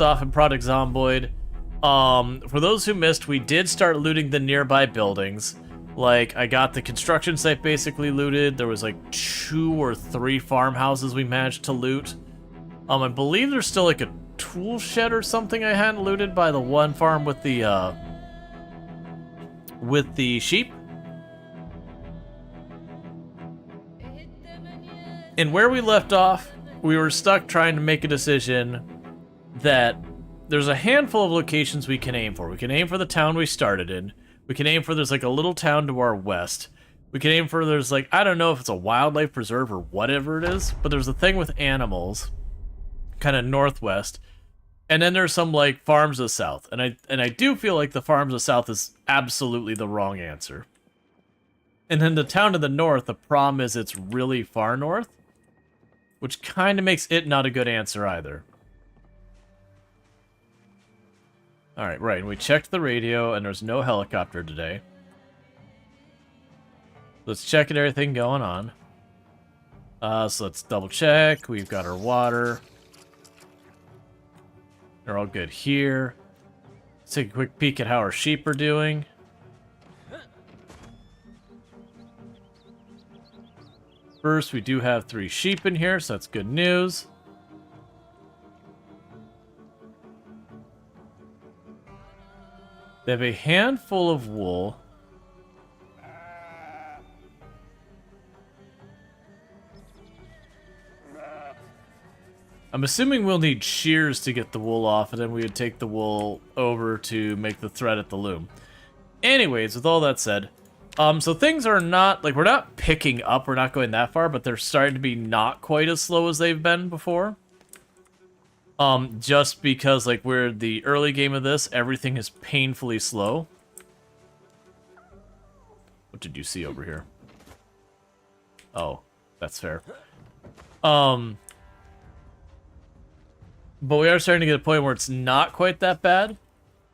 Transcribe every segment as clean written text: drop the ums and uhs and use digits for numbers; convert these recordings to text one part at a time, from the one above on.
off in Project Zomboid. For those who missed, we did start looting the nearby buildings. Like, I got the construction site basically looted. There was like 2 or 3 farmhouses we managed to loot. I believe there's still like a tool shed or something I hadn't looted by the one farm with the sheep. And where we left off, we were stuck trying to make a decision that there's a handful of locations we can aim for. We can aim for the town we started in. We can aim for there's like a little town to our west. We can aim for there's like, I don't know if it's a wildlife preserve or whatever it is, but there's a thing with animals, kind of northwest. And then there's some like farms to the south. And I do feel like the farms to the south is absolutely the wrong answer. And then the town to the north, the problem is it's really far north, which kind of makes it not a good answer either. Alright, right, and we checked the radio, and there's no helicopter today. Let's check everything going on. So let's double check. We've got our water. They're all good here. Let's take a quick peek at how our sheep are doing. First, we do have 3 sheep in here, so that's good news. They have a handful of wool. I'm assuming we'll need shears to get the wool off, and then we would take the wool over to make the thread at the loom. Anyways, with all that said, so things are not, like, we're not picking up, we're not going that far, but they're starting to be not quite as slow as they've been before. Just because, like, we're the early game of this, everything is painfully slow. What did you see over here? Oh, that's fair. But we are starting to get a point where it's not quite that bad.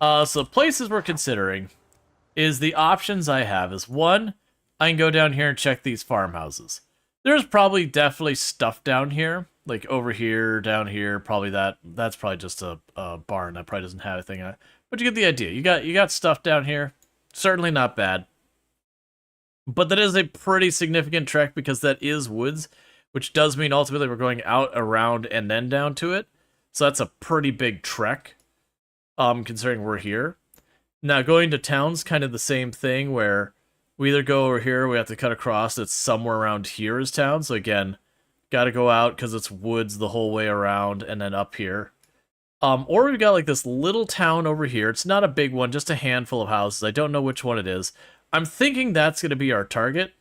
So places we're considering is the options I have is, one, I can go down here and check these farmhouses. There's probably definitely stuff down here, like over here, down here, probably that's probably just a barn that probably doesn't have anything in it. But you get the idea. You got stuff down here. Certainly not bad. But that is a pretty significant trek because that is woods, which does mean ultimately we're going out, around, and then down to it. So that's a pretty big trek, considering we're here. Now, going to town's kind of the same thing, where we either go over here, or we have to cut across, it's somewhere around here is town. So again, gotta go out because it's woods the whole way around, and then up here. Or we've got like this little town over here. It's not a big one, just a handful of houses. I don't know which one it is. I'm thinking that's going to be our target.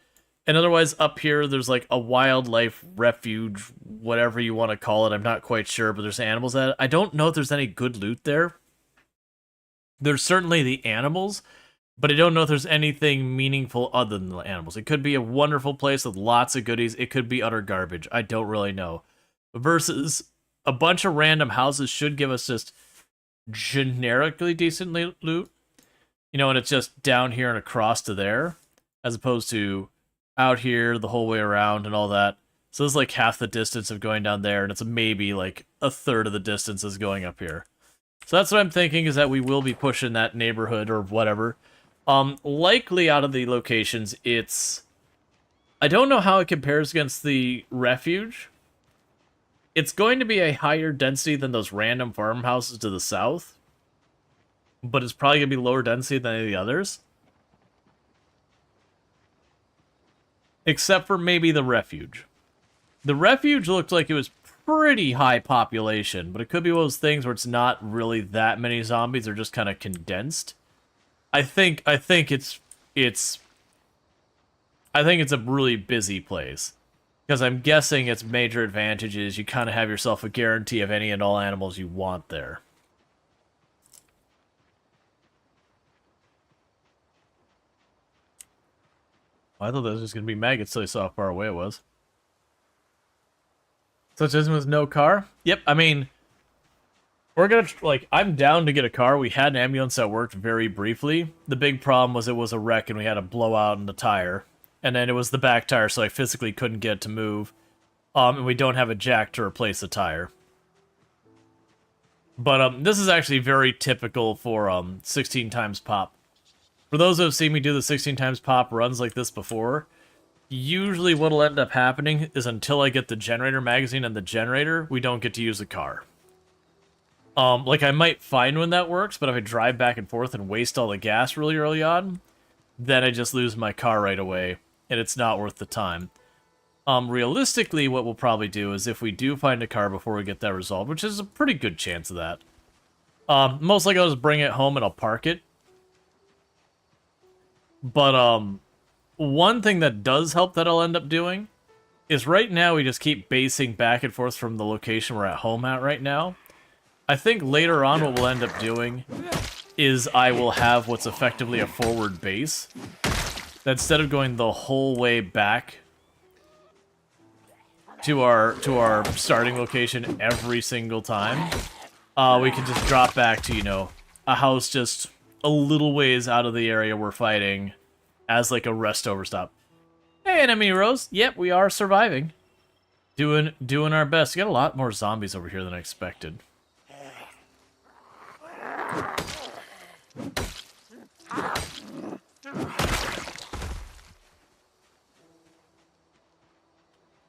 And otherwise, up here, there's like a wildlife refuge, whatever you want to call it. I'm not quite sure, but there's animals at it. I don't know if there's any good loot there. There's certainly the animals, but I don't know if there's anything meaningful other than the animals. It could be a wonderful place with lots of goodies. It could be utter garbage. I don't really know. Versus a bunch of random houses should give us just generically decent loot. You know, and it's just down here and across to there, as opposed to out here the whole way around and all that. So this is like half the distance of going down there, and it's maybe like a third of the distance is going up here. So that's what I'm thinking, is that we will be pushing that neighborhood or whatever. Likely out of the locations, it's... I don't know how it compares against the refuge. It's going to be a higher density than those random farmhouses to the south, but it's probably going to be lower density than any of the others. Except for maybe the refuge. The refuge looked like it was pretty high population, but it could be one of those things where it's not really that many zombies, they're just kind of condensed. I think it's a really busy place. Because I'm guessing its major advantage is you kind of have yourself a guarantee of any and all animals you want there. I thought that was just going to be maggots till I saw how far away it was. Such as with no car? Yep, I mean, we're going to, like, I'm down to get a car. We had an ambulance that worked very briefly. The big problem was it was a wreck and we had a blowout in the tire. And then it was the back tire, so I physically couldn't get it to move. And we don't have a jack to replace the tire. But this is actually very typical for 16 times pop. For those who have seen me do the 16 times pop runs like this before, usually what'll end up happening is until I get the generator magazine and the generator, we don't get to use the car. Like I might find when that works, but if I drive back and forth and waste all the gas really early on, then I just lose my car right away, and it's not worth the time. Realistically, what we'll probably do is if we do find a car before we get that resolved, which is a pretty good chance of that, most likely I'll just bring it home and I'll park it. But, one thing that does help that I'll end up doing is right now we just keep basing back and forth from the location we're at home at right now. I think later on what we'll end up doing is I will have what's effectively a forward base. That instead of going the whole way back to our starting location every single time, we can just drop back to, you know, a house just a little ways out of the area we're fighting as like a rest overstop. Hey, enemy heroes. Yep, we are surviving. Doing our best. We got a lot more zombies over here than I expected.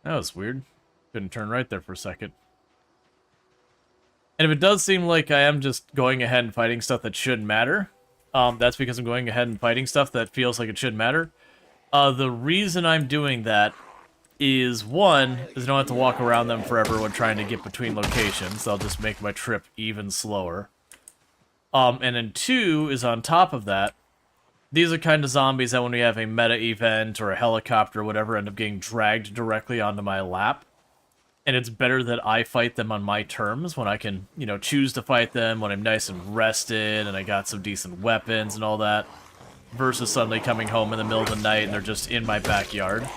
That was weird. Couldn't turn right there for a second. And if it does seem like I am just going ahead and fighting stuff that shouldn't matter, that's because I'm going ahead and fighting stuff that feels like it should matter. The reason I'm doing that is, one, is I don't have to walk around them forever when trying to get between locations. I'll just make my trip even slower. And then two, is on top of that, these are kind of zombies that when we have a meta event or a helicopter or whatever end up getting dragged directly onto my lap. And it's better that I fight them on my terms when I can, you know, choose to fight them when I'm nice and rested and I got some decent weapons and all that, versus suddenly coming home in the middle of the night and they're just in my backyard.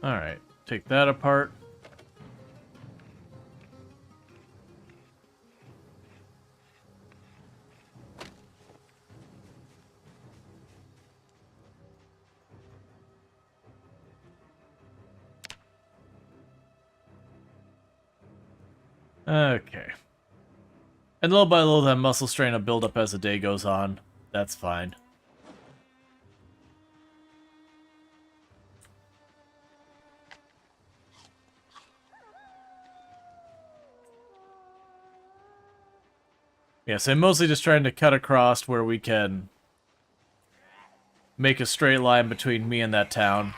Alright, take that apart. Okay. And little by little, that muscle strain will build up as the day goes on. That's fine. Yes, I'm mostly just trying to cut across where we can make a straight line between me and that town.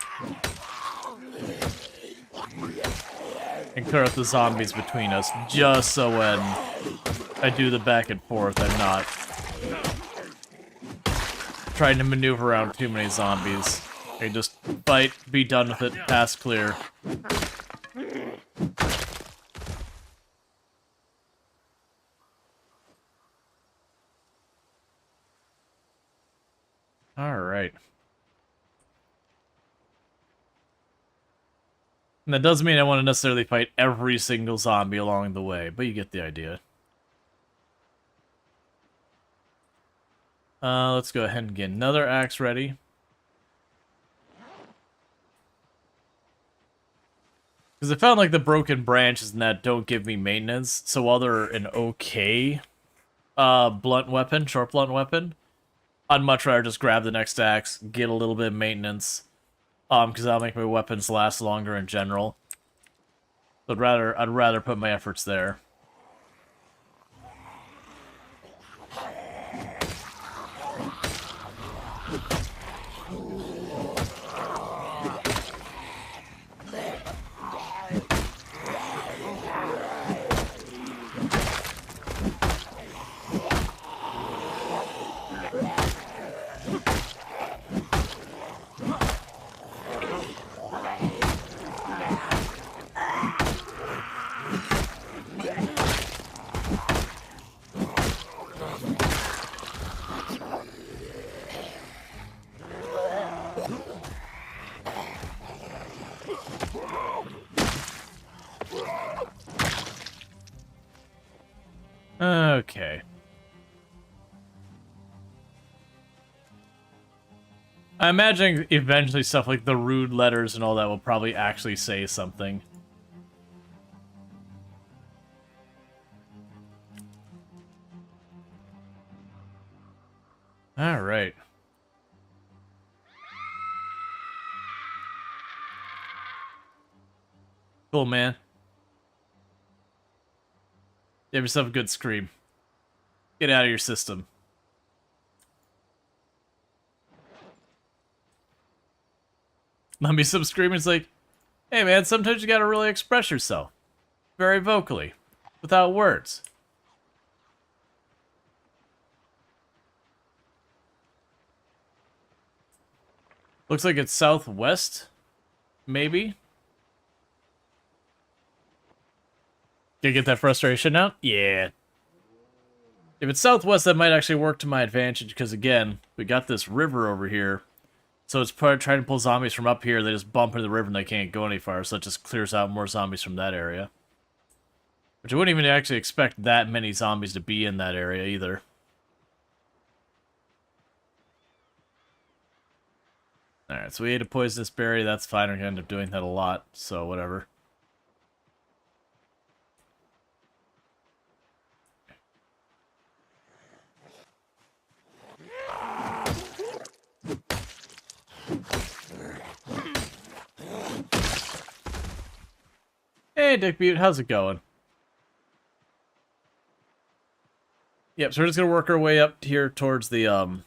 And clear out the zombies between us, just so when I do the back and forth, I'm not trying to maneuver around too many zombies. I just fight, be done with it, pass clear. Alright. And that doesn't mean I want to necessarily fight every single zombie along the way, but you get the idea. Let's go ahead and get another axe ready. Because I found like the broken branches and that don't give me maintenance, so while they're an okay blunt weapon, short blunt weapon, I'd much rather just grab the next axe, get a little bit of maintenance, because that'll make my weapons last longer in general. I'd rather put my efforts there. I imagine eventually stuff like the rude letters and all that will probably actually say something. Alright. Cool, man. Give yourself a good scream. Get out of your system. Let me some screaming. Like, hey man, sometimes you gotta really express yourself. Very vocally. Without words. Looks like it's southwest. Maybe. Gonna get that frustration out? Yeah. If it's southwest, that might actually work to my advantage, because again, we got this river over here. So it's probably trying to pull zombies from up here, they just bump into the river and they can't go any farther, so it just clears out more zombies from that area. Which I wouldn't even actually expect that many zombies to be in that area either. Alright, so we ate a poisonous berry, that's fine, we're gonna end up doing that a lot, so whatever. Hey, Dick Butte, how's it going? Yep, so we're just gonna work our way up here towards the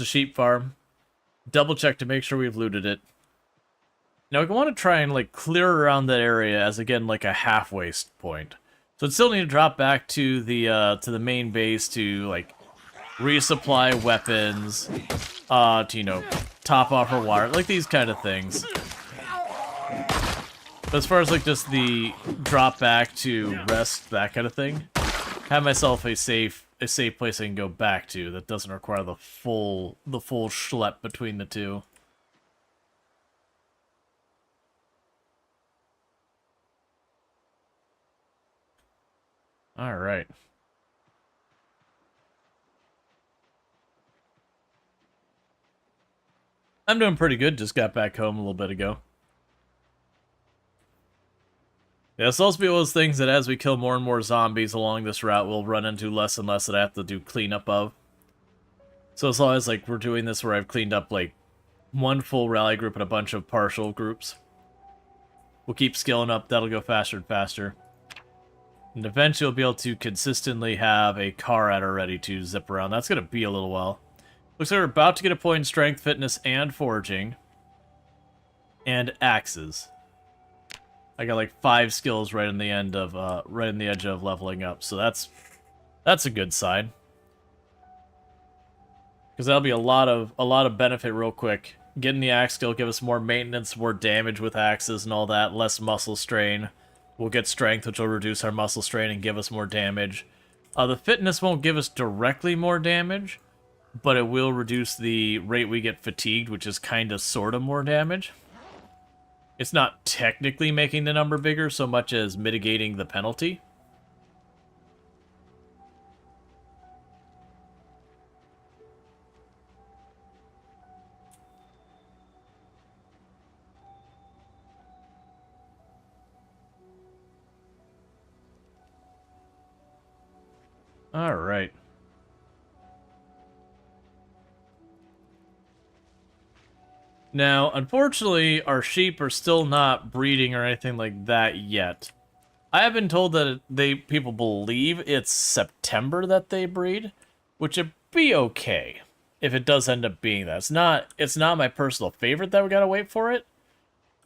sheep farm. Double check to make sure we've looted it. Now we want to try and like clear around that area as again like a halfway point. So it still need to drop back to the main base to like resupply weapons, to you know, top off our water, like these kind of things. But as far as like just the drop back to rest, that kind of thing, have myself a safe place I can go back to that doesn't require the full schlep between the two. All right. I'm doing pretty good. Just got back home a little bit ago. Yeah, it's also be one of those things that as we kill more and more zombies along this route, we'll run into less and less that I have to do cleanup of. So as long as like we're doing this where I've cleaned up like one full rally group and a bunch of partial groups, we'll keep scaling up. That'll go faster and faster. And eventually we'll be able to consistently have a car at her ready to zip around. That's going to be a little while. Looks like we're about to get a point in strength, fitness, and foraging. And axes. I got like 5 skills right in the end of right in the edge of leveling up, so that's a good sign. Because that'll be a lot of benefit real quick. Getting the axe skill give us more maintenance, more damage with axes and all that, less muscle strain. We'll get strength, which will reduce our muscle strain and give us more damage. The fitness won't give us directly more damage, but it will reduce the rate we get fatigued, which is kind of sort of more damage. It's not technically making the number bigger so much as mitigating the penalty. All right. Now, unfortunately, our sheep are still not breeding or anything like that yet. I have been told that people believe it's September that they breed, which would be okay if it does end up being that. It's not my personal favorite that we gotta wait for it,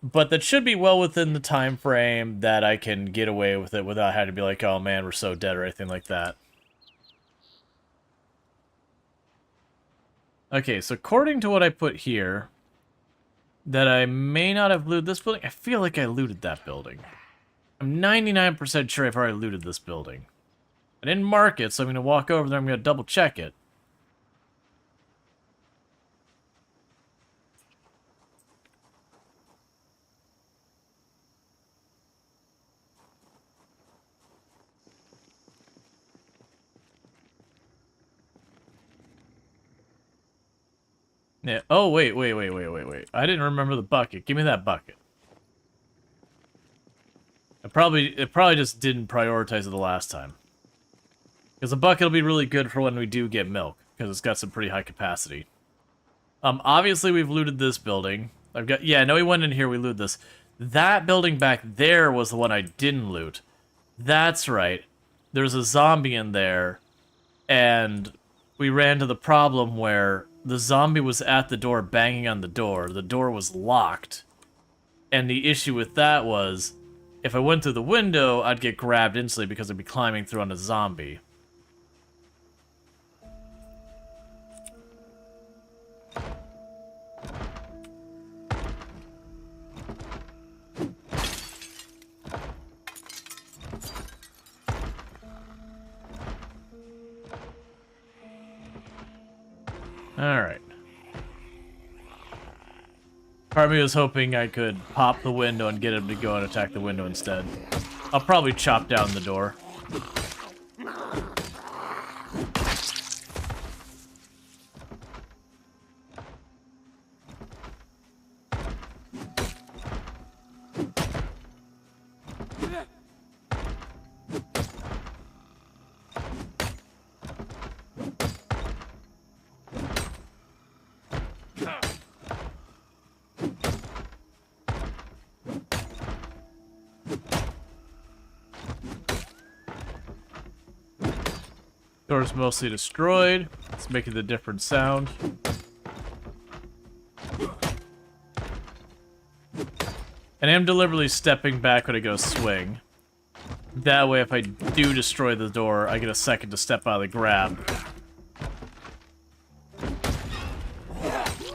but that should be well within the time frame that I can get away with it without having to be like, oh man, we're so dead or anything like that. Okay, so according to what I put here, that I may not have looted this building. I feel like I looted that building. I'm 99% sure I've already looted this building. I didn't mark it, so I'm going to walk over there. I'm going to double check it. Yeah. Oh, wait. I didn't remember the bucket. Give me that bucket. It probably just didn't prioritize it the last time. Because the bucket will be really good for when we do get milk, because it's got some pretty high capacity. Obviously we've looted this building. Yeah, no, we went in here, we looted this. That building back there was the one I didn't loot. That's right. There's a zombie in there, and we ran into the problem where the zombie was at the door banging on the door was locked, and the issue with that was, if I went through the window, I'd get grabbed instantly because I'd be climbing through on a zombie. Alright. Part of me was hoping I could pop the window and get him to go and attack the window instead. I'll probably chop down the door. Door's mostly destroyed. It's making the different sound. And I'm deliberately stepping back when I go swing. That way, if I do destroy the door, I get a second to step out of the grab.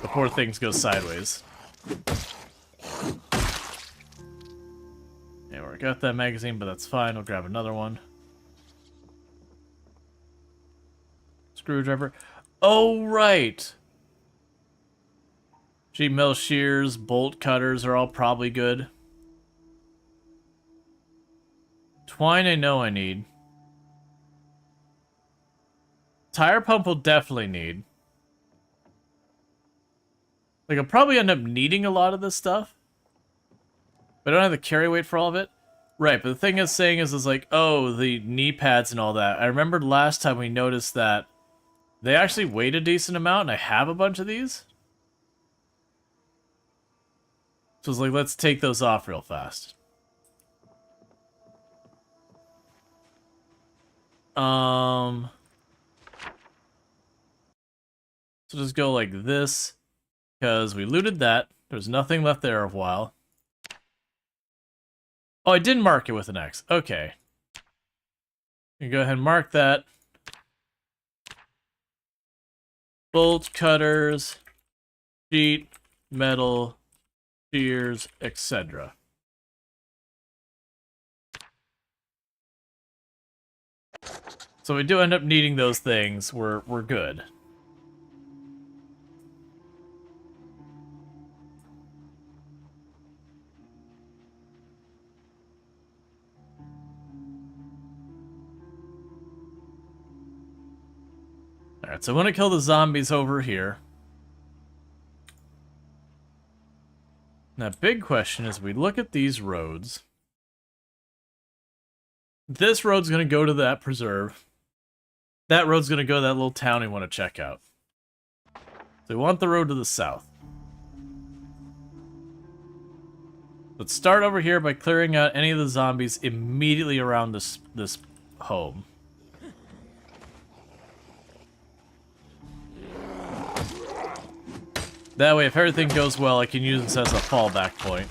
Before things go sideways. Yeah, we got that magazine, but that's fine. I'll grab another one. Screwdriver. Oh, right. Sheet metal shears, bolt cutters are all probably good. Twine I know I need. Tire pump will definitely need. Like, I'll probably end up needing a lot of this stuff. But I don't have the carry weight for all of it. Right, but the thing it's saying is like, oh, the knee pads and all that. I remembered last time we noticed that they actually weighed a decent amount, and I have a bunch of these. So it's like, let's take those off real fast. So just go like this, because we looted that. There's nothing left there of a while. Oh, I didn't mark it with an X. Okay. You go ahead and mark that. Bolt cutters, sheet, metal, shears, etc. So we do end up needing those things. We're good. Alright, so I want to kill the zombies over here. Now, big question is, we look at these roads. This road's going to go to that preserve. That road's going to go to that little town we want to check out. So we want the road to the south. Let's start over here by clearing out any of the zombies immediately around this home. That way, if everything goes well, I can use this as a fallback point.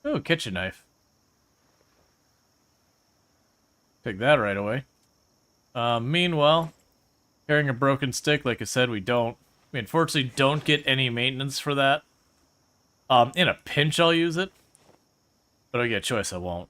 Oh, kitchen knife. Take that right away. Meanwhile, carrying a broken stick, like I said, we don't. I mean, unfortunately, don't get any maintenance for that. In a pinch, I'll use it. But if I get a choice, I won't.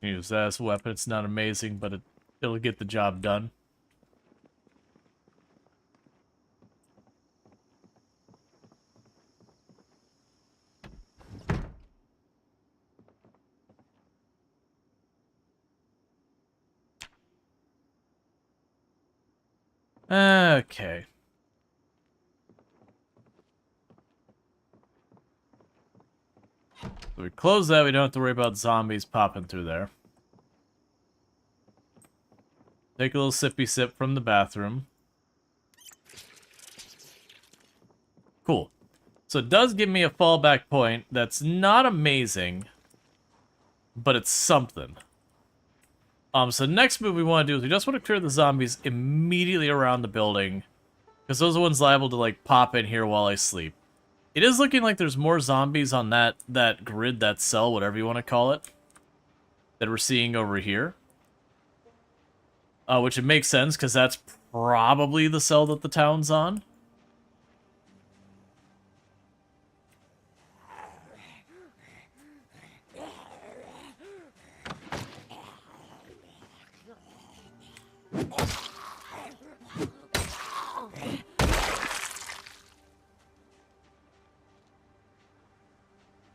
Use that as a weapon. It's not amazing, but it'll get the job done. Okay. So we close that, we don't have to worry about zombies popping through there. Take a little sippy sip from the bathroom. Cool. So it does give me a fallback point that's not amazing, but it's something. So the next move we want to do is we just want to clear the zombies immediately around the building, because those are ones liable to, like, pop in here while I sleep. It is looking like there's more zombies on that grid, that cell, whatever you want to call it, that we're seeing over here. Which it makes sense, because that's probably the cell that the town's on.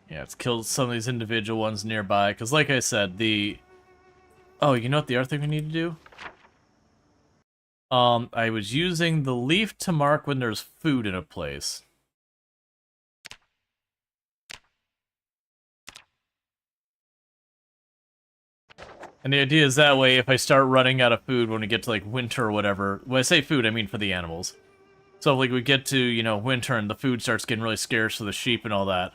Yeah, it's killed some of these individual ones nearby, because like I said, Oh, you know what the other thing we need to do? I was using the leaf to mark when there's food in a place. And the idea is that way, if I start running out of food when we get to, like, winter or whatever... When I say food, I mean for the animals. So if, like, we get to, you know, winter and the food starts getting really scarce for the sheep and all that,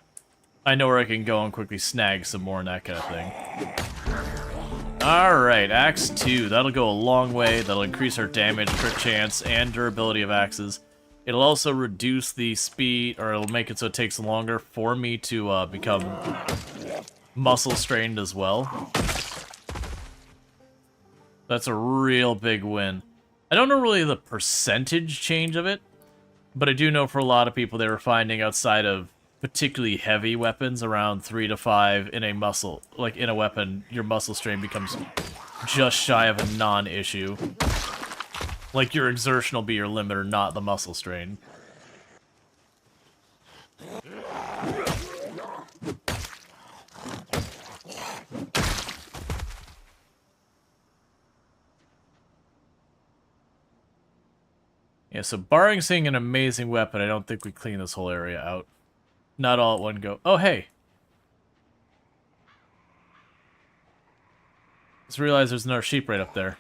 I know where I can go and quickly snag some more and that kind of thing. Alright, Axe 2. That'll go a long way. That'll increase our damage, crit chance, and durability of axes. It'll also reduce the speed, or it'll make it so it takes longer for me to become muscle strained as well. That's a real big win. I don't know really the percentage change of it, but I do know for a lot of people they were finding outside of particularly heavy weapons, around 3 to 5 in a muscle, like in a weapon, your muscle strain becomes just shy of a non-issue. Like your exertion will be your limiter, not the muscle strain. Yeah, so barring seeing an amazing weapon, I don't think we clean this whole area out. Not all at one go. Oh, hey! Just realized there's another sheep right up there.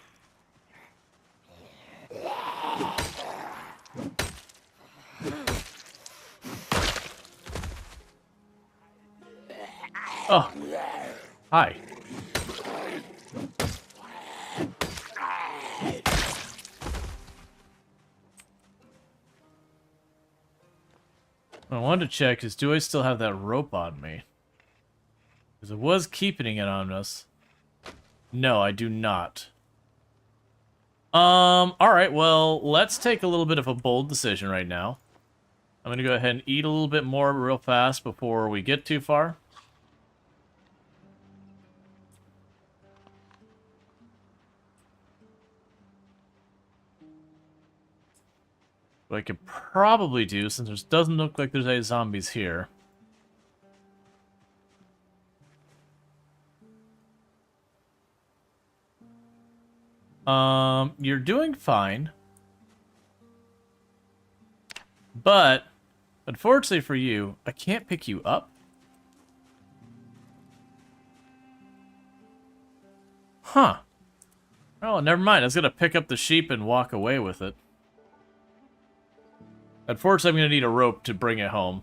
Oh. Hi. What I wanted to check is, do I still have that rope on me? Because I was keeping it on us. No, I do not. Alright, well, let's take a little bit of a bold decision right now. I'm gonna go ahead and eat a little bit more real fast before we get too far. What I could probably do, since there doesn't look like there's any zombies here. You're doing fine. But, unfortunately for you, I can't pick you up. Huh. Oh, never mind. I was gonna pick up the sheep and walk away with it. Unfortunately, I'm gonna need a rope to bring it home.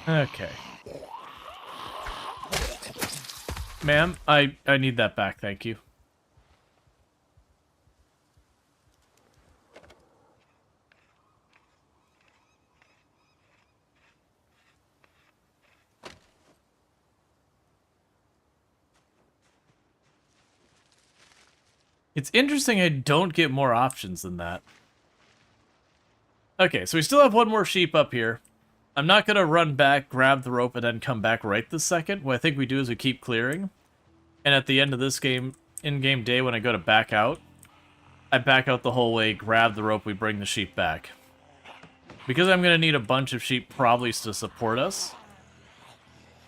Okay. Ma'am, I need that back, thank you. It's interesting I don't get more options than that. Okay, so we still have one more sheep up here. I'm not going to run back, grab the rope, and then come back right this second. What I think we do is we keep clearing. And at the end of this game, in-game day, when I go to back out, I back out the whole way, grab the rope, we bring the sheep back. Because I'm going to need a bunch of sheep probably to support us.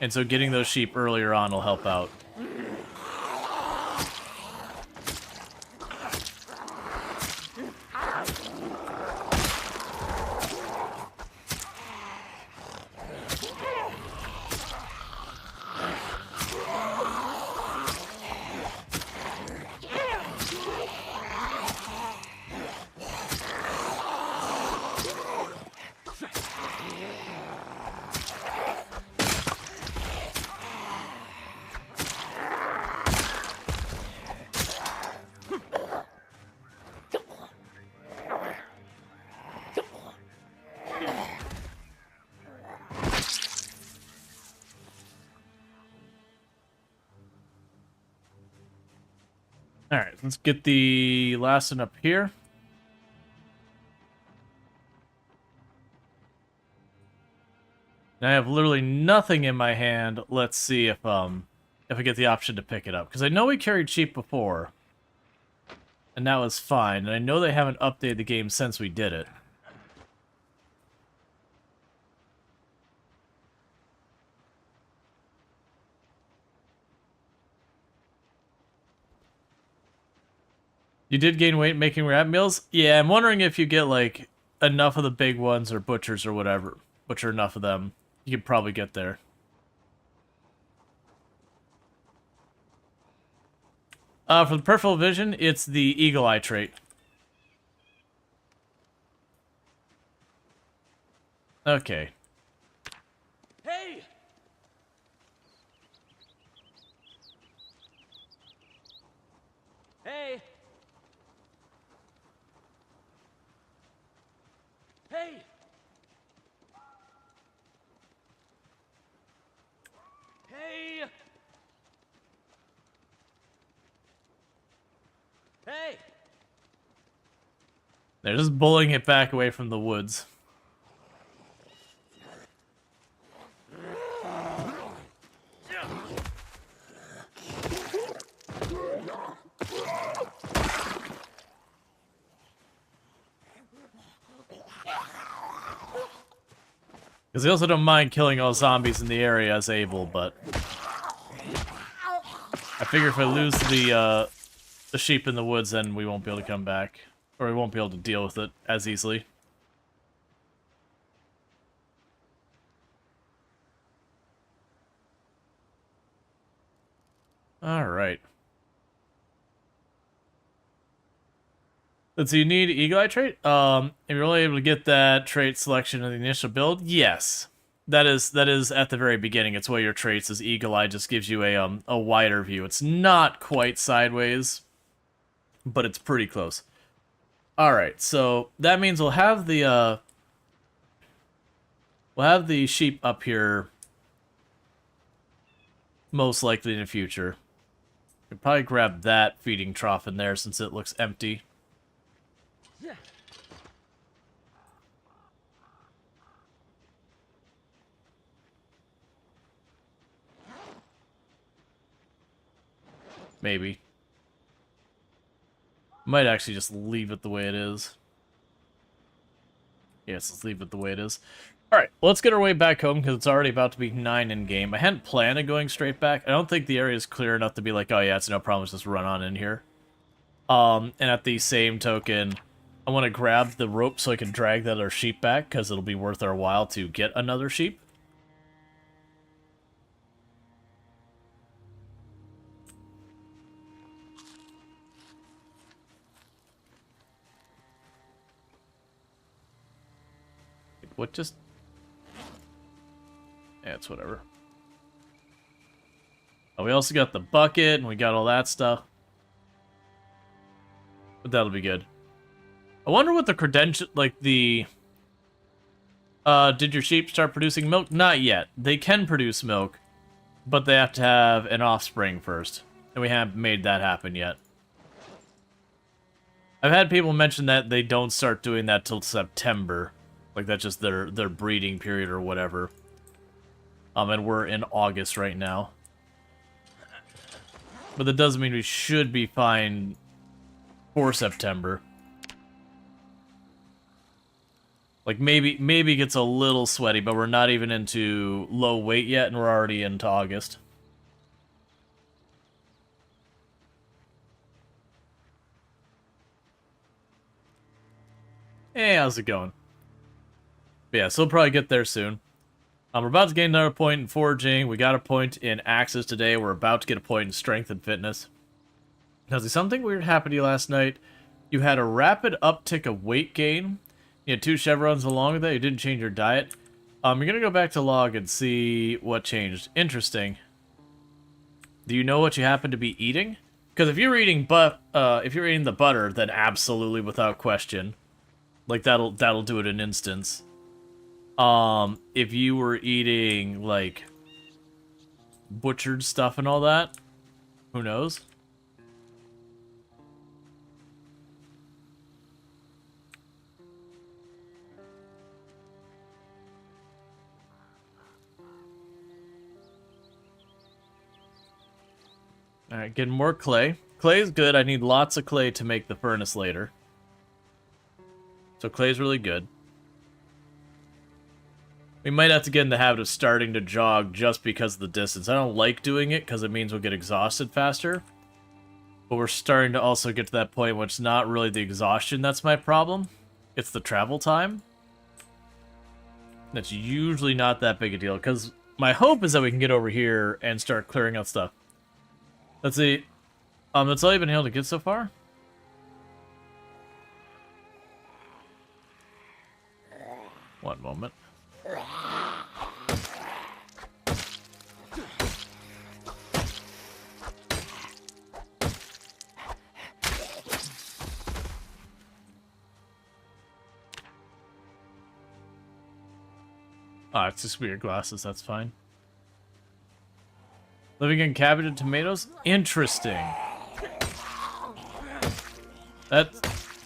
And so getting those sheep earlier on will help out. Alright, let's get the last one up here. And I have literally nothing in my hand. Let's see if I get the option to pick it up. Because I know we carried sheep before. And that was fine. And I know they haven't updated the game since we did it. You did gain weight making rat meals? Yeah, I'm wondering if you get, like, enough of the big ones or butchers or whatever. Butcher enough of them. You could probably get there. For the peripheral vision, it's the eagle eye trait. Okay. Hey! Hey! Hey! Hey! Hey! They're just bullying it back away from the woods. Because they also don't mind killing all zombies in the area as able, but I figure if I lose the sheep in the woods, then we won't be able to come back. Or we won't be able to deal with it as easily. Alright. So you need Eagle Eye trait? If you're only able to get that trait selection in the initial build, yes. That is at the very beginning. It's one of your traits is Eagle Eye, just gives you a wider view. It's not quite sideways, but it's pretty close. Alright, so that means we'll have the sheep up here most likely in the future. We'll probably grab that feeding trough in there since it looks empty. Maybe. Might actually just leave it the way it is. Yes, let's leave it the way it is. Alright, well, let's get our way back home because it's already about to be 9 in-game. I hadn't planned on going straight back. I don't think the area is clear enough to be like, oh yeah, it's no problem, just run on in here. And at the same token, I want to grab the rope so I can drag that other sheep back because it'll be worth our while to get another sheep. what just... Yeah, it's whatever. Oh, we also got the bucket, and we got all that stuff. But that'll be good. I wonder what the credential... Like, the... did your sheep start producing milk? Not yet. They can produce milk, but they have to have an offspring first. And we haven't made that happen yet. I've had people mention that they don't start doing that till September. Like, that's just their breeding period or whatever. And we're in August right now. But that doesn't mean we should be fine for September. Like, maybe it gets a little sweaty, but we're not even into low weight yet, and we're already into August. Hey, how's it going? But yeah, so we'll probably get there soon. We're about to gain another point in foraging. We got a point in axes today. We're about to get a point in strength and fitness. Now, see, something weird happened to you last night. You had a rapid uptick of weight gain. You had 2 chevrons along with that. You didn't change your diet. You're gonna go back to log and see what changed. Interesting. Do you know what you happen to be eating? Because if you're eating the butter, then absolutely without question, like that'll do it in an instance. If you were eating like butchered stuff and all that, who knows? Alright, getting more clay. Clay is good. I need lots of clay to make the furnace later. So clay's really good. We might have to get in the habit of starting to jog just because of the distance. I don't like doing it because it means we'll get exhausted faster. But we're starting to also get to that point where it's not really the exhaustion that's my problem. It's the travel time. That's usually not that big a deal because my hope is that we can get over here and start clearing out stuff. Let's see. That's all you've been able to get so far? One moment. Ah, it's just weird glasses, that's fine. Living in cabbage and tomatoes? Interesting.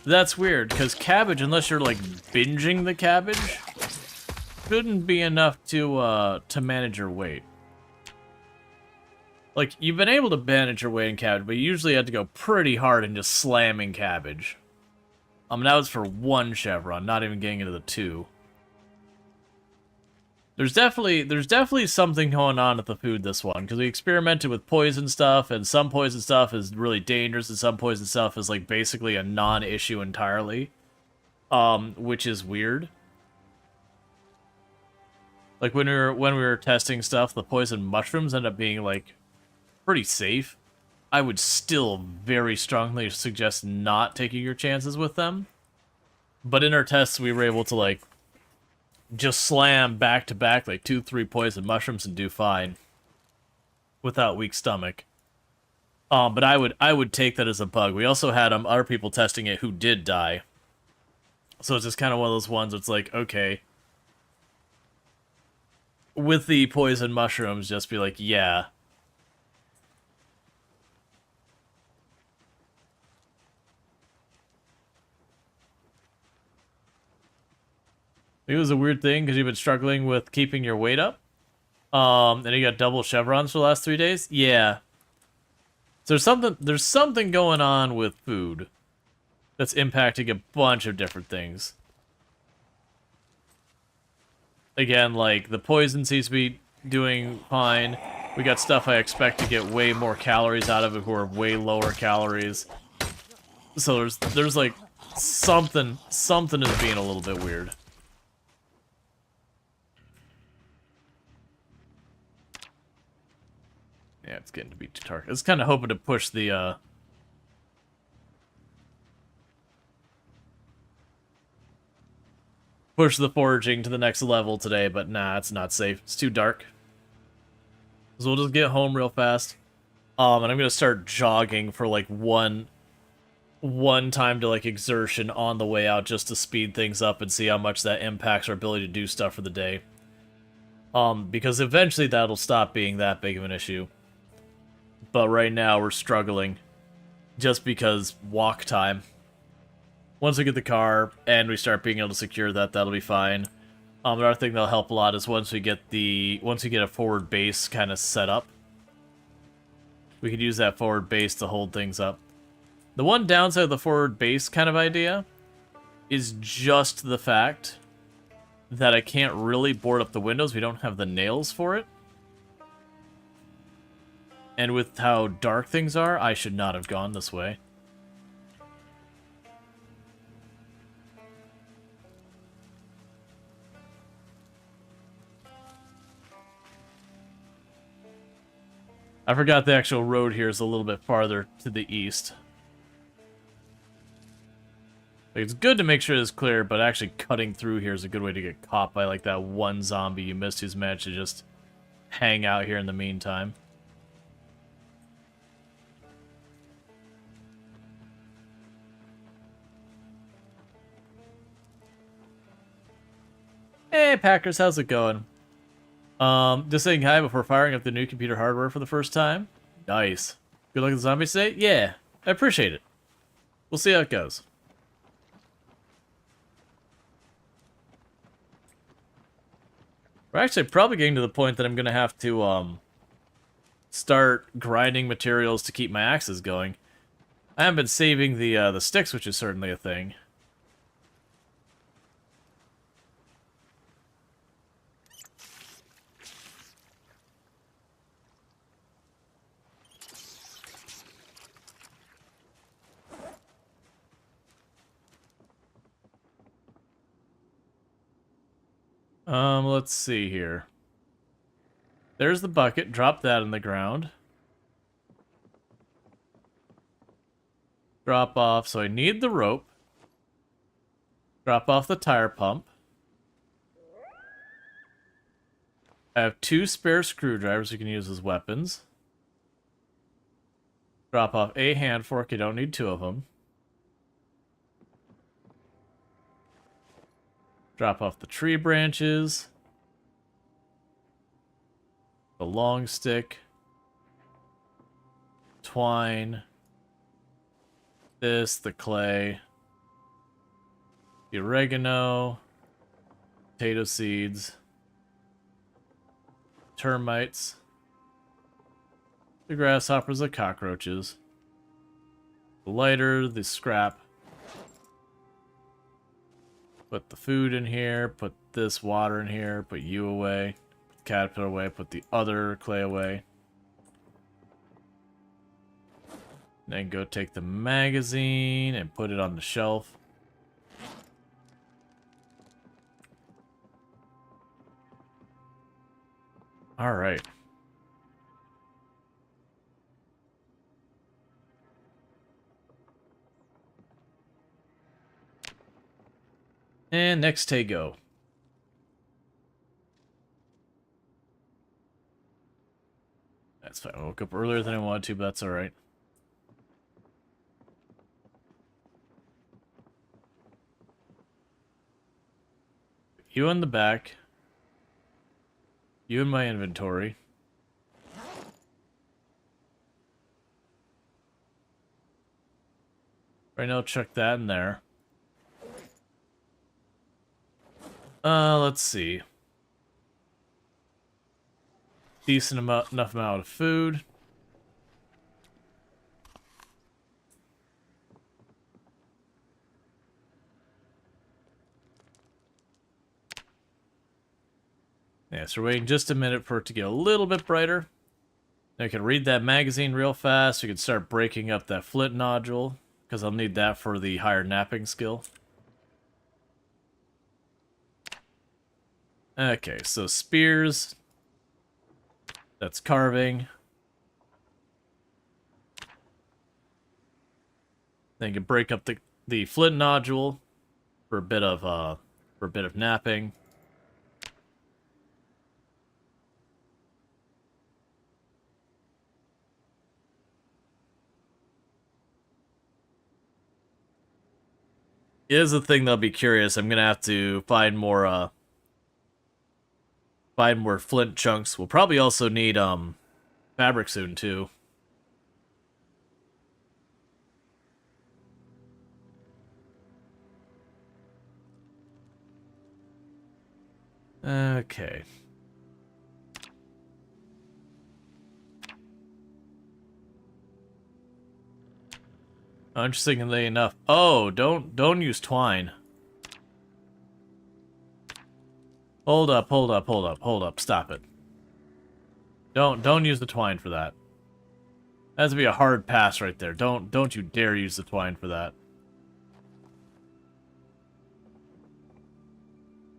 That's weird, because cabbage, unless you're like binging the cabbage, shouldn't be enough to manage your weight. Like, you've been able to manage your weight in cabbage, but you usually have to go pretty hard in just slamming cabbage. That was for 1 chevron, not even getting into the 2. There's definitely something going on with the food this one, because we experimented with poison stuff, and some poison stuff is really dangerous, and some poison stuff is like basically a non-issue entirely, which is weird. Like when we were testing stuff, the poison mushrooms ended up being like pretty safe. I would still very strongly suggest not taking your chances with them, but in our tests we were able to like just slam back to back like 2-3 poison mushrooms and do fine without weak stomach. But I would take that as a bug. We also had other people testing it who did die. So it's just kind of one of those ones that's like, okay, with the poison mushrooms, just be like, yeah. It was a weird thing because you've been struggling with keeping your weight up. And you got double chevrons for the last 3 days. Yeah. So there's something going on with food that's impacting a bunch of different things. Again, like the poison seems to be doing fine. We got stuff I expect to get way more calories out of it who are way lower calories. So there's like something is being a little bit weird. Yeah, it's getting to be too dark. I was kind of hoping to push the, push the foraging to the next level today, but nah, it's not safe. It's too dark. So we'll just get home real fast. And I'm gonna start jogging for like one time to like exertion on the way out just to speed things up and see how much that impacts our ability to do stuff for the day. Because eventually that'll stop being that big of an issue. But right now we're struggling just because walk time. Once we get the car and we start being able to secure that, that'll be fine. Another thing that'll help a lot is once we get a forward base kind of set up, we could use that forward base to hold things up. The one downside of the forward base kind of idea is just the fact that I can't really board up the windows. We don't have the nails for it. And with how dark things are, I should not have gone this way. I forgot the actual road here is a little bit farther to the east. Like, it's good to make sure it's clear, but actually cutting through here is a good way to get caught by like that one zombie you missed who's managed to just hang out here in the meantime. Hey Packers, how's it going? Just saying hi before firing up the new computer hardware for the first time. Nice. Good luck with the zombie state? Yeah, I appreciate it. We'll see how it goes. We're actually probably getting to the point that I'm gonna have to start grinding materials to keep my axes going. I haven't been saving the sticks, which is certainly a thing. Let's see here. There's the bucket. Drop that in the ground. Drop off. So I need the rope. Drop off the tire pump. I have 2 spare screwdrivers you can use as weapons. Drop off a hand fork. You don't need 2 of them. Drop off the tree branches. The long stick. Twine. This, the clay. The oregano. Potato seeds. Termites. The grasshoppers, the cockroaches. The lighter, the scrap. Put the food in here, put this water in here, put you away, put the caterpillar away, put the other clay away. Then go take the magazine and put it on the shelf. Alright. And next go. That's fine. I woke up earlier than I wanted to, but that's alright. You in the back. You in my inventory. Right now, chuck that in there. Let's see. Decent enough amount of food. Yeah, so we're waiting just a minute for it to get a little bit brighter. Then I can read that magazine real fast. We can start breaking up that flint nodule, because I'll need that for the higher napping skill. Okay, so spears. That's carving. Then you can break up the flint nodule for a bit of for a bit of napping. It is a thing that'll be curious. I'm gonna have to find more flint chunks. We'll probably also need fabric soon too. Okay. Interestingly enough. Oh, don't use twine. Hold up, hold up, hold up, hold up. Stop it. Don't use the twine for that. That has to be a hard pass right there. Don't you dare use the twine for that.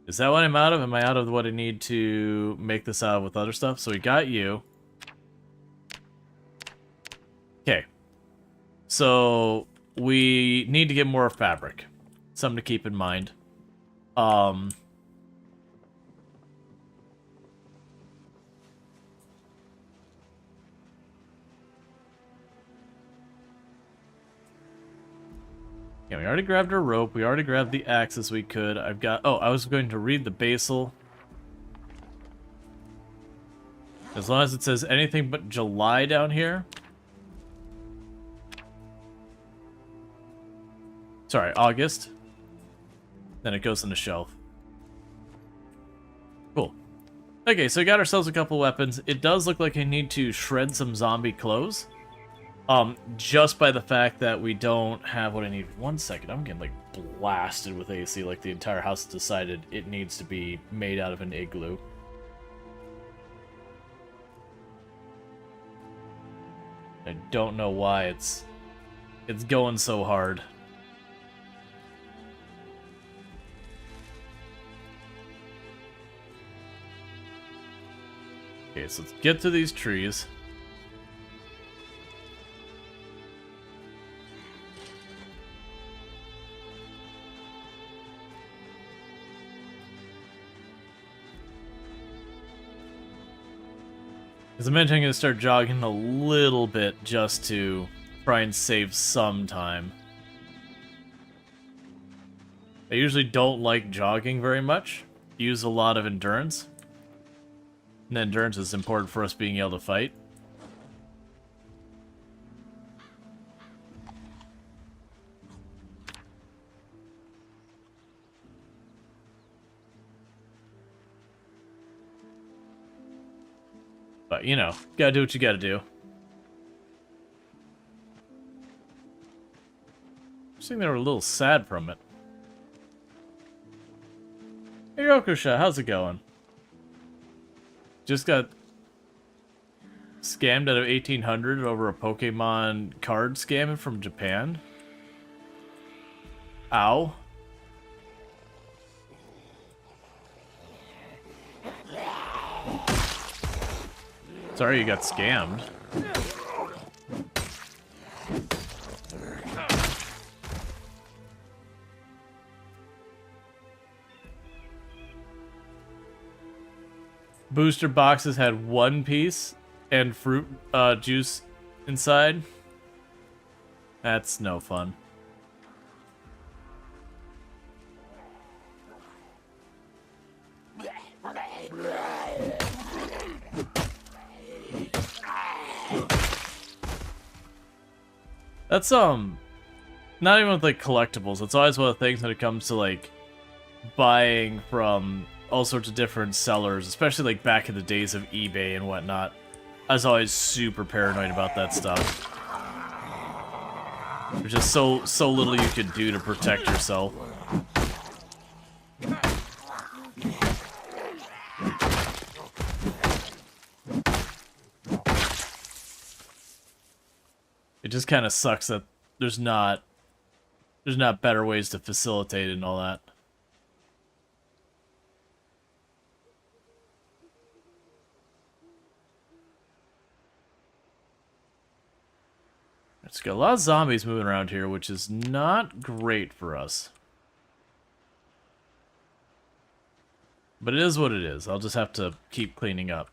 Is that what I'm out of? Am I out of what I need to make this out with other stuff? So we got you. Okay. So we need to get more fabric. Something to keep in mind. Yeah, we already grabbed our rope. We already grabbed the axes we could. I've got... Oh, I was going to read the basal. As long as it says anything but July down here. Sorry, August. Then it goes on the shelf. Cool. Okay, so we got ourselves a couple weapons. It does look like I need to shred some zombie clothes. Just by the fact that we don't have what I need. 1 second, I'm getting, like, blasted with AC, like the entire house decided it needs to be made out of an igloo. I don't know why it's going so hard. Okay, so let's get to these trees. As I mentioned, I'm going to start jogging a little bit just to try and save some time. I usually don't like jogging very much. Use a lot of endurance. And endurance is important for us being able to fight. But, you know, gotta do what you gotta do. I think they were a little sad from it. Hey, Rokusha, how's it going? Just got scammed out of 1800 over a Pokemon card scam from Japan. Ow. Sorry you got scammed. Booster boxes had one piece and fruit juice inside. That's no fun. That's not even with like collectibles. It's always one of the things when it comes to like buying from all sorts of different sellers, especially like back in the days of eBay and whatnot. I was always super paranoid about that stuff. There's just so little you could do to protect yourself. It just kind of sucks that there's not better ways to facilitate it and all that. It's got a lot of zombies moving around here, which is not great for us. But it is what it is. I'll just have to keep cleaning up.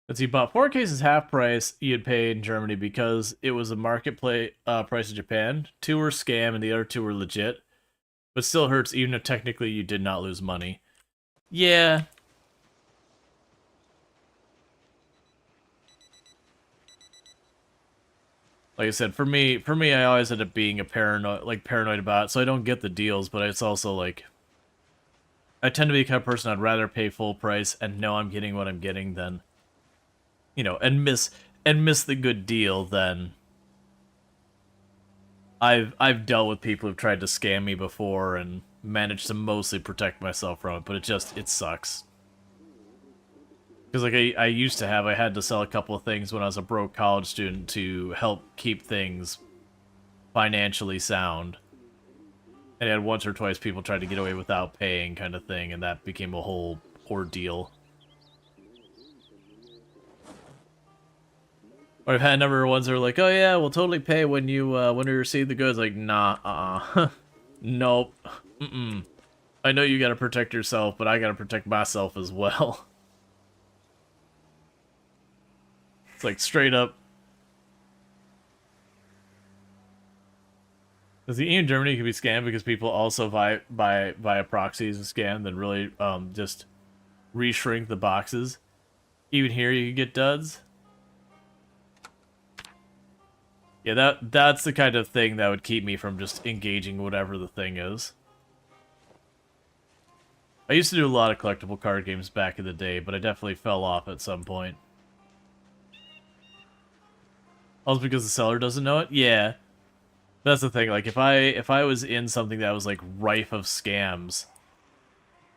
Let's see, bought 4 cases half price you'd pay in Germany because it was a marketplace price in Japan. 2 were scam and the other 2 were legit. But still hurts even if technically you did not lose money. Yeah. Like I said, for me, I always end up being paranoid about it, so I don't get the deals, but it's also like I tend to be the kind of person I'd rather pay full price and know I'm getting what I'm getting than, you know, and miss the good deal than I've dealt with people who've tried to scam me before and managed to mostly protect myself from it, but it sucks. Because like I had to sell a couple of things when I was a broke college student to help keep things financially sound. And I had once or twice people tried to get away without paying kind of thing, and that became a whole ordeal. Or I've had a number of ones that are like, oh yeah, we'll totally pay when you receive the goods. Like, nah, nope, I know you gotta protect yourself, but I gotta protect myself as well. It's like straight up. Because even Germany can be scammed because people also via proxies and scam, then really just reshrink the boxes. Even here you can get duds. Yeah, that's the kind of thing that would keep me from just engaging whatever the thing is. I used to do a lot of collectible card games back in the day, but I definitely fell off at some point. Also because the seller doesn't know it? Yeah. That's the thing, like if I was in something that was like rife of scams,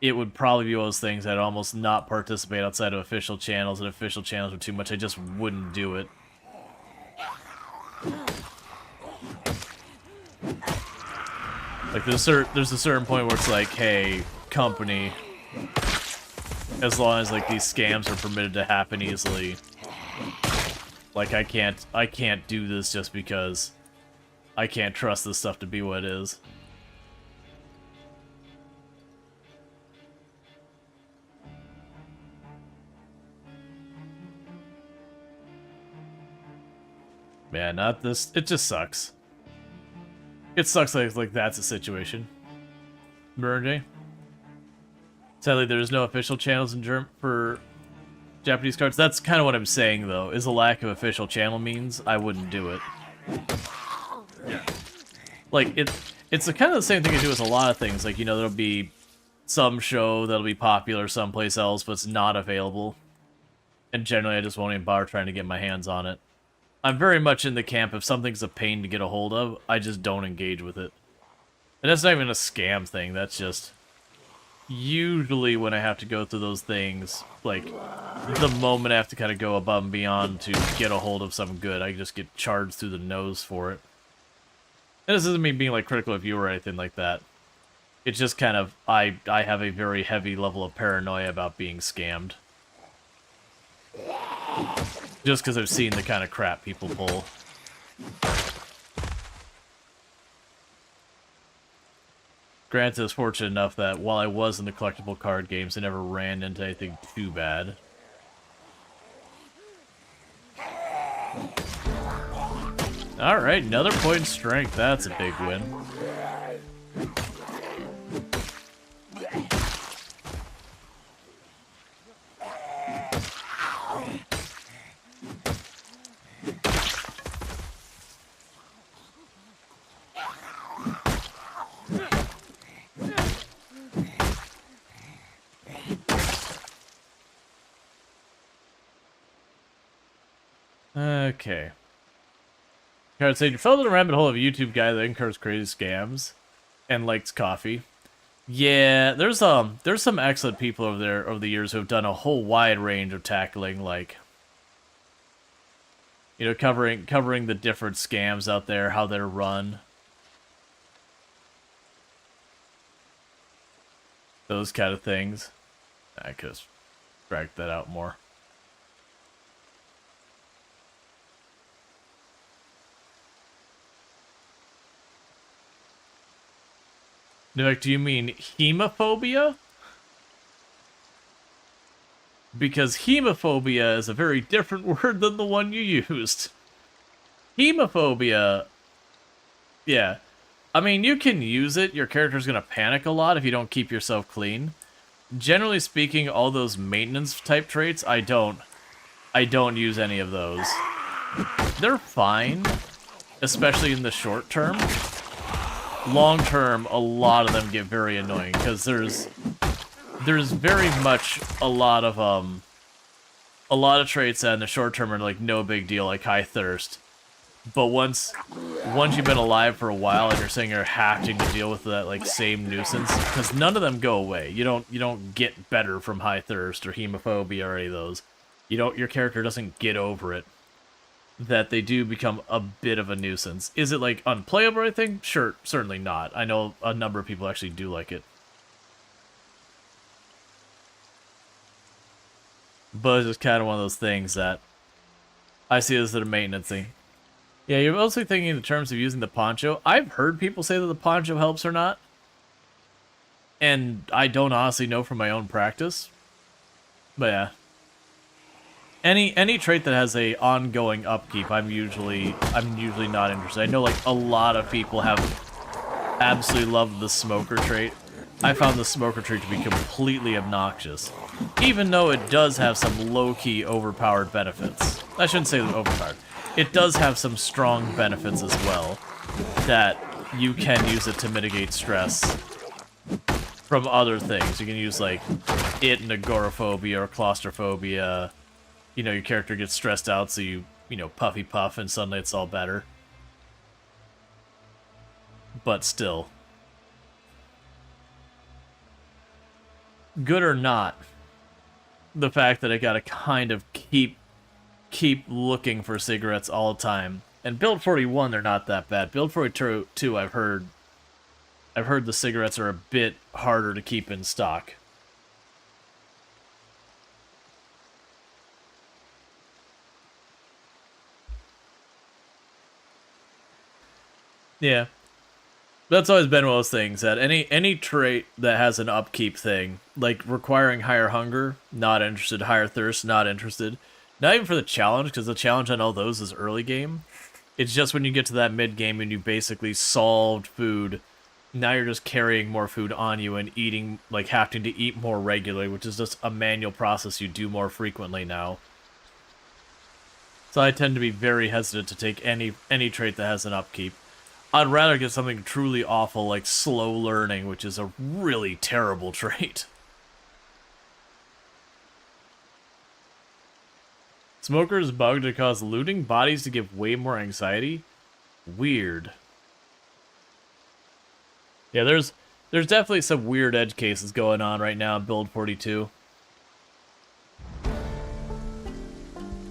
it would probably be one of those things I'd almost not participate outside of official channels, and official channels were too much, I just wouldn't do it. Like there's a certain point where it's like, hey, company, as long as like these scams are permitted to happen easily, like I can't do this just because I can't trust this stuff to be what it is. Man, not this. It just sucks. It sucks like that's a situation. Murray. Sadly, there's no official channels in for Japanese cards. That's kind of what I'm saying, though, is a lack of official channel means I wouldn't do it. Like, it's kind of the same thing I do with a lot of things. Like, you know, there'll be some show that'll be popular someplace else, but it's not available. And generally, I just won't even bother trying to get my hands on it. I'm very much in the camp if something's a pain to get a hold of, I just don't engage with it. And that's not even a scam thing, that's just... Usually when I have to go through those things, like, the moment I have to kind of go above and beyond to get a hold of something good, I just get charged through the nose for it. And this isn't me being, like, critical of you or anything like that. It's just kind of, I have a very heavy level of paranoia about being scammed. Just because I've seen the kind of crap people pull. Granted, I was fortunate enough that while I was in the collectible card games, I never ran into anything too bad. Alright, another point in strength. That's a big win. Okay. Card said you fell in the rabbit hole of a YouTube guy that incurs crazy scams and likes coffee. Yeah, there's some excellent people over there over the years who have done a whole wide range of tackling, like, you know, covering the different scams out there, how they're run. Those kind of things. Because drag that out more. Nick, do you mean hemophobia? Because hemophobia is a very different word than the one you used. Hemophobia, yeah. I mean, you can use it. Your character's gonna panic a lot if you don't keep yourself clean. Generally speaking, all those maintenance type traits, I don't use any of those. They're fine, especially in the short term. Long term, a lot of them get very annoying because there's very much a lot of traits that in the short term are like no big deal, like high thirst. But once you've been alive for a while and you're saying you're having to deal with that like same nuisance, because none of them go away. You don't get better from high thirst or hemophobia or any of those. Your character doesn't get over it. That they do become a bit of a nuisance. Is it like unplayable or anything? Sure, certainly not. I know a number of people actually do like it. But it's just kind of one of those things that I see as the maintenance thing. Yeah, you're mostly thinking in terms of using the poncho. I've heard people say that the poncho helps or not. And I don't honestly know from my own practice. But yeah. Any trait that has a ongoing upkeep, I'm usually not interested. I know like a lot of people have absolutely loved the smoker trait. I found the smoker trait to be completely obnoxious. Even though it does have some low-key overpowered benefits. I shouldn't say overpowered. It does have some strong benefits as well, that you can use it to mitigate stress from other things. You can use, like, it in agoraphobia or claustrophobia. You know, your character gets stressed out, so you puffy puff, and suddenly it's all better. But still. Good or not, the fact that I gotta kind of keep looking for cigarettes all the time. And Build 41, they're not that bad. Build 42, I've heard the cigarettes are a bit harder to keep in stock. Yeah. That's always been one of those things, that any trait that has an upkeep thing, like requiring higher hunger, not interested, higher thirst, not interested. Not even for the challenge, because the challenge on all those is early game. It's just when you get to that mid game and you basically solved food, now you're just carrying more food on you and eating, like having to eat more regularly, which is just a manual process you do more frequently now. So I tend to be very hesitant to take any trait that has an upkeep. I'd rather get something truly awful like slow learning, which is a really terrible trait. Smokers bug to cause looting bodies to give way more anxiety? Weird. Yeah, there's definitely some weird edge cases going on right now in Build 42.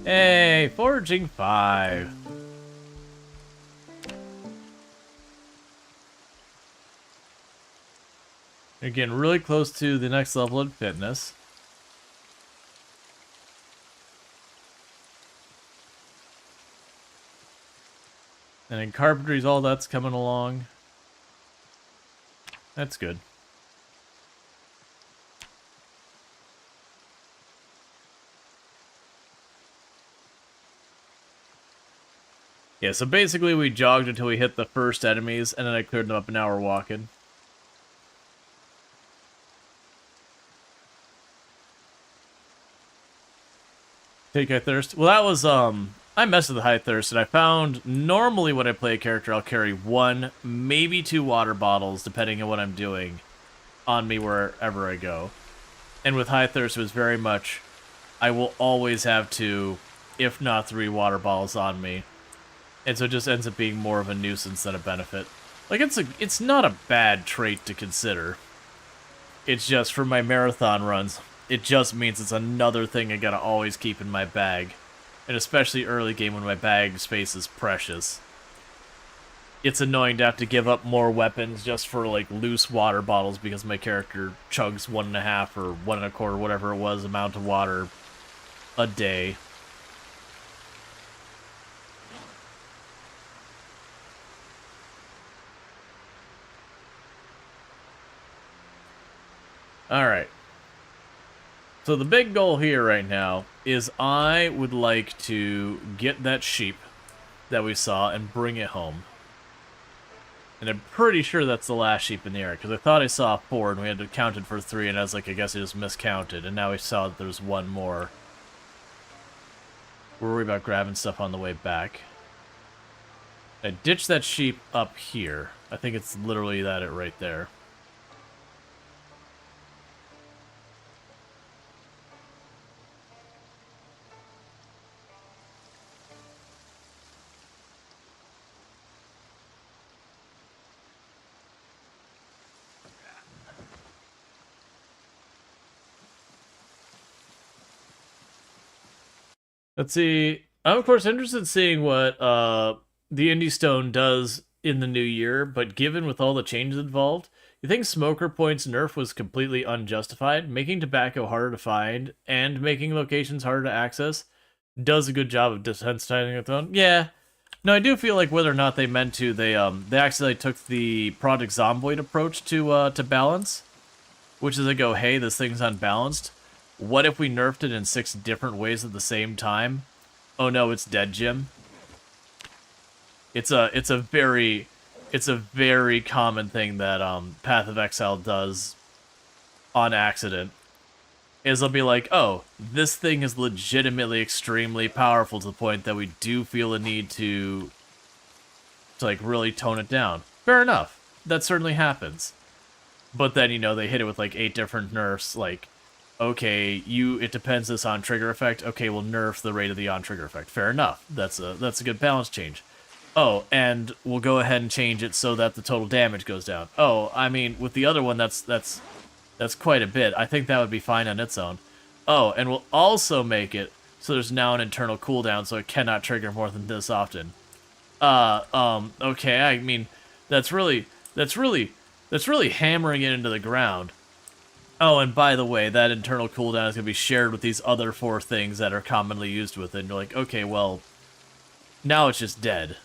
Hey, Foraging 5. You're getting really close to the next level in fitness. And in carpentry's all that's coming along. That's good. Yeah, so basically we jogged until we hit the first enemies, and then I cleared them up, and now we're walking. Take high thirst. Well, that was, I messed with the high thirst, and I found normally when I play a character, I'll carry 1, maybe 2 water bottles, depending on what I'm doing, on me wherever I go. And with high thirst, it was very much, I will always have 2, if not 3 water bottles on me. And so it just ends up being more of a nuisance than a benefit. Like, it's not a bad trait to consider. It's just, for my marathon runs, it just means it's another thing I gotta always keep in my bag. And especially early game when my bag space is precious. it's annoying to have to give up more weapons just for, like, loose water bottles because my character chugs 1.5 or 1.25, whatever it was, amount of water a day. Alright. So the big goal here right now is I would like to get that sheep that we saw and bring it home. And I'm pretty sure that's the last sheep in the area, because I thought I saw 4 and we had counted for 3, and I was like, I guess I just miscounted, and now we saw that there's one more. We're worried about grabbing stuff on the way back. I ditched that sheep up here. I think it's literally that it right there. Let's see. I'm, of course, interested in seeing what the Indie Stone does in the new year, but given with all the changes involved, you think Smoker Point's nerf was completely unjustified? Making tobacco harder to find and making locations harder to access does a good job of desensitizing its own? Yeah. No, I do feel like whether or not they meant to, they actually took the Project Zomboid approach to balance, which is they go, hey, this thing's unbalanced. What if we nerfed it in 6 different ways at the same time? Oh no, it's dead, Jim. It's a very common thing that Path of Exile does on accident. Is they'll be like, oh, this thing is legitimately extremely powerful to the point that we do feel a need to like really tone it down. Fair enough. That certainly happens. But then, you know, they hit it with like 8 different nerfs, like, okay, it depends this on trigger effect. Okay, we'll nerf the rate of the on trigger effect. Fair enough. That's a good balance change. Oh, and we'll go ahead and change it so that the total damage goes down. Oh, I mean, with the other one, that's quite a bit. I think that would be fine on its own. Oh, and we'll also make it so there's now an internal cooldown, so it cannot trigger more than this often. Okay, I mean, that's really hammering it into the ground. Oh, and by the way, that internal cooldown is going to be shared with these other 4 things that are commonly used with it. And you're like, okay, well, now it's just dead.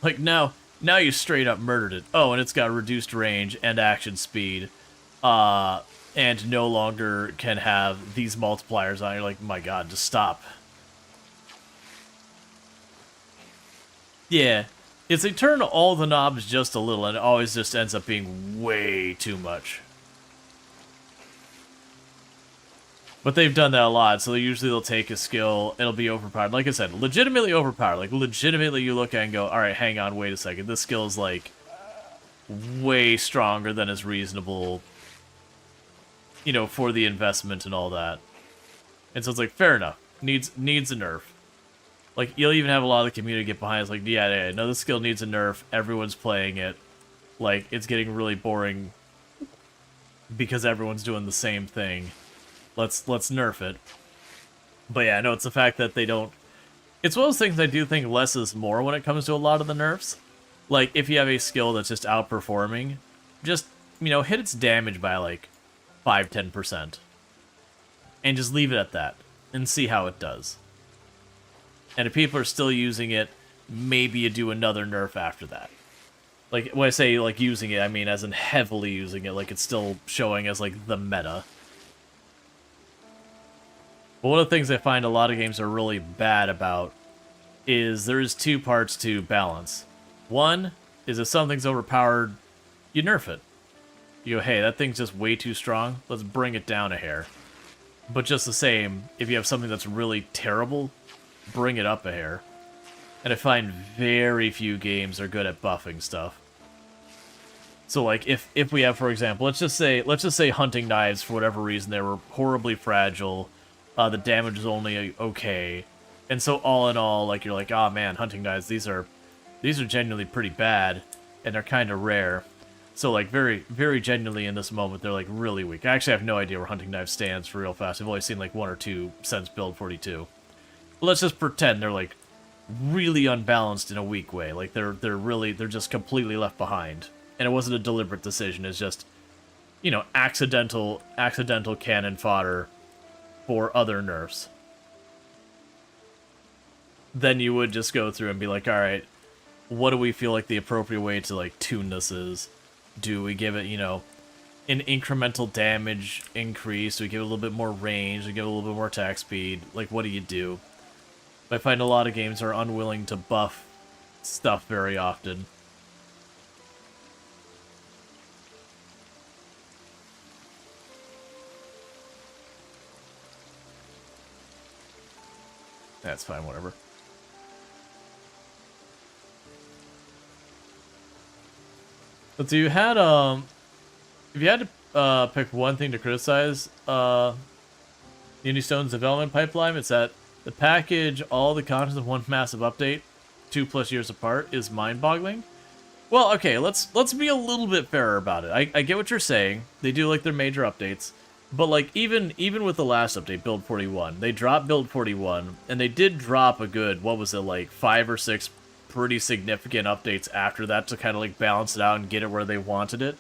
Like, now you straight up murdered it. Oh, and it's got reduced range and action speed. And no longer can have these multipliers on. You're like, my god, just stop. Yeah, it's they turn all the knobs just a little, and it always just ends up being way too much. But they've done that a lot, so usually they'll take a skill, it'll be overpowered. Like I said, legitimately overpowered. Like, legitimately you look at it and go, alright, hang on, wait a second. This skill is, like, way stronger than is reasonable, you know, for the investment and all that. And so it's like, fair enough. Needs a nerf. Like, you'll even have a lot of the community get behind it. It's like, yeah, no, this skill needs a nerf. Everyone's playing it. Like, it's getting really boring because everyone's doing the same thing. Let's nerf it. But yeah, no, it's the fact that they don't... It's one of those things I do think less is more when it comes to a lot of the nerfs. Like, if you have a skill that's just outperforming, just, you know, hit its damage by, like, 5-10%. And just leave it at that. And see how it does. And if people are still using it, maybe you do another nerf after that. Like, when I say, like, using it, I mean as in heavily using it, like, it's still showing as, like, the meta. But one of the things I find a lot of games are really bad about is there is 2 parts to balance. One is if something's overpowered, you nerf it. You go, hey, that thing's just way too strong, let's bring it down a hair. But just the same, if you have something that's really terrible, bring it up a hair. And I find very few games are good at buffing stuff. So like if we have, for example, let's just say hunting knives, for whatever reason they were horribly fragile. The damage is only okay, and so all in all, like you're like, oh man, hunting knives, these are genuinely pretty bad, and they're kind of rare. So like very genuinely in this moment, they're like really weak. I actually have no idea where hunting knife stands for real fast. I've only seen like 1 or 2 since build 42. But let's just pretend they're like really unbalanced in a weak way. Like they're just completely left behind. And it wasn't a deliberate decision. It's just, you know, accidental cannon fodder for other nerfs. Then you would just go through and be like, all right, what do we feel like the appropriate way to like tune this is? Do we give it, you know, an incremental damage increase? Do we give it a little bit more range? Do we give it a little bit more attack speed? Like, what do you do? I find a lot of games are unwilling to buff stuff very often. That's fine, whatever. But so you had, if you had to pick one thing to criticize Indie Stone's development pipeline, it's that the package, all the content of one massive update, 2+ years apart, is mind-boggling. Well, okay, let's be a little bit fairer about it. I get what you're saying. They do like their major updates, but like even with the last update, Build 41, they dropped Build 41, and they did drop a good, what was it, like 5 or 6 pretty significant updates after that to kind of like balance it out and get it where they wanted it.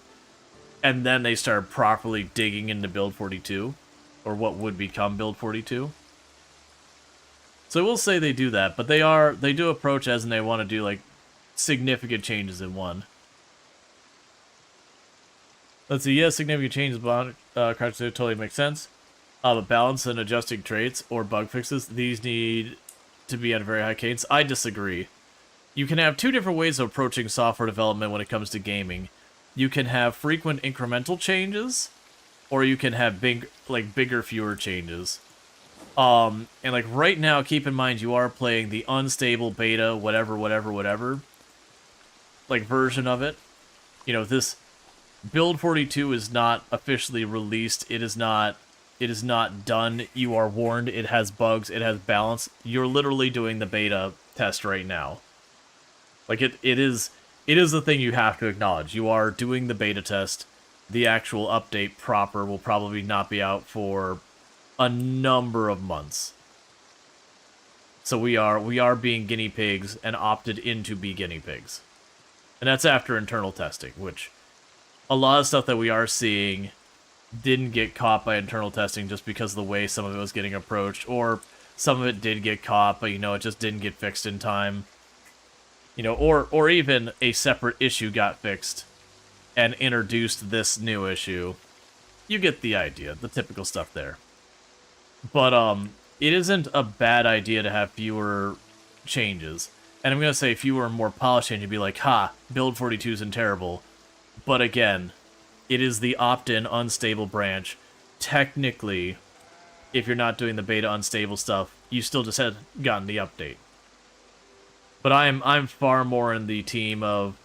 And then they started properly digging into Build 42, or what would become Build 42. So I will say they do that, but they do approach as and they want to do like significant changes in one. Let's see, yes, significant changes, but totally makes sense. But balance and adjusting traits or bug fixes, these need to be at a very high cadence. I disagree. You can have two different ways of approaching software development when it comes to gaming. You can have frequent incremental changes, or you can have bigger, fewer changes. And like right now, keep in mind you are playing the unstable beta, whatever, like version of it. You know, this Build 42 is not officially released. It is not done. You are warned. It has bugs. It has balance. You're literally doing the beta test right now. Like it is the thing you have to acknowledge. You are doing the beta test. The actual update proper will probably not be out for a number of months. So we are being guinea pigs and opted in to be guinea pigs. And that's after internal testing, which a lot of stuff that we are seeing didn't get caught by internal testing just because of the way some of it was getting approached, or some of it did get caught, but you know, it just didn't get fixed in time. You know, or even a separate issue got fixed and introduced this new issue. You get the idea, the typical stuff there. But it isn't a bad idea to have fewer changes. And I'm going to say fewer and more polished changes. You'd be like, ha, Build 42 isn't terrible. But again, it is the opt-in unstable branch. Technically, if you're not doing the beta unstable stuff, you still just had gotten the update. But I'm far more in the team of,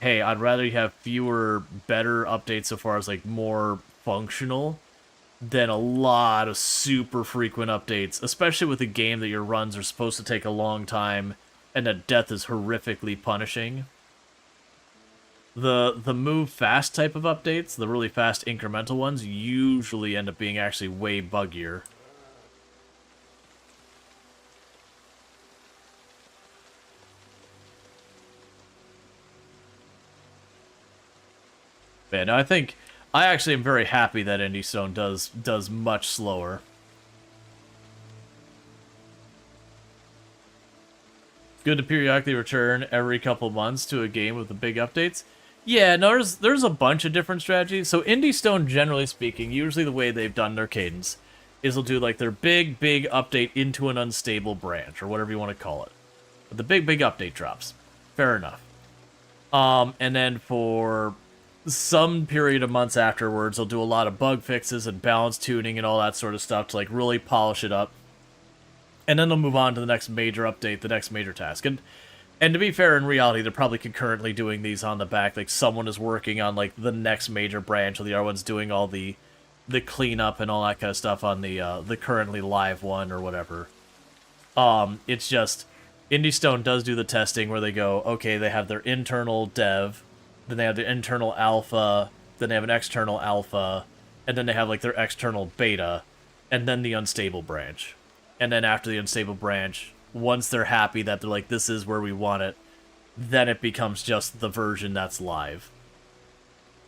hey, I'd rather you have fewer, better updates so far as like more functional than a lot of super frequent updates, especially with a game that your runs are supposed to take a long time and that death is horrifically punishing. The move fast type of updates, the really fast incremental ones, usually end up being actually way buggier. Man, I actually am very happy that Indie Stone does much slower. Good to periodically return every couple months to a game with the big updates. Yeah, no, there's a bunch of different strategies. So Indie Stone, generally speaking, usually the way they've done their cadence is they'll do like their big update into an unstable branch, or whatever you want to call it. But the big update drops. Fair enough. And then for some period of months afterwards, they'll do a lot of bug fixes and balance tuning and all that sort of stuff to like really polish it up. And then they'll move on to the next major update, the next major task. And to be fair, in reality, they're probably concurrently doing these on the back. Like someone is working on like the next major branch, or the other one's doing all the cleanup and all that kind of stuff on the currently live one or whatever. It's just Indie Stone does do the testing where they go, okay, they have their internal dev, then they have the internal alpha, then they have an external alpha, and then they have like their external beta, and then the unstable branch. And then after the unstable branch, once they're happy that they're like, this is where we want it, then it becomes just the version that's live.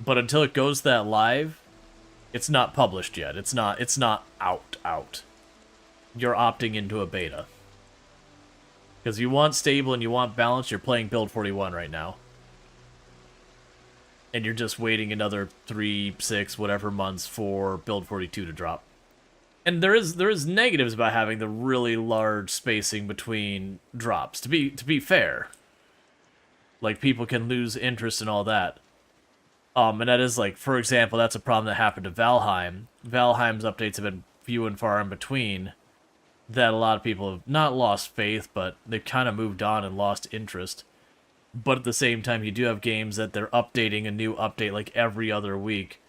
But until it goes that live, it's not published yet. It's not out. You're opting into a beta. Because you want stable and you want balance, you're playing build 41 right now. And you're just waiting another 3, 6, whatever months for build 42 to drop. And there is negatives about having the really large spacing between drops, to be fair. Like, people can lose interest in all that. And that is, like, for example, that's a problem that happened to Valheim. Valheim's updates have been few and far in between, that a lot of people have not lost faith, but they've kind of moved on and lost interest. But at the same time, you do have games that they're updating a new update like every other week,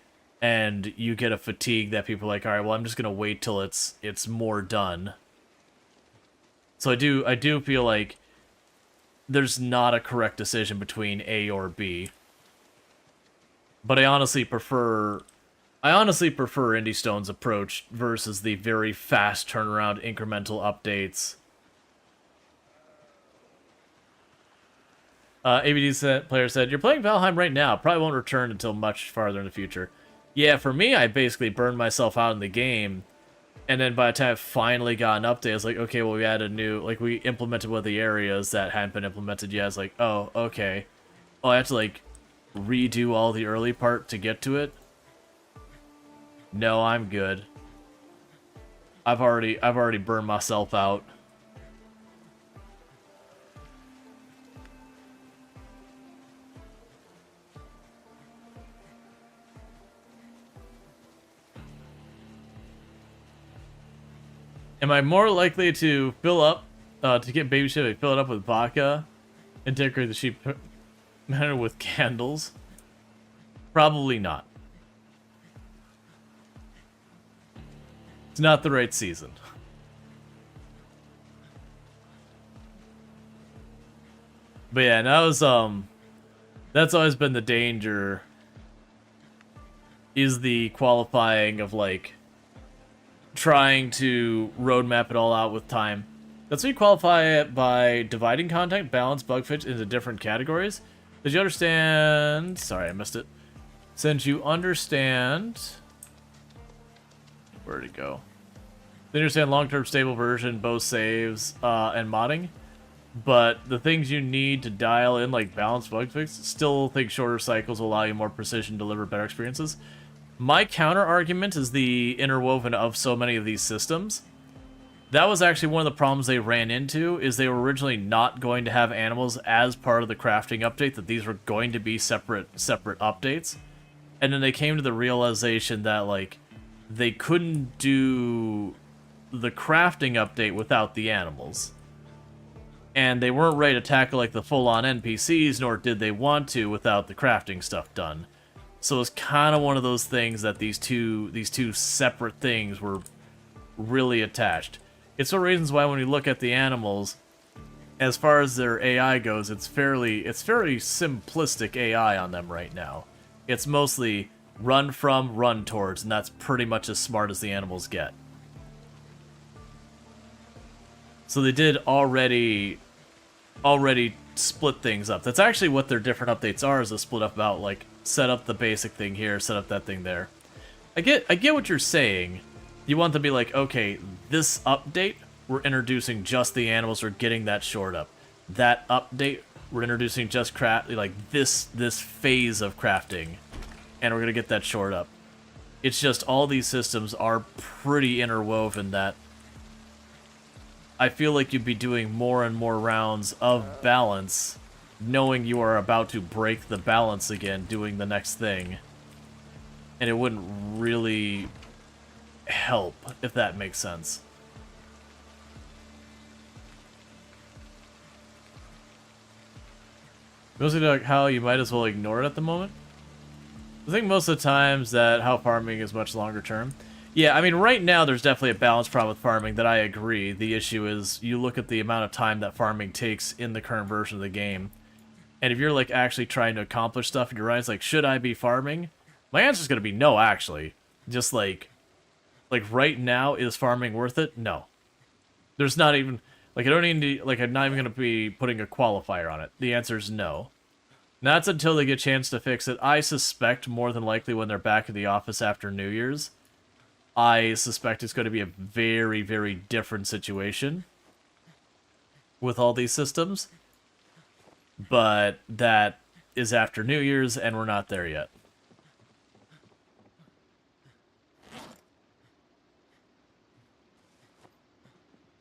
and you get a fatigue that people are like, all right, well, I'm just gonna wait till it's more done. So I do feel like there's not a correct decision between A or B. But I honestly prefer Indie Stone's approach versus the very fast turnaround incremental updates. ABD player said, "You're playing Valheim right now. Probably won't return until much farther in the future." Yeah, for me, I basically burned myself out in the game, and then by the time I finally got an update, I was like, okay, well, we had a new, like, we implemented one of the areas that hadn't been implemented yet. I was like, oh, okay. Oh, I have to, like, redo all the early part to get to it? No, I'm good. I've already burned myself out. Am I more likely to fill up, to get baby sheep, fill it up with vodka, and decorate the sheep manor with candles? Probably not. It's not the right season. But yeah, that was, that's always been the danger, is the qualifying of, like, trying to roadmap it all out with time. That's how you qualify it, by dividing content, balance, bug fix into different categories. Did you understand? Sorry, I missed it. Since you understand... Where'd it go? They understand long-term stable version, both saves, and modding. But the things you need to dial in, like balance, bug fix, still think shorter cycles will allow you more precision, deliver better experiences. My counter-argument is the interwoven of so many of these systems. That was actually one of the problems they ran into, is they were originally not going to have animals as part of the crafting update, that these were going to be separate updates. And then they came to the realization that, like, they couldn't do the crafting update without the animals. And they weren't ready to tackle, like, the full-on NPCs, nor did they want to without the crafting stuff done. So it's kind of one of those things that these two separate things were really attached. It's one of the reasons why when we look at the animals, as far as their AI goes, it's fairly simplistic AI on them right now. It's mostly run from, run towards, and that's pretty much as smart as the animals get. So they did already split things up. That's actually what their different updates are, is a split up about, like, set up the basic thing here, set up that thing there. I get what you're saying. You want them to be like, okay, this update, we're introducing just the animals, we're getting that shored up. That update, we're introducing just this phase of crafting, and we're gonna get that shored up. It's just all these systems are pretty interwoven that I feel like you'd be doing more and more rounds of balance, knowing you are about to break the balance again, doing the next thing. And it wouldn't really help, if that makes sense. Mostly like how you might as well ignore it at the moment. I think most of the times that how farming is much longer term. Yeah, I mean, right now there's definitely a balance problem with farming that I agree. The issue is you look at the amount of time that farming takes in the current version of the game. And if you're, like, actually trying to accomplish stuff in your eyes, like, should I be farming? My answer's gonna be no, actually. Just, like, right now, is farming worth it? No. There's not even... Like, I don't need to, like, I'm not even going to be putting a qualifier on it. The answer is no. And that's until they get a chance to fix it. I suspect more than likely when they're back in the office after New Year's, I suspect it's going to be a very, very different situation with all these systems. But that is after New Year's, and we're not there yet.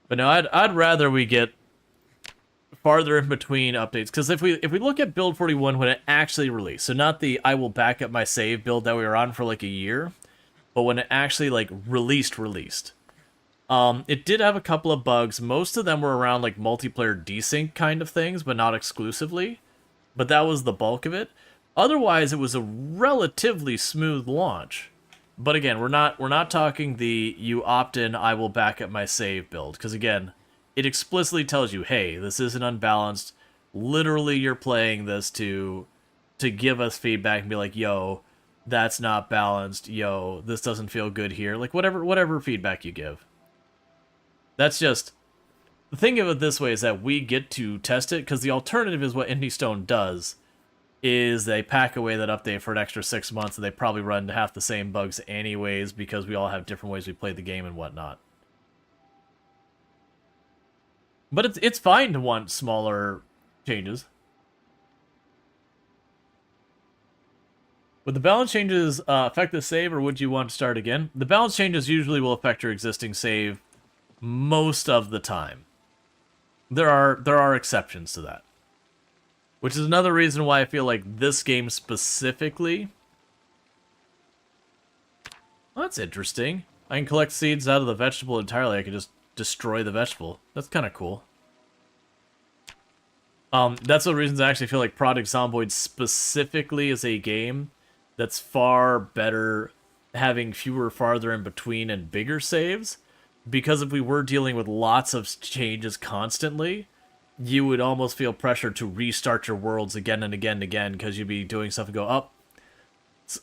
But no, I'd rather we get farther in between updates, because if we look at build 41 when it actually released, so not the I will back up my save build that we were on for like a year, but when it actually like released, it did have a couple of bugs. Most of them were around like multiplayer desync kind of things, but not exclusively. But that was the bulk of it. Otherwise, it was a relatively smooth launch. But again, we're not talking the you opt in, I will back up my save build, because again, it explicitly tells you, hey, this isn't unbalanced. Literally, you're playing this to give us feedback and be like, yo, that's not balanced. Yo, this doesn't feel good here. Like whatever feedback you give. That's just the thing of it this way is that we get to test it, because the alternative is what Indie Stone does. Is they pack away that update for an extra 6 months, and they probably run into half the same bugs anyways, because we all have different ways we play the game and whatnot. But it's fine to want smaller changes. Would the balance changes affect the save, or would you want to start again? The balance changes usually will affect your existing save most of the time. There are exceptions to that. Which is another reason why I feel like this game specifically... Well, that's interesting. I can collect seeds out of the vegetable entirely. I can just destroy the vegetable. That's kind of cool. That's one of the reasons I actually feel like Project Zomboid specifically is a game that's far better having fewer farther in between and bigger saves. Because if we were dealing with lots of changes constantly, you would almost feel pressure to restart your worlds again and again and again, because you'd be doing stuff and go, oh,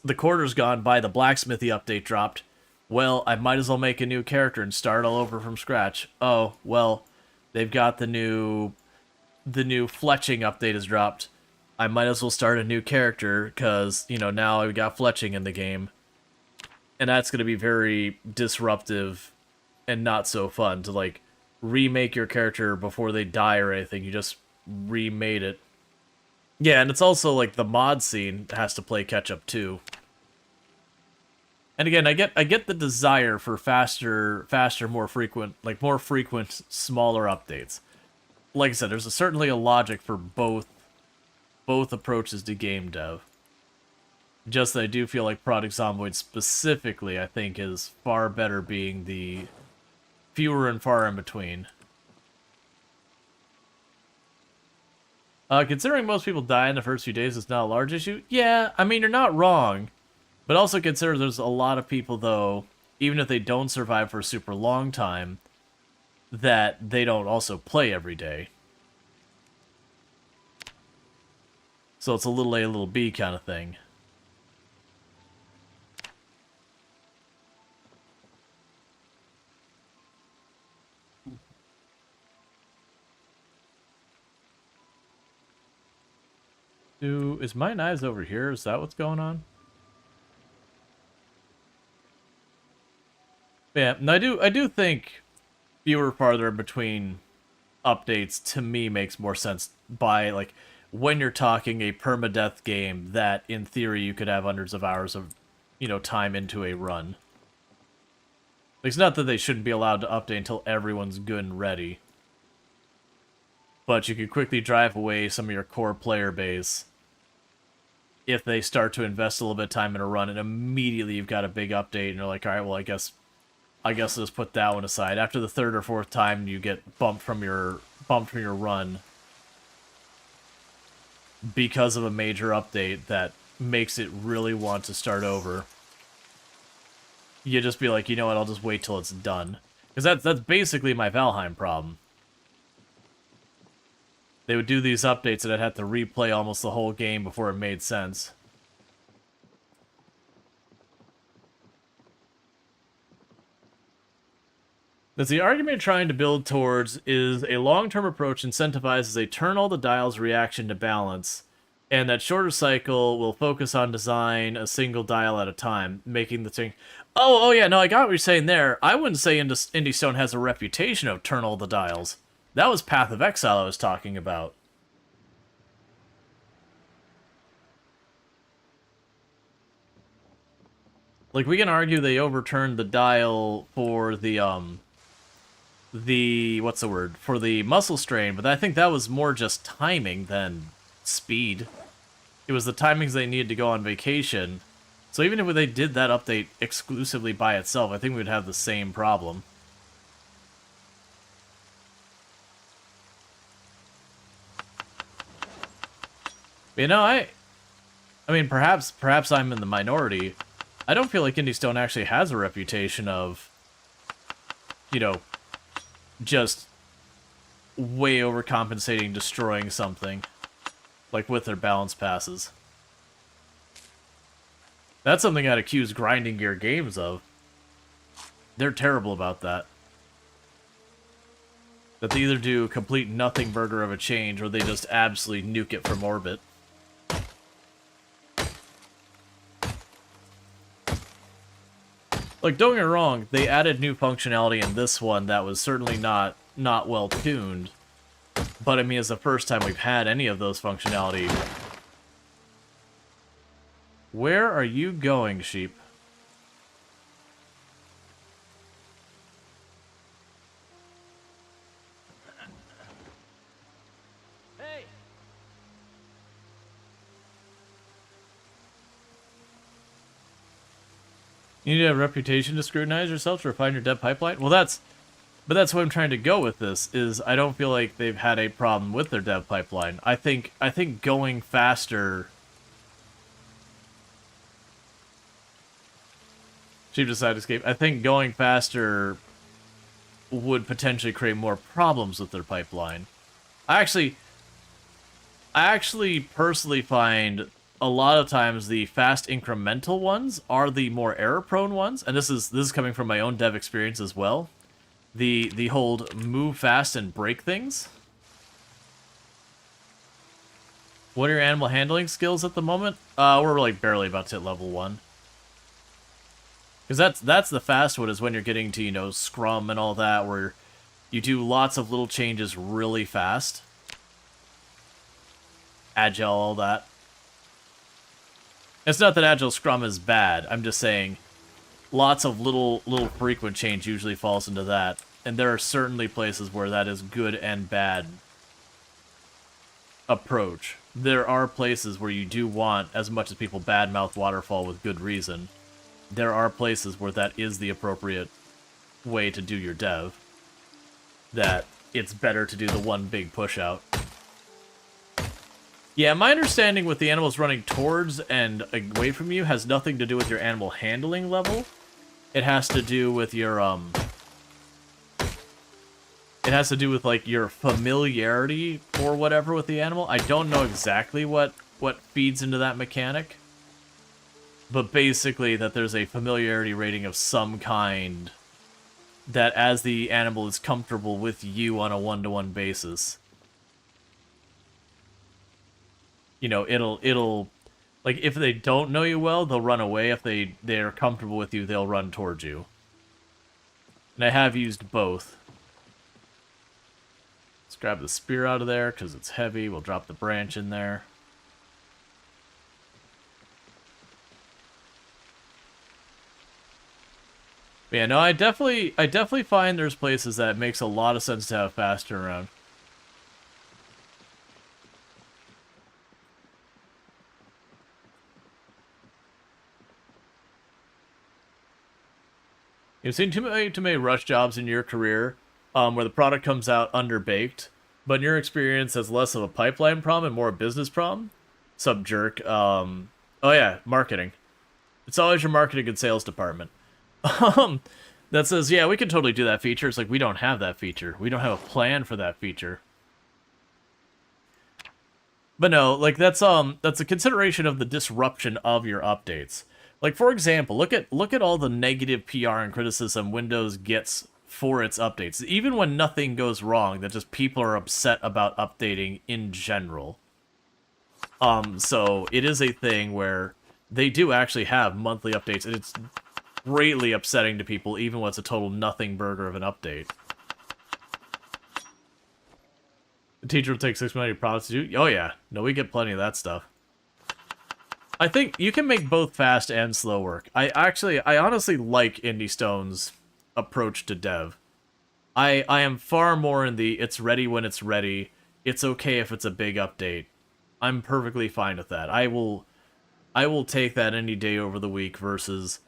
the quarter's gone by, the blacksmithy update dropped. Well, I might as well make a new character and start all over from scratch. Oh, well, they've got the new fletching update has dropped. I might as well start a new character, because, you know, now I've got fletching in the game. And that's going to be very disruptive and not so fun to, like, remake your character before they die or anything. You just remade it. Yeah, and it's also like the mod scene has to play catch up too. And again, I get the desire for faster, more frequent, smaller updates. Like I said, there's certainly a logic for both approaches to game dev. Just that I do feel like Project Zomboid specifically, I think, is far better being the fewer and far in between. Considering most people die in the first few days, it's not a large issue. Yeah, I mean, you're not wrong. But also consider there's a lot of people, though, even if they don't survive for a super long time, that they don't also play every day. So it's a little A, a little B kind of thing. Is my knives over here? Is that what's going on? Yeah, no, I do think fewer farther in between updates to me makes more sense by, like, when you're talking a permadeath game that in theory you could have hundreds of hours of, you know, time into a run. It's not that they shouldn't be allowed to update until everyone's good and ready. But you could quickly drive away some of your core player base if they start to invest a little bit of time in a run, and immediately you've got a big update, and you're like, all right, well, I guess I'll just put that one aside. After the third or fourth time, you get bumped from your run because of a major update that makes it really want to start over. You just be like, you know what? I'll just wait till it's done, because that's basically my Valheim problem. They would do these updates and I'd have to replay almost the whole game before it made sense. That's the argument you're trying to build towards is a long-term approach incentivizes a turn all the dials reaction to balance, and that shorter cycle will focus on design a single dial at a time, making the thing... Oh yeah, no, I got what you're saying there. I wouldn't say Indie Stone has a reputation of turn all the dials. That was Path of Exile I was talking about. Like, we can argue they overturned the dial for the what's the word? For the muscle strain, but I think that was more just timing than speed. It was the timings they needed to go on vacation. So even if they did that update exclusively by itself, I think we would have the same problem. You know, I mean, perhaps I'm in the minority. I don't feel like Indie Stone actually has a reputation of, you know, just way overcompensating, destroying something, like with their balance passes. That's something I'd accuse Grinding Gear Games of. They're terrible about that. That they either do complete nothing burger of a change, or they just absolutely nuke it from orbit. Like, don't get me wrong, they added new functionality in this one that was certainly not well tuned. But I mean, it's the first time we've had any of those functionality. Where are you going, sheep? Hey! You need to have a reputation to scrutinize yourself to refine your dev pipeline? Well, that's what I'm trying to go with this, is I don't feel like they've had a problem with their dev pipeline. I think going faster... Sheep decided to escape. I think going faster would potentially create more problems with their pipeline. I actually personally find a lot of times the fast incremental ones are the more error-prone ones, and this is coming from my own dev experience as well. The whole move fast and break things. What are your animal handling skills at the moment? We're like barely about to hit level 1. Because that's the fast one, is when you're getting to, you know, scrum and all that, where you do lots of little changes really fast. Agile, all that. It's not that Agile Scrum is bad, I'm just saying lots of little frequent change usually falls into that. And there are certainly places where that is good and bad approach. There are places where you do want, as much as people badmouth Waterfall with good reason, there are places where that is the appropriate way to do your dev. That it's better to do the one big push out. Yeah, my understanding with the animals running towards and away from you has nothing to do with your animal handling level. It has to do with your, it has to do with, like, your familiarity or whatever with the animal. I don't know exactly what feeds into that mechanic. But basically that there's a familiarity rating of some kind that as the animal is comfortable with you on a one-to-one basis, you know, it'll like, if they don't know you well, they'll run away. If they're comfortable with you, they'll run towards you. And I have used both. Let's grab the spear out of there because it's heavy. We'll drop the branch in there. But yeah, no, I definitely find there's places that it makes a lot of sense to have fast turnaround. You've seen too many rush jobs in your career, where the product comes out underbaked, but in your experience, that's less of a pipeline problem and more a business problem. Sub jerk. Oh yeah, marketing. It's always your marketing and sales department. That says, yeah, we can totally do that feature. It's like, we don't have that feature. We don't have a plan for that feature. But no, like, that's a consideration of the disruption of your updates. Like, for example, look at all the negative PR and criticism Windows gets for its updates. Even when nothing goes wrong, that just people are upset about updating in general. So it is a thing where they do actually have monthly updates, and it's greatly upsetting to people, even when it's a total nothing burger of an update. The teacher will take 6 months of your products to do. Oh yeah, no, we get plenty of that stuff. I think you can make both fast and slow work. I honestly like Indie Stone's approach to dev. I am far more in the it's ready when it's ready. It's okay if it's a big update. I'm perfectly fine with that. I will take that any day over the week versus,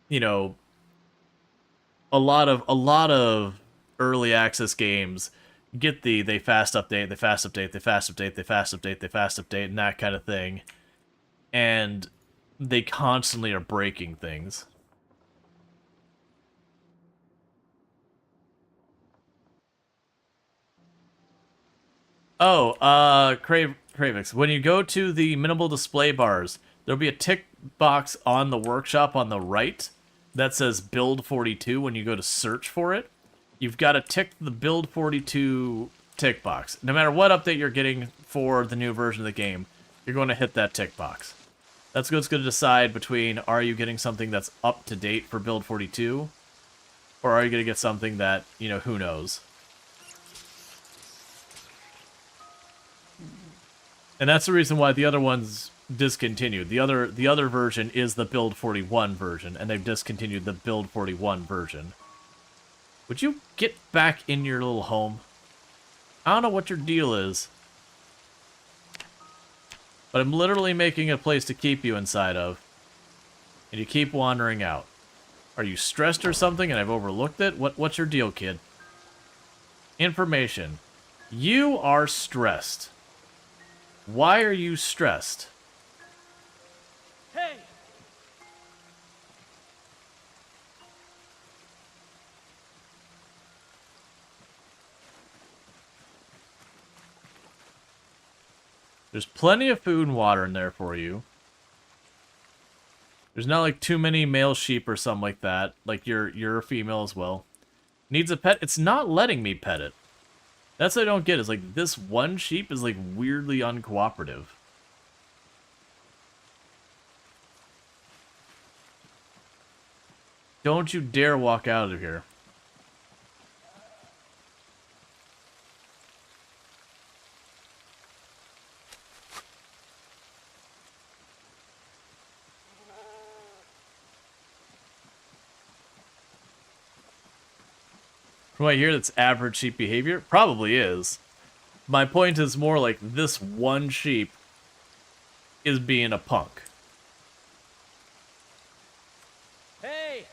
you know, a lot of early access games get they fast update, they fast update, they fast update, they fast update, they fast update, and that kind of thing. And they constantly are breaking things. Oh, Kravix, when you go to the minimal display bars, there'll be a tick box on the workshop on the right that says Build 42 when you go to search for it. You've got to tick the Build 42 tick box. No matter what update you're getting for the new version of the game, you're going to hit that tick box. That's what's going to decide between, are you getting something that's up to date for Build 42, or are you going to get something that, you know, who knows? And that's the reason why the other one's discontinued. The other version is the Build 41 version, and they've discontinued the Build 41 version. Would you get back in your little home? I don't know what your deal is, but I'm literally making a place to keep you inside of, and you keep wandering out. Are you stressed or something and I've overlooked it? What's your deal, kid? Information. You are stressed. Why are you stressed? Hey! There's plenty of food and water in there for you. There's not like too many male sheep or something like that. Like you're a female as well. Needs a pet? It's not letting me pet it. That's what I don't get, is like this one sheep is like weirdly uncooperative. Don't you dare walk out of here. From what I hear, that's average sheep behavior. Probably is. My point is more like this one sheep is being a punk. Hey!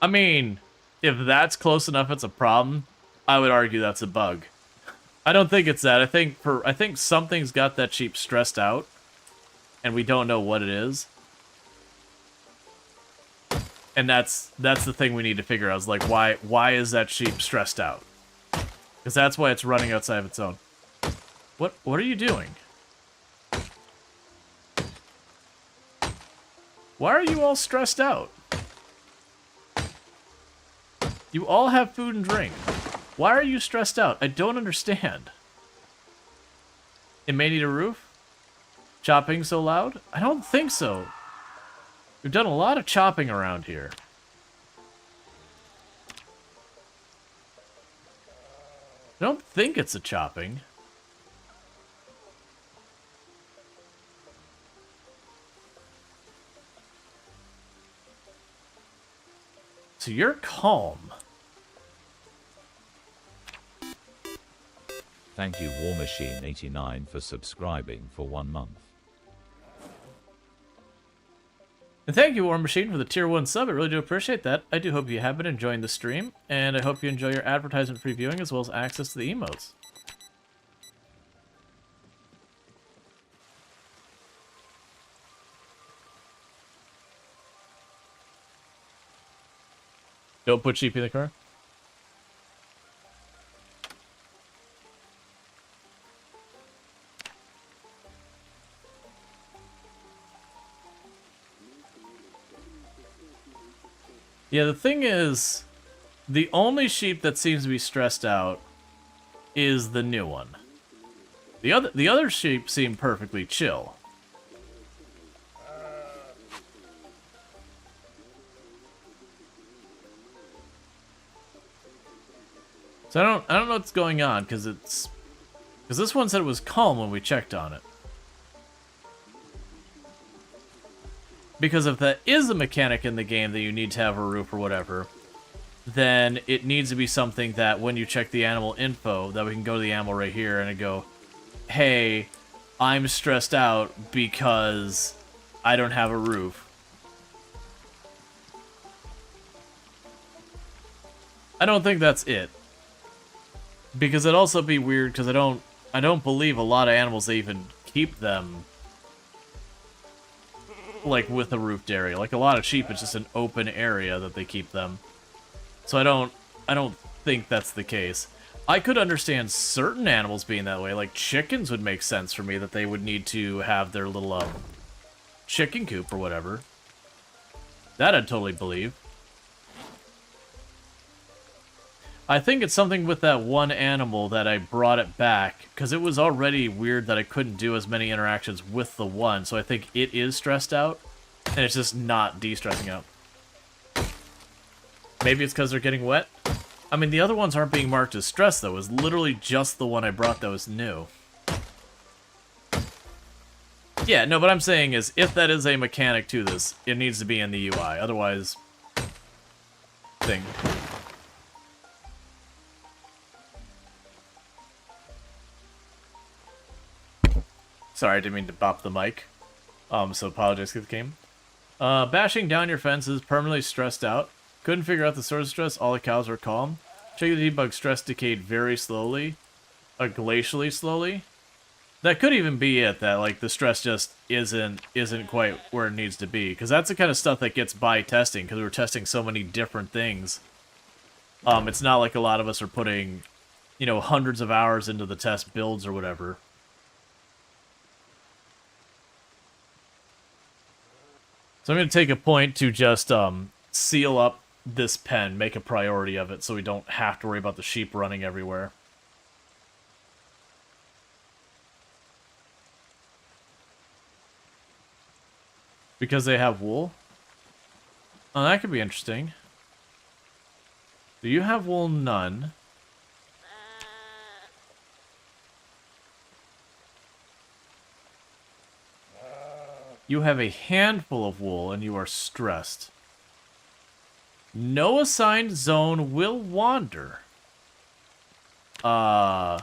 I mean, if that's close enough it's a problem, I would argue that's a bug. I don't think it's that. I think something's got that sheep stressed out, and we don't know what it is. And that's the thing we need to figure out, is like why is that sheep stressed out? Because that's why it's running outside of its own. What are you doing? Why are you all stressed out? You all have food and drink. Why are you stressed out? I don't understand. It may need a roof? Chopping so loud? I don't think so. We've done a lot of chopping around here. I don't think it's a chopping. So you're calm. Thank you War Machine 89 for subscribing for 1 month. And thank you, War Machine, for the tier 1 sub. I really do appreciate that. I do hope you have been enjoying the stream, and I hope you enjoy your advertisement-free viewing as well as access to the emotes. Don't put sheep in the car. Yeah, the thing is, the only sheep that seems to be stressed out is the new one. The other sheep seem perfectly chill. So I don't know what's going on because this one said it was calm when we checked on it. Because if that is a mechanic in the game that you need to have a roof or whatever, then it needs to be something that when you check the animal info, that we can go to the animal right here and go, hey, I'm stressed out because I don't have a roof. I don't think that's it. Because it'd also be weird because I don't believe a lot of animals they even keep them like with a roofed area. Like a lot of sheep, it's just an open area that they keep them. So I don't think that's the case. I could understand certain animals being that way. Like chickens would make sense for me that they would need to have their little chicken coop or whatever. That I'd totally believe. I think it's something with that one animal that I brought it back, because it was already weird that I couldn't do as many interactions with the one, so I think it is stressed out, and it's just not de-stressing out. Maybe it's because they're getting wet? I mean, the other ones aren't being marked as stressed, though. It was literally just the one I brought that was new. Yeah, no, what I'm saying is, if that is a mechanic to this, it needs to be in the UI, otherwise... thing. Sorry, I didn't mean to bop the mic. So apologize for the game. Bashing down your fences, permanently stressed out. Couldn't figure out the source of stress, all the cows were calm. Check the debug, stress decayed very slowly. Glacially slowly. That could even be it, that like the stress just isn't quite where it needs to be. Because that's the kind of stuff that gets by testing, because we're testing so many different things. It's not like a lot of us are putting, you know, hundreds of hours into the test builds or whatever. So I'm going to take a point to just seal up this pen, make a priority of it, so we don't have to worry about the sheep running everywhere. Because they have wool? Oh, that could be interesting. Do you have wool? None. You have a handful of wool and you are stressed. No assigned zone will wander. Oh,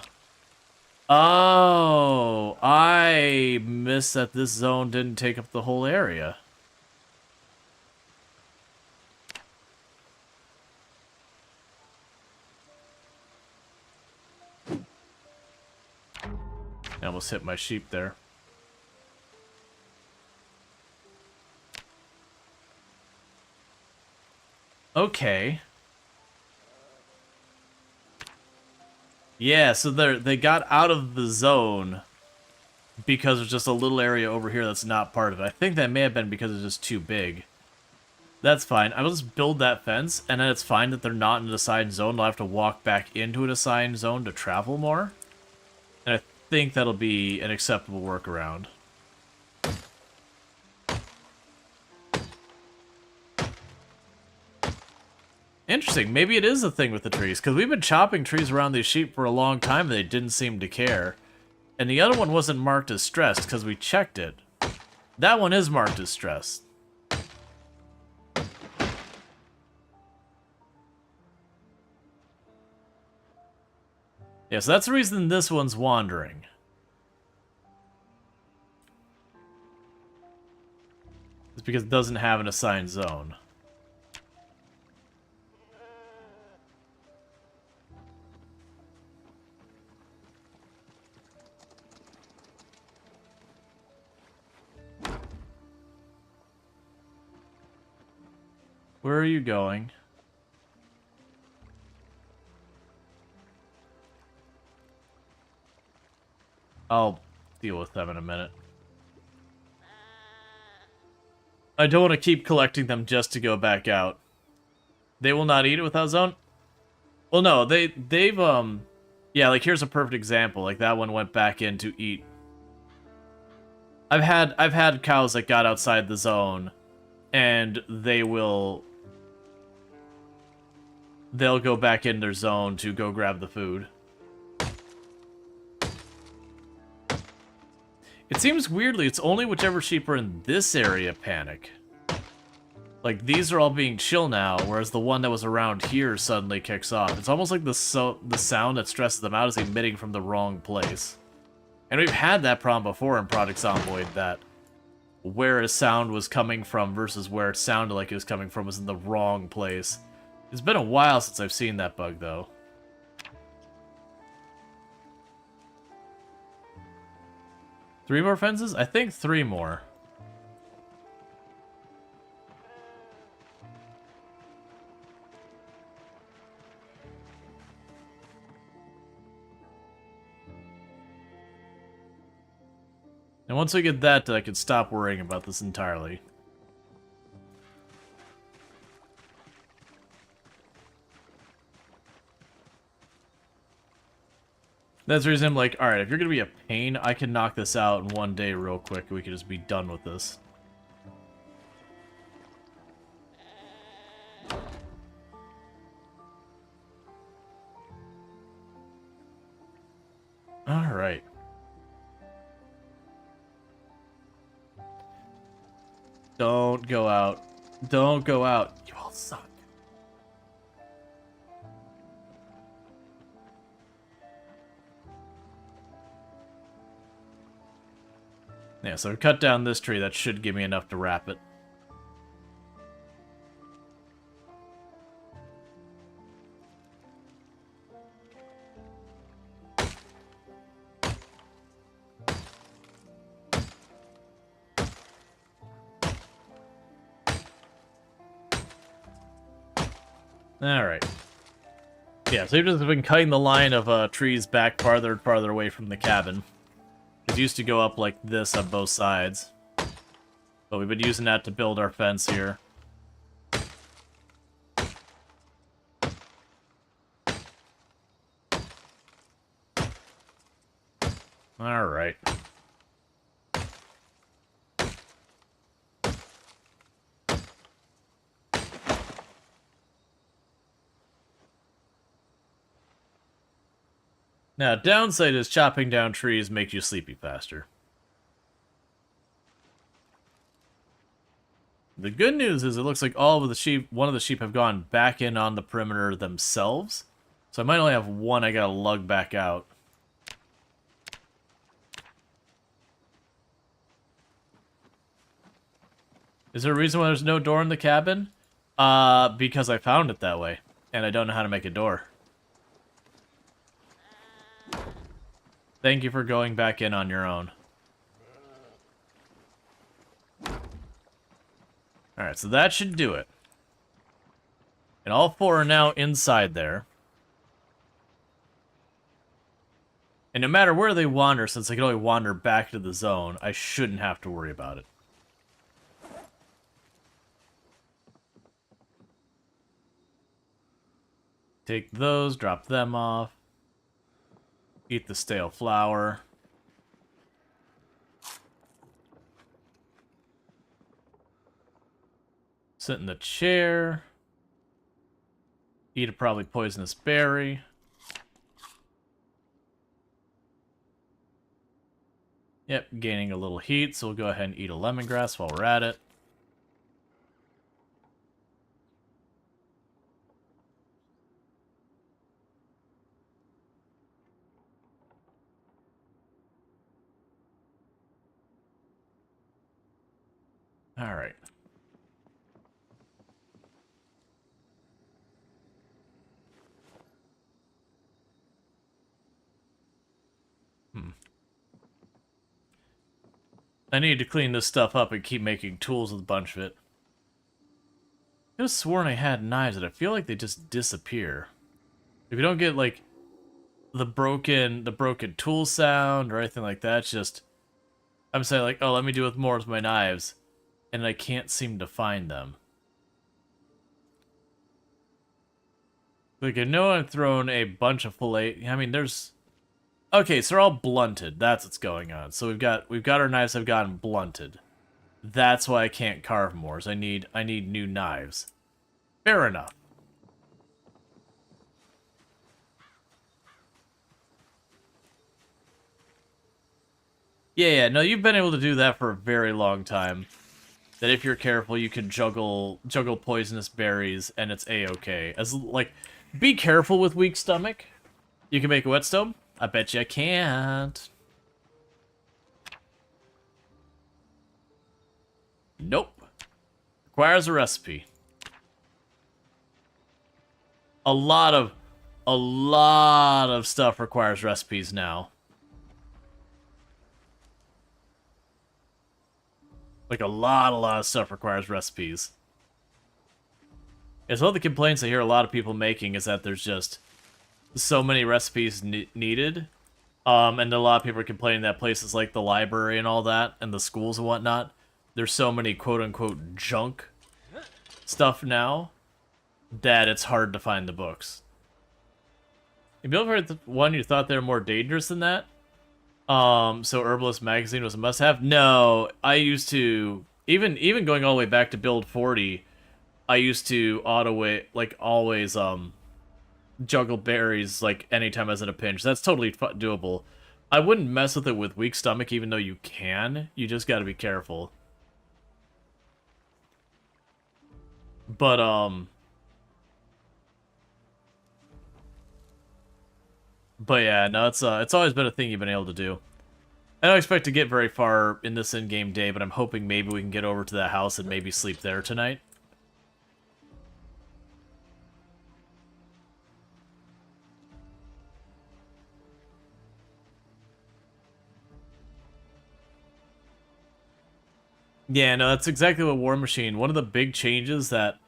I missed that this zone didn't take up the whole area. I almost hit my sheep there. Okay. Yeah, so they got out of the zone because there's just a little area over here that's not part of it. I think that may have been because it's just too big. That's fine. I will just build that fence, and then it's fine that they're not in an assigned zone. They'll have to walk back into an assigned zone to travel more. And I think that'll be an acceptable workaround. Interesting. Maybe it is a thing with the trees, because we've been chopping trees around these sheep for a long time and they didn't seem to care. And the other one wasn't marked as stressed because we checked it. That one is marked as stressed. Yeah, so that's the reason this one's wandering. It's because it doesn't have an assigned zone. Where are you going? I'll deal with them in a minute. I don't want to keep collecting them just to go back out. They will not eat it without zone? Well, no, they've, yeah, like, here's a perfect example. Like, that one went back in to eat. I've had cows that got outside the zone, and they'll go back in their zone to go grab the food. It seems weirdly, it's only whichever sheep are in this area panic. Like, these are all being chill now, whereas the one that was around here suddenly kicks off. It's almost like the sound that stresses them out is emitting from the wrong place. And we've had that problem before in Project Zomboid, that where a sound was coming from versus where it sounded like it was coming from was in the wrong place. It's been a while since I've seen that bug, though. Three more fences? I think 3 more. And once I get that, I can stop worrying about this entirely. That's the reason I'm like, alright, if you're gonna be a pain, I can knock this out in one day real quick, and we can just be done with this. Alright. Don't go out. Don't go out. You all suck. Yeah, so cut down this tree. That should give me enough to wrap it. Alright. Yeah, so we've just been cutting the line of trees back farther and farther away from the cabin. It used to go up like this on both sides. But we've been using that to build our fence here. Alright. Now, downside is chopping down trees makes you sleepy faster. The good news is it looks like all of the sheep, one of the sheep have gone back in on the perimeter themselves. So I might only have one I gotta lug back out. Is there a reason why there's no door in the cabin? Because I found it that way, and I don't know how to make a door. Thank you for going back in on your own. Alright, so that should do it. And all 4 are now inside there. And no matter where they wander, since they can only wander back to the zone, I shouldn't have to worry about it. Take those, drop them off. Eat the stale flour. Sit in the chair. Eat a probably poisonous berry. Yep, gaining a little heat, so we'll go ahead and eat a lemongrass while we're at it. All right. I need to clean this stuff up and keep making tools with a bunch of it. I could have sworn I had knives, and I feel like they just disappear. If you don't get, like... the broken tool sound or anything like that. It's just I'm saying like, oh, let me do with more with my knives, and I can't seem to find them. Like I know I've thrown a bunch of fillet. I mean, there's okay, so they're all blunted. That's what's going on. So we've got our knives have gotten blunted. That's why I can't carve more. So I need new knives. Fair enough. Yeah, no, you've been able to do that for a very long time. That if you're careful, you can juggle poisonous berries, and it's a-okay. As like, be careful with weak stomach. You can make a whetstone. I bet you I can't. Nope. Requires a recipe. A lot of stuff requires recipes now. Like a lot of stuff requires recipes. It's one of the complaints I hear a lot of people making is that there's just so many recipes needed. And a lot of people are complaining that places like the library and all that, and the schools and whatnot, there's so many quote-unquote junk stuff now that it's hard to find the books. If you ever heard the one you thought they were more dangerous than that? So Herbalist Magazine was a must-have? No, I used to, even going all the way back to Build 40, I used to always, juggle berries, like, anytime I was in a pinch. That's totally doable. I wouldn't mess with it with weak stomach, even though you can. You just gotta be careful. But, yeah, no, it's always been a thing you've been able to do. I don't expect to get very far in this in-game day, but I'm hoping maybe we can get over to that house and maybe sleep there tonight. Yeah, no, that's exactly what War Machine... One of the big changes that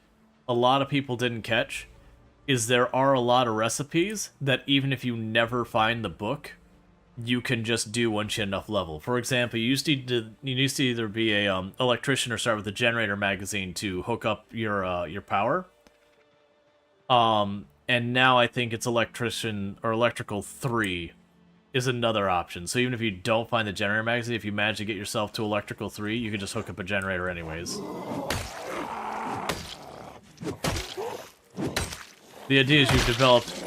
a lot of people didn't catch is there are a lot of recipes that even if you never find the book, you can just do once you hit enough level. For example, you used to either be a electrician or start with a generator magazine to hook up your power. And now I think it's electrician or electrical 3 is another option. So even if you don't find the generator magazine, if you manage to get yourself to electrical 3, you can just hook up a generator anyways. The idea is you've developed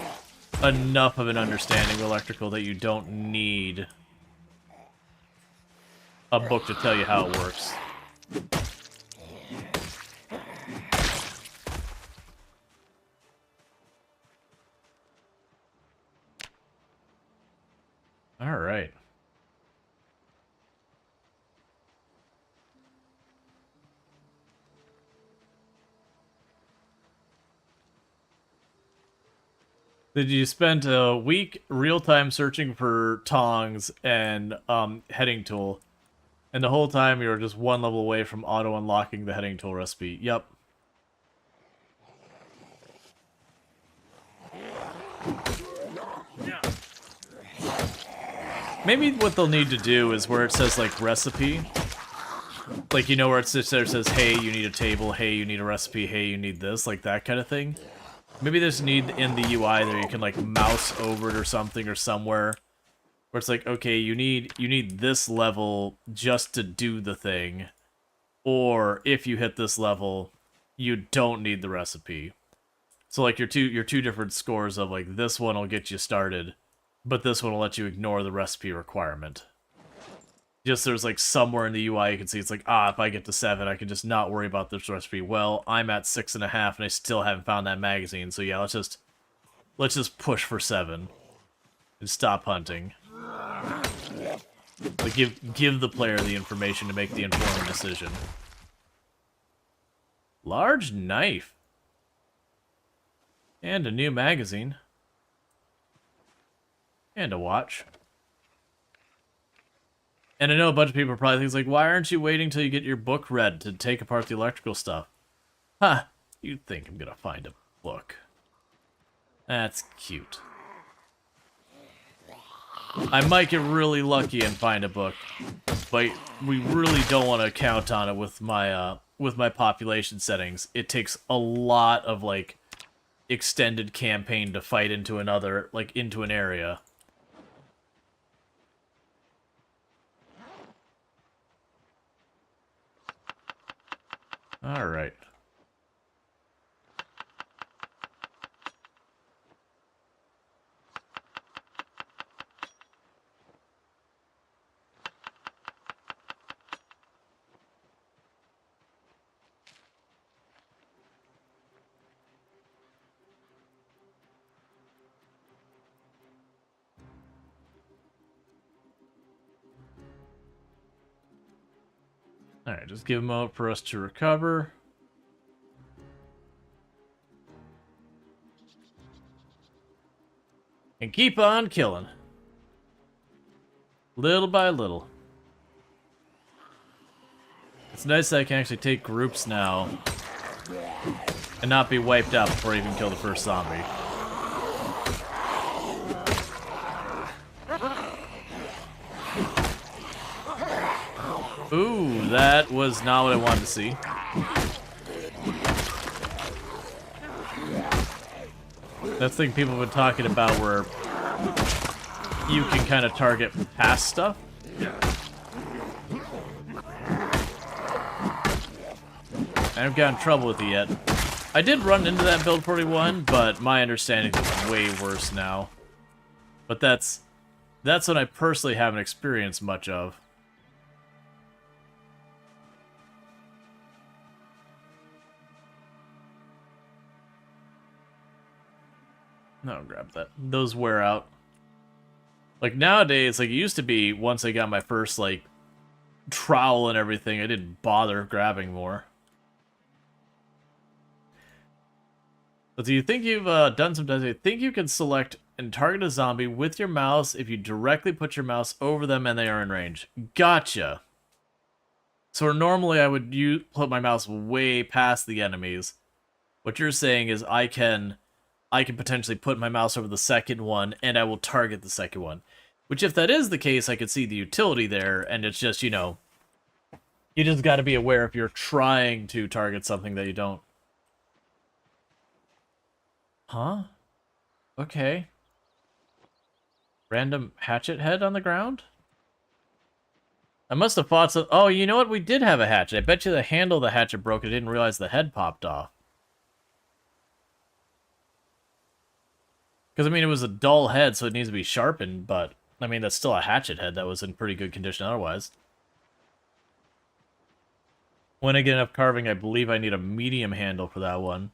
enough of an understanding of electrical that you don't need a book to tell you how it works. All right. Did you spend a week real-time searching for tongs and heading tool, and the whole time you were just one level away from auto-unlocking the heading tool recipe? Yep. Maybe what they'll need to do is where it says, like, recipe, like, you know, where it sits there, it says, hey, you need a table, hey, you need a recipe, hey, you need this, like that kind of thing. Maybe there's a need in the UI there you can, like, mouse over it or something, or somewhere, where it's like, okay, you need this level just to do the thing, or if you hit this level, you don't need the recipe. So, like, your two different scores of, like, this one will get you started, but this one will let you ignore the recipe requirement. Just there's, like, somewhere in the UI you can see it's like, if I get to 7, I can just not worry about this recipe. Well, I'm at 6.5 and I still haven't found that magazine, so yeah, let's just push for 7 and stop hunting. Like, give the player the information to make the informed decision. Large knife. And a new magazine. And a watch. And I know a bunch of people are probably thinking, like, why aren't you waiting till you get your book read to take apart the electrical stuff? Huh, you'd think I'm gonna find a book. That's cute. I might get really lucky and find a book, but we really don't want to count on it with my population settings. It takes a lot of like extended campaign to fight into another, like into an area. All right. Alright, just give a moment for us to recover. And keep on killing. Little by little. It's nice that I can actually take groups now and not be wiped out before I even kill the first zombie. Ooh, that was not what I wanted to see. That thing people have been talking about where you can kind of target past stuff. I haven't gotten in trouble with it yet. I did run into that build 41, but my understanding is it's way worse now. But that's what I personally haven't experienced much of. No, grab that. Those wear out. Like nowadays, like it used to be, once I got my first like trowel and everything, I didn't bother grabbing more. But do you think you've done some testing? I think you can select and target a zombie with your mouse if you directly put your mouse over them and they are in range. Gotcha. So normally I would put my mouse way past the enemies. What you're saying is I can potentially put my mouse over the second one, and I will target the second one. Which, if that is the case, I could see the utility there, and it's just, you know, you just got to be aware if you're trying to target something that you don't. Huh? Okay. Random hatchet head on the ground? I must have fought some... Oh, you know what? We did have a hatchet. I bet you the handle of the hatchet broke. I didn't realize the head popped off. Because, I mean, it was a dull head, so it needs to be sharpened, but, I mean, that's still a hatchet head that was in pretty good condition otherwise. When I get enough carving, I believe I need a medium handle for that one.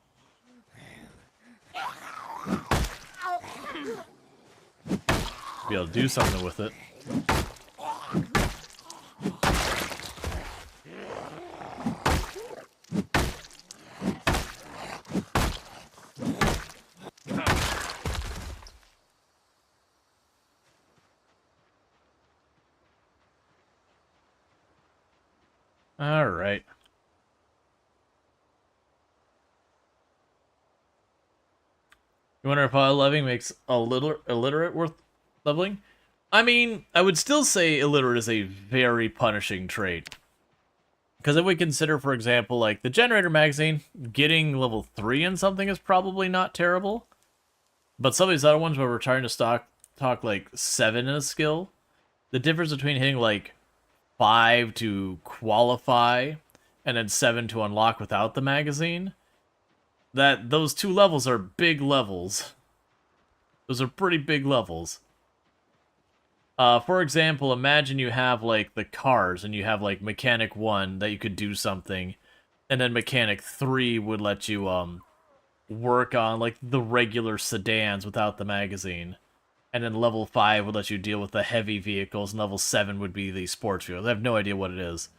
Be able to do something with it. All right. You wonder if leveling makes illiterate worth leveling? I mean, I would still say illiterate is a very punishing trait. Because if we consider, for example, like the generator magazine, getting level 3 in something is probably not terrible. But some of these other ones where we're trying to talk like 7 in a skill, the difference between hitting like 5 to qualify and then 7 to unlock without the magazine, those 2 levels are big levels. Those are pretty big levels. For example, imagine you have like the cars and you have like mechanic 1 that you could do something, and then mechanic 3 would let you work on like the regular sedans without the magazine. And then level 5 would let you deal with the heavy vehicles, and level 7 would be the sports vehicles. I have no idea what it is.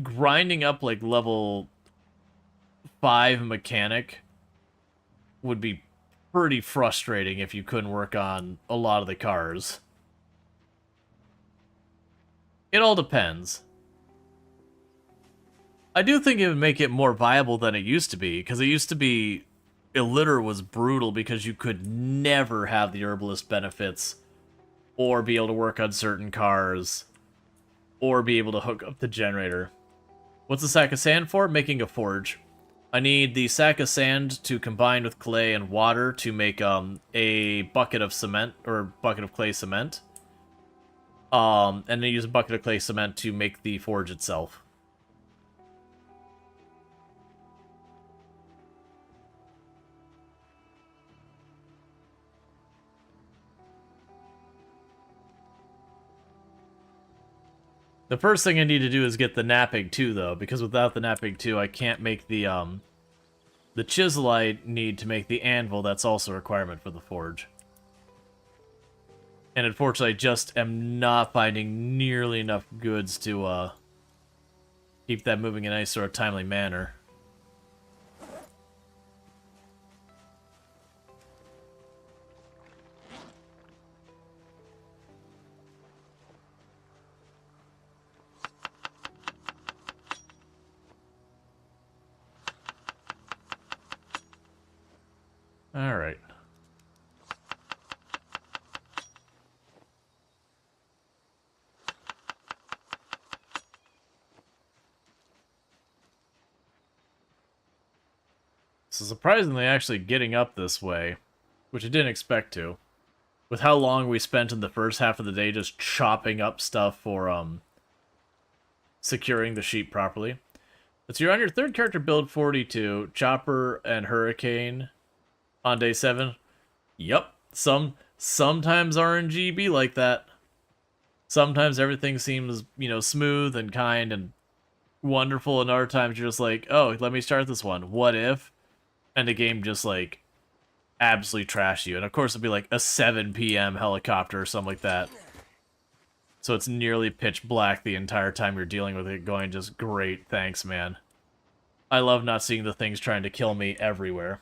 Grinding up like level 5 mechanic would be pretty frustrating if you couldn't work on a lot of the cars. It all depends. I do think it would make it more viable than it used to be, because it used to be... Illiterate was brutal because you could never have the herbalist benefits or be able to work on certain cars, or be able to hook up the generator. What's a sack of sand for? Making a forge. I need the sack of sand to combine with clay and water to make a bucket of cement, or bucket of clay cement. And then use a bucket of clay cement to make the forge itself. The first thing I need to do is get the napping 2, though, because without the napping 2, I can't make the chisel I need to make the anvil. That's also a requirement for the forge. And unfortunately, I just am not finding nearly enough goods to keep that moving in a nice sort of timely manner. All right. So surprisingly, actually getting up this way, which I didn't expect to, with how long we spent in the first half of the day just chopping up stuff for securing the sheep properly. So you're on your third character build 42, Chopper and Hurricane on day 7. Yup. Sometimes RNG be like that. Sometimes everything seems, smooth and kind and wonderful, and other times you're just like, oh, let me start this one. What if? And the game just, like, absolutely trash you. And of course it'd be like a 7 p.m. helicopter or something like that. So it's nearly pitch black the entire time you're dealing with it, going just, great, thanks, man. I love not seeing the things trying to kill me everywhere.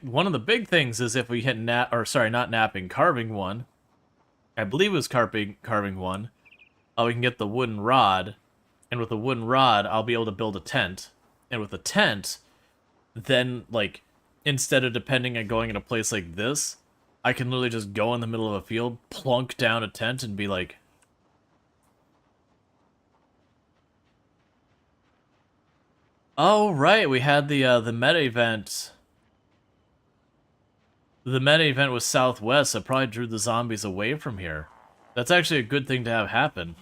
One of the big things is if we hit not napping, carving 1. I believe it was carving 1. We can get the wooden rod, and with the wooden rod, I'll be able to build a tent. And with a tent, then, like, instead of depending on going in a place like this, I can literally just go in the middle of a field, plunk down a tent, and be like... Oh, right, we had the meta event. The meta event was southwest, so it probably drew the zombies away from here. That's actually a good thing to have happen.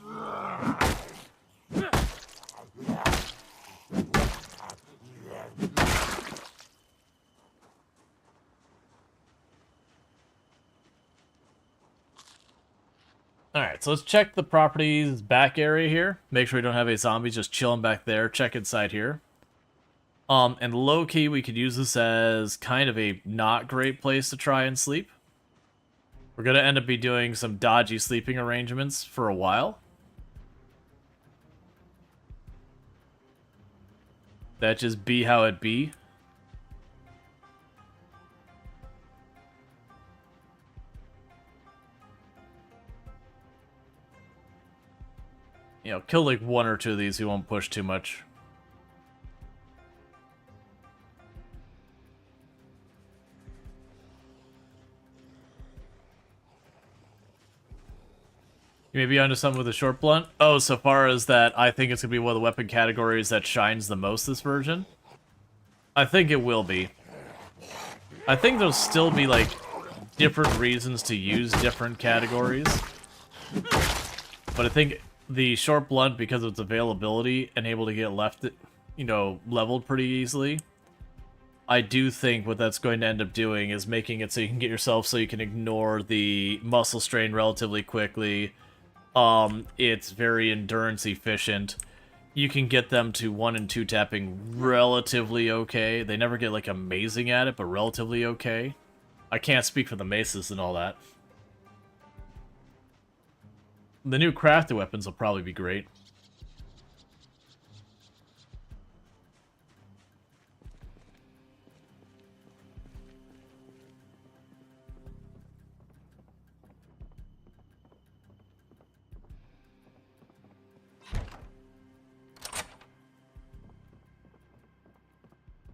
Alright, so let's check the property's back area here. Make sure we don't have any zombies just chilling back there. Check inside here. And low-key, we could use this as kind of a not great place to try and sleep. We're going to end up doing some dodgy sleeping arrangements for a while. That just be how it be. Kill like 1 or 2 of these, we won't push too much. You may be onto something with a short blunt. Oh, so far as that, I think it's going to be one of the weapon categories that shines the most this version. I think it will be. I think there'll still be, like, different reasons to use different categories. But I think the short blunt, because of its availability and able to get leveled pretty easily, I do think what that's going to end up doing is making it so you can get yourself so you can ignore the muscle strain relatively quickly. It's very endurance efficient. You can get them to 1 and 2 tapping relatively okay. They never get, like, amazing at it, but relatively okay. I can't speak for the maces and all that. The new crafted weapons will probably be great.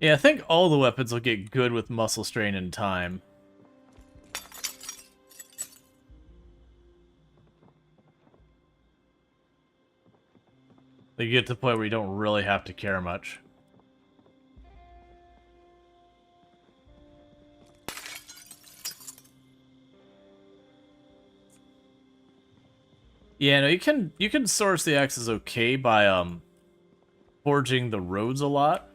Yeah, I think all the weapons will get good with muscle strain in time. They get to the point where you don't really have to care much. Yeah, no, you can source the axes okay by forging the roads a lot.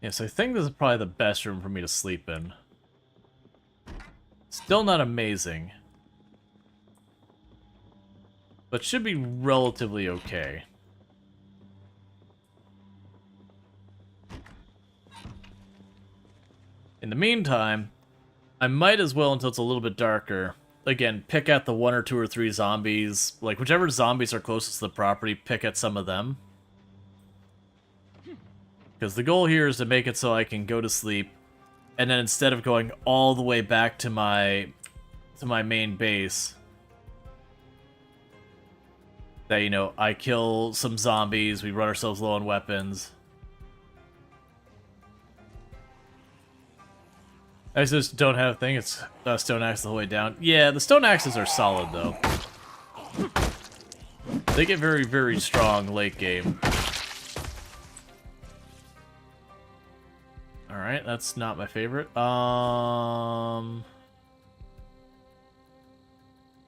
Yes, I think this is probably the best room for me to sleep in. Still not amazing, but should be relatively okay. In the meantime, I might as well, until it's a little bit darker, again, pick at the 1 or 2 or 3 zombies. Like, whichever zombies are closest to the property, pick at some of them. Because the goal here is to make it so I can go to sleep, and then instead of going all the way back to my main base, that, you know, I kill some zombies, we run ourselves low on weapons. I just don't have a thing, it's stone axe the whole way down. Yeah, the stone axes are solid, though. They get very, very strong late game. Alright, that's not my favorite.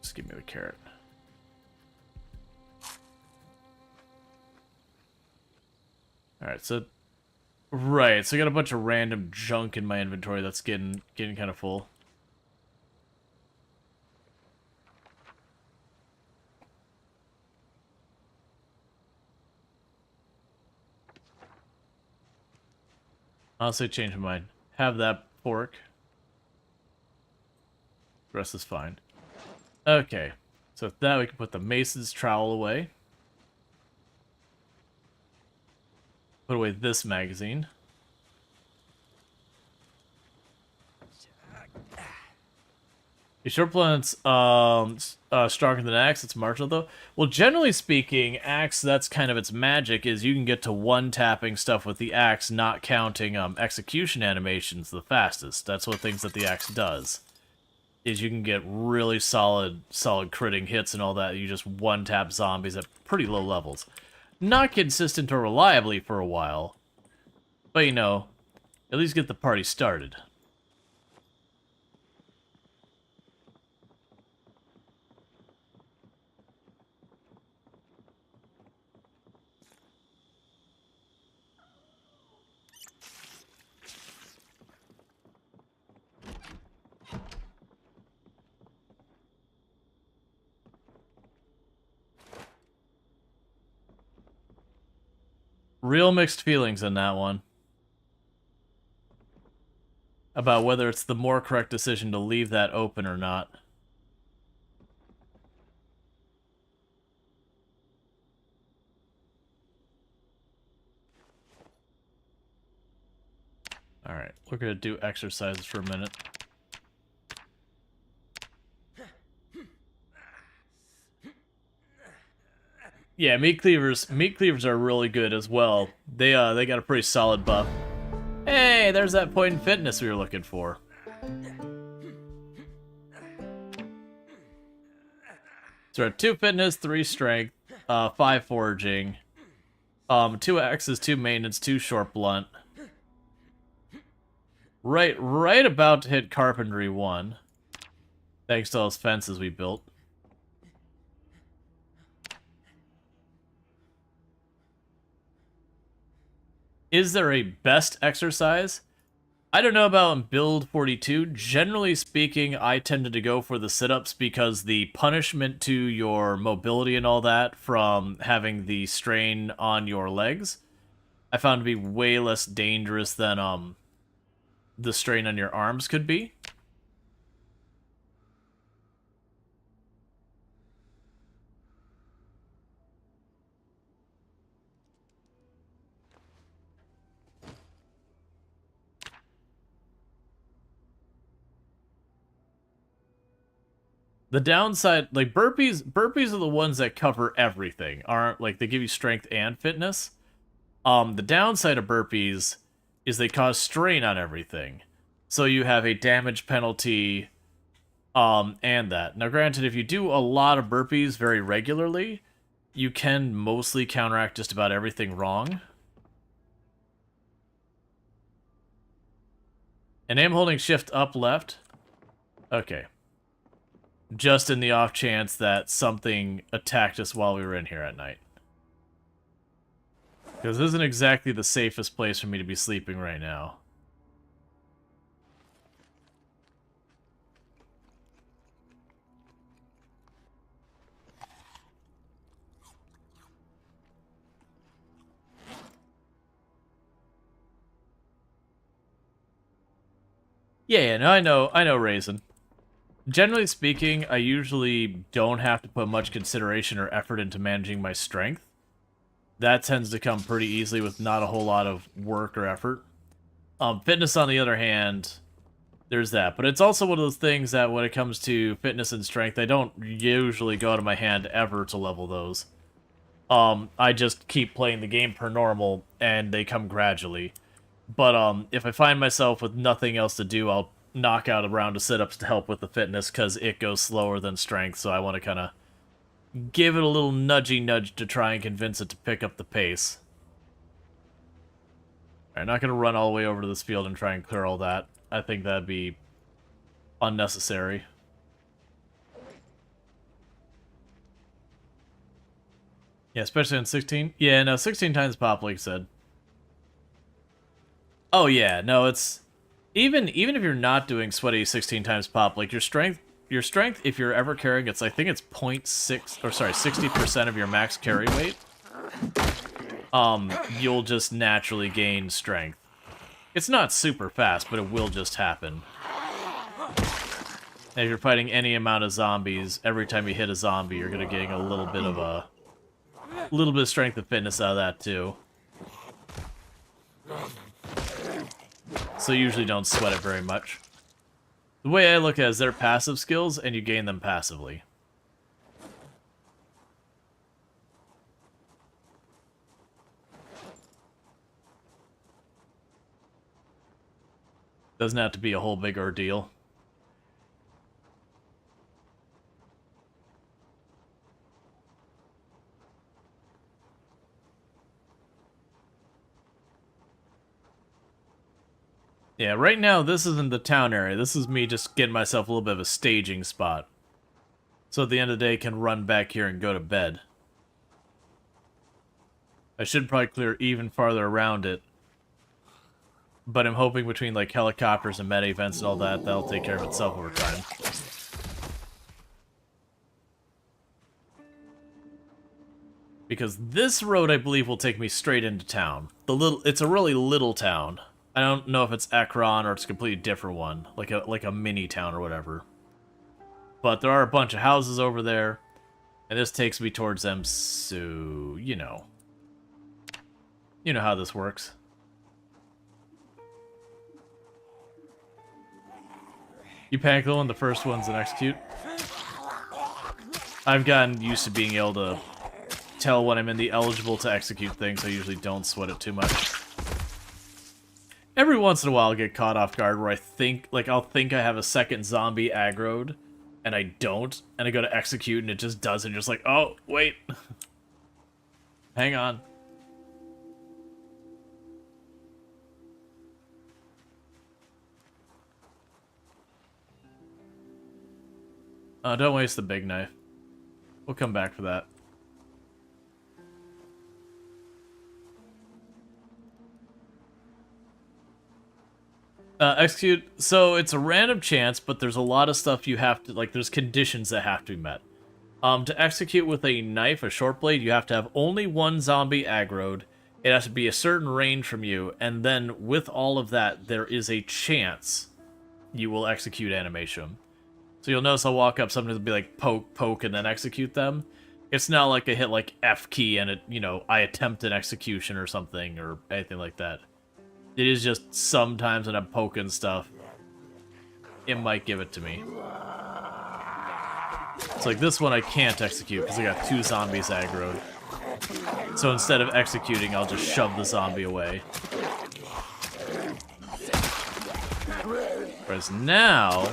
Just give me the carrot. Alright, so... Right, so I got a bunch of random junk in my inventory that's getting kind of full. Honestly, change my mind. Have that pork. The rest is fine. Okay, so with that we can put the Mason's trowel away. Put away this magazine. A short plant's stronger than axe. It's marginal though. Well, generally speaking, axe, that's kind of its magic, is you can get to one-tapping stuff with the axe, not counting execution animations the fastest. That's what things that the axe does. Is you can get really solid critting hits and all that. You just one-tap zombies at pretty low levels. Not consistent or reliably for a while, but you know, at least get the party started. Real mixed feelings in that one. About whether it's the more correct decision to leave that open or not. Alright, we're gonna do exercises for a minute. Yeah, meat cleavers are really good as well. They got a pretty solid buff. Hey, there's that point in fitness we were looking for. So we're at 2 fitness, 3 strength, 5 foraging, 2 axes, 2 maintenance, 2 short blunt. Right about to hit carpentry 1. Thanks to those fences we built. Is there a best exercise? I don't know about in build 42. Generally speaking, I tended to go for the sit-ups because the punishment to your mobility and all that from having the strain on your legs, I found to be way less dangerous than the strain on your arms could be. The downside, like burpees are the ones that cover everything. Aren't like they give you strength and fitness. The downside of burpees is they cause strain on everything. So you have a damage penalty, and that. Now, granted, if you do a lot of burpees very regularly, you can mostly counteract just about everything wrong. And I'm holding shift up left. Okay. Just in the off chance that something attacked us while we were in here at night. Because this isn't exactly the safest place for me to be sleeping right now. Yeah, no, I know Raisin. Generally speaking, I usually don't have to put much consideration or effort into managing my strength. That tends to come pretty easily with not a whole lot of work or effort. Fitness, on the other hand, there's that. But it's also one of those things that when it comes to fitness and strength, I don't usually go out of my hand ever to level those. I just keep playing the game per normal, and they come gradually. But if I find myself with nothing else to do, I'll knock out a round of sit-ups to help with the fitness, because it goes slower than strength, so I want to kind of give it a little nudgy nudge to try and convince it to pick up the pace. Alright, not going to run all the way over to this field and try and clear all that. I think that'd be unnecessary. Yeah, especially on 16. Yeah, no, 16 times pop, like I said. Oh yeah, no, it's... Even if you're not doing sweaty 16 times pop, like your strength, if you're ever carrying, I think it's 0.6, or sorry, 60% of your max carry weight, you'll just naturally gain strength. It's not super fast, but it will just happen. And if you're fighting any amount of zombies, every time you hit a zombie, you're gonna gain a little bit of strength and fitness out of that too. So usually don't sweat it very much. The way I look at it is they're passive skills, and you gain them passively. Doesn't have to be a whole big ordeal. Yeah, right now, this isn't the town area. This is me just getting myself a little bit of a staging spot. So at the end of the day, I can run back here and go to bed. I should probably clear even farther around it. But I'm hoping between, like, helicopters and meta events and all that, that'll take care of itself over time. Because this road, I believe, will take me straight into town. It's a really little town. I don't know if it's Ekron or it's a completely different one, like a mini town or whatever. But there are a bunch of houses over there, and this takes me towards them, so, you know. You know how this works. You panic when the first one's an execute. I've gotten used to being able to tell when I'm in the eligible to execute thing, so I usually don't sweat it too much. Every once in a while I'll get caught off guard where I'll think I have a second zombie aggroed, and I don't, and I go to execute and it just doesn't, just like, oh, wait. Hang on. Don't waste the big knife. We'll come back for that. Execute, so it's a random chance, but there's a lot of stuff you have to, like, there's conditions that have to be met. To execute with a knife, a short blade, you have to have only one zombie aggroed, it has to be a certain range from you, and then with all of that, there is a chance you will execute animation. So you'll notice I'll walk up, something will be like, poke, poke, and then execute them. It's not like I hit, like, F key and it, you know, I attempt an execution or something, or anything like that. It is just sometimes when I'm poking stuff, it might give it to me. So like this one I can't execute because I got 2 zombies aggroed. So instead of executing, I'll just shove the zombie away. Whereas now,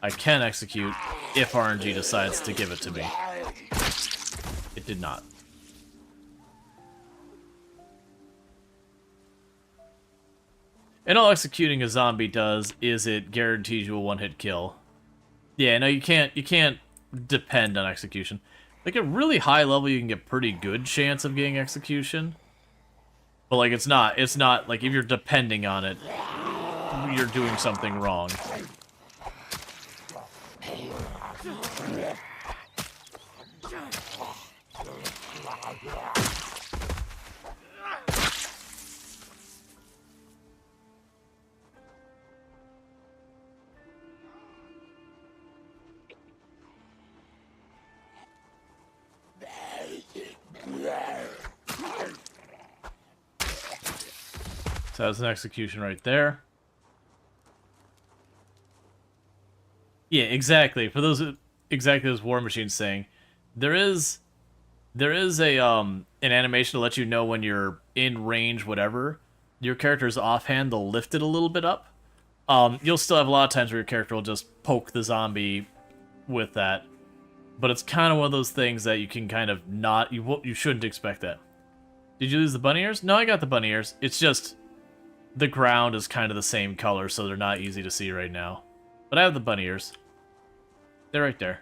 I can execute if RNG decides to give it to me. It did not. And all executing a zombie does is it guarantees you a one-hit kill. Yeah, no, you can't depend on execution. Like at really high level, you can get pretty good chance of getting execution. But like it's not like if you're depending on it, you're doing something wrong. So that's an execution right there. Yeah, exactly. For those exactly as War Machine's saying, there is a an animation to let you know when you're in range, whatever. Your character's offhand, they'll lift it a little bit up. You'll still have a lot of times where your character will just poke the zombie with that, but it's kind of one of those things that you can kind of not you shouldn't expect that. Did you lose the bunny ears? No, I got the bunny ears. It's just the ground is kind of the same color, so they're not easy to see right now. But I have the bunny ears. They're right there.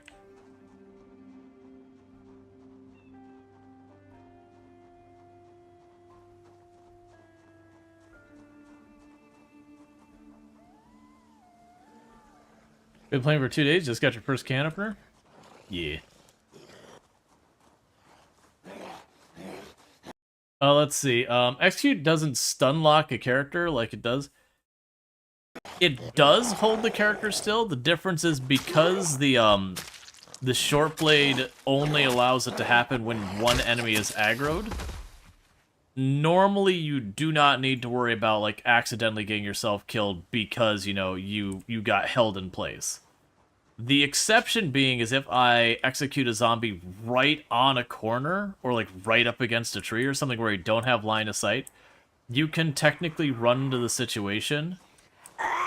Been playing for 2 days, just got your first can opener? Yeah. Let's see. Execute doesn't stun lock a character like it does. It does hold the character still. The difference is because the short blade only allows it to happen when one enemy is aggroed. Normally, you do not need to worry about like accidentally getting yourself killed because, you know, you got held in place. The exception being is if I execute a zombie right on a corner or like right up against a tree or something where you don't have line of sight, you can technically run into the situation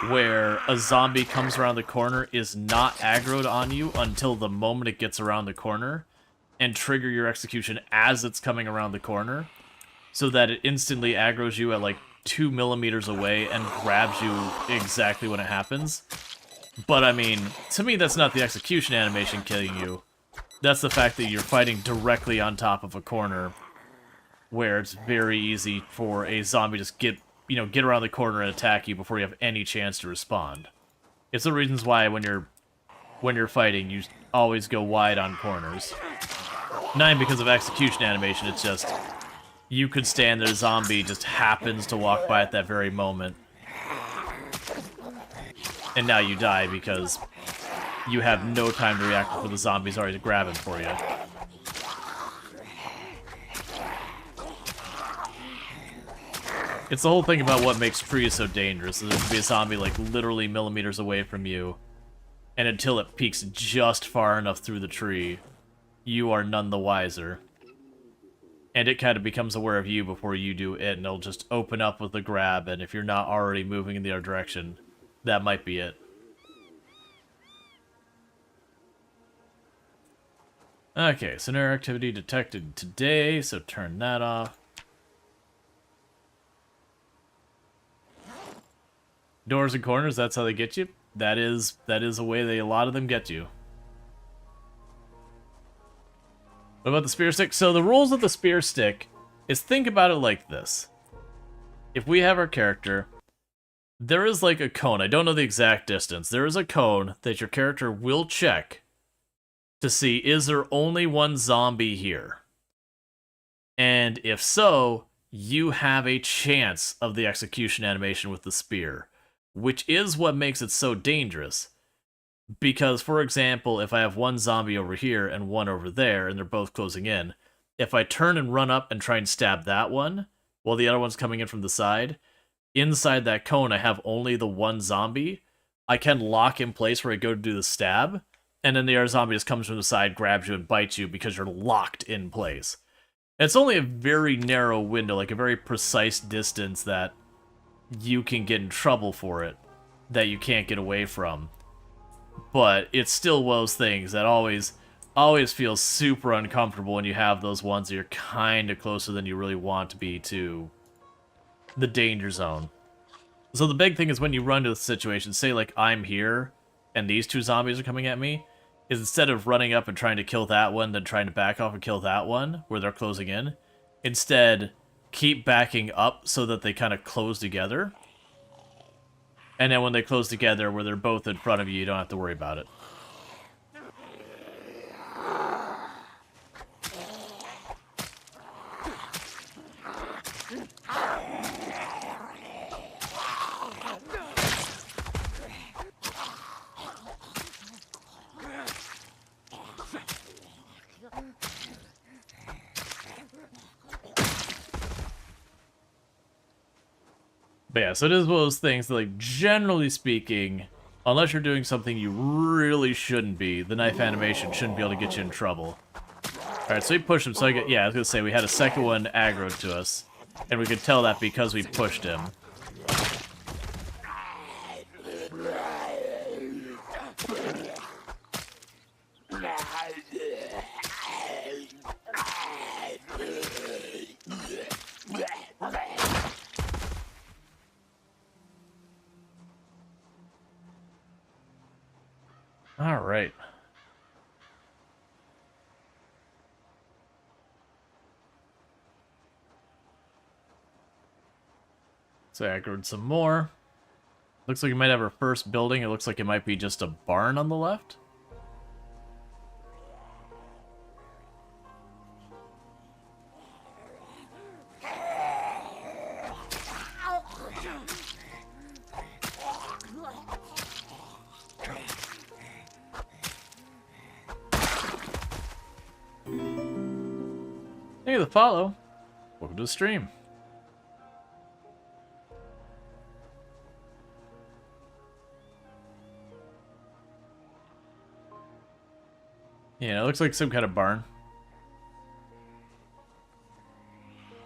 where a zombie comes around the corner, is not aggroed on you until the moment it gets around the corner, and trigger your execution as it's coming around the corner, so that it instantly aggroes you at like 2 millimeters away and grabs you exactly when it happens. But I mean, to me that's not the execution animation killing you. That's the fact that you're fighting directly on top of a corner where it's very easy for a zombie to just get around the corner and attack you before you have any chance to respond. It's the reasons why when you're fighting, you always go wide on corners. Not because of execution animation, it's just you could stand there, a zombie just happens to walk by at that very moment. And now you die because you have no time to react before the zombie's already grabbing for you. It's the whole thing about what makes trees so dangerous. There could be a zombie like literally millimeters away from you, and until it peeks just far enough through the tree, you are none the wiser. And it kind of becomes aware of you before you do it, and it'll just open up with a grab, and if you're not already moving in the other direction, that might be it. Okay, scenario activity detected today, so turn that off. Doors and corners, that's how they get you. That is a way a lot of them get you. What about the spear stick? So the rules of the spear stick is, think about it like this. If we have our character, there is like a cone. I don't know the exact distance. There is a cone that your character will check to see, is there only one zombie here? And if so, you have a chance of the execution animation with the spear, which is what makes it so dangerous. Because, for example, if I have one zombie over here and one over there, and they're both closing in, if I turn and run up and try and stab that one, while the other one's coming in from the side, inside that cone I have only the one zombie, I can lock in place where I go to do the stab, and then the other zombie just comes from the side, grabs you, and bites you because you're locked in place. And it's only a very narrow window, like a very precise distance that you can get in trouble for it, that you can't get away from. But it's still one of those things that always feels super uncomfortable when you have those ones that you're kind of closer than you really want to be to the danger zone. So the big thing is when you run to the situation, say like I'm here, and these two zombies are coming at me, is instead of running up and trying to kill that one, then trying to back off and kill that one, where they're closing in, instead, keep backing up so that they kind of close together. And then when they close together, where they're both in front of you, you don't have to worry about it. But yeah, so it is one of those things that, like, generally speaking, unless you're doing something you really shouldn't be, the knife animation shouldn't be able to get you in trouble. Alright, so we pushed him, so I was gonna say, we had a second one aggroed to us, and we could tell that because we pushed him. Alright. So I aggroed some more. Looks like we might have our first building. It looks like it might be just a barn on the left. Hey, the follow. Welcome to the stream. Yeah, it looks like some kind of barn.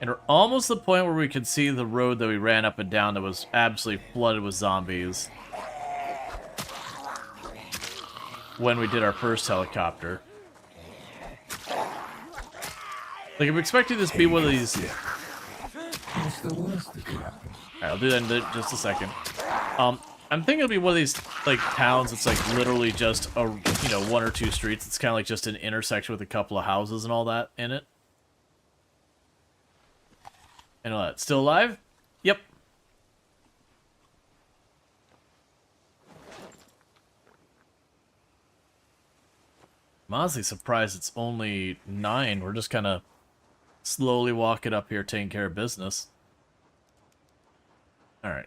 And we're almost to the point where we can see the road that we ran up and down that was absolutely flooded with zombies when we did our first helicopter. Like, I'm expecting this to be one of these... Alright, I'll do that in just a second. I'm thinking it'll be one of these, like, towns that's, like, literally just a, you know, one or two streets. It's kind of like just an intersection with a couple of houses and all that in it. And all that. Still alive? Yep. I'm honestly surprised it's only 9. We're just kind of slowly walking up here, taking care of business. Alright.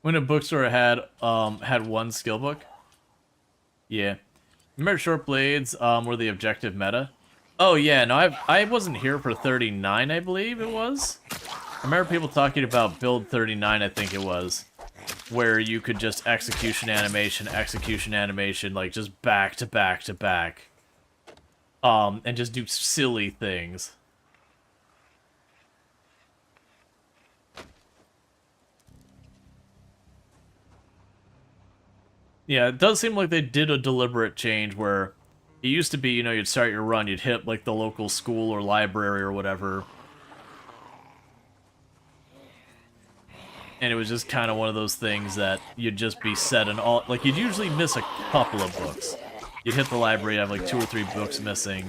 When a bookstore had one skill book? Yeah. Remember short blades were the objective meta? Oh yeah, no, I wasn't here for 39, I believe it was. I remember people talking about build 39, I think it was, where you could just execution animation, like just back to back to back, and just do silly things. Yeah, it does seem like they did a deliberate change where it used to be, you know, you'd start your run, you'd hit, like, the local school or library or whatever. And it was just kind of one of those things that you'd just be set in all... Like, you'd usually miss a couple of books. You'd hit the library, have, like, 2 or 3 books missing,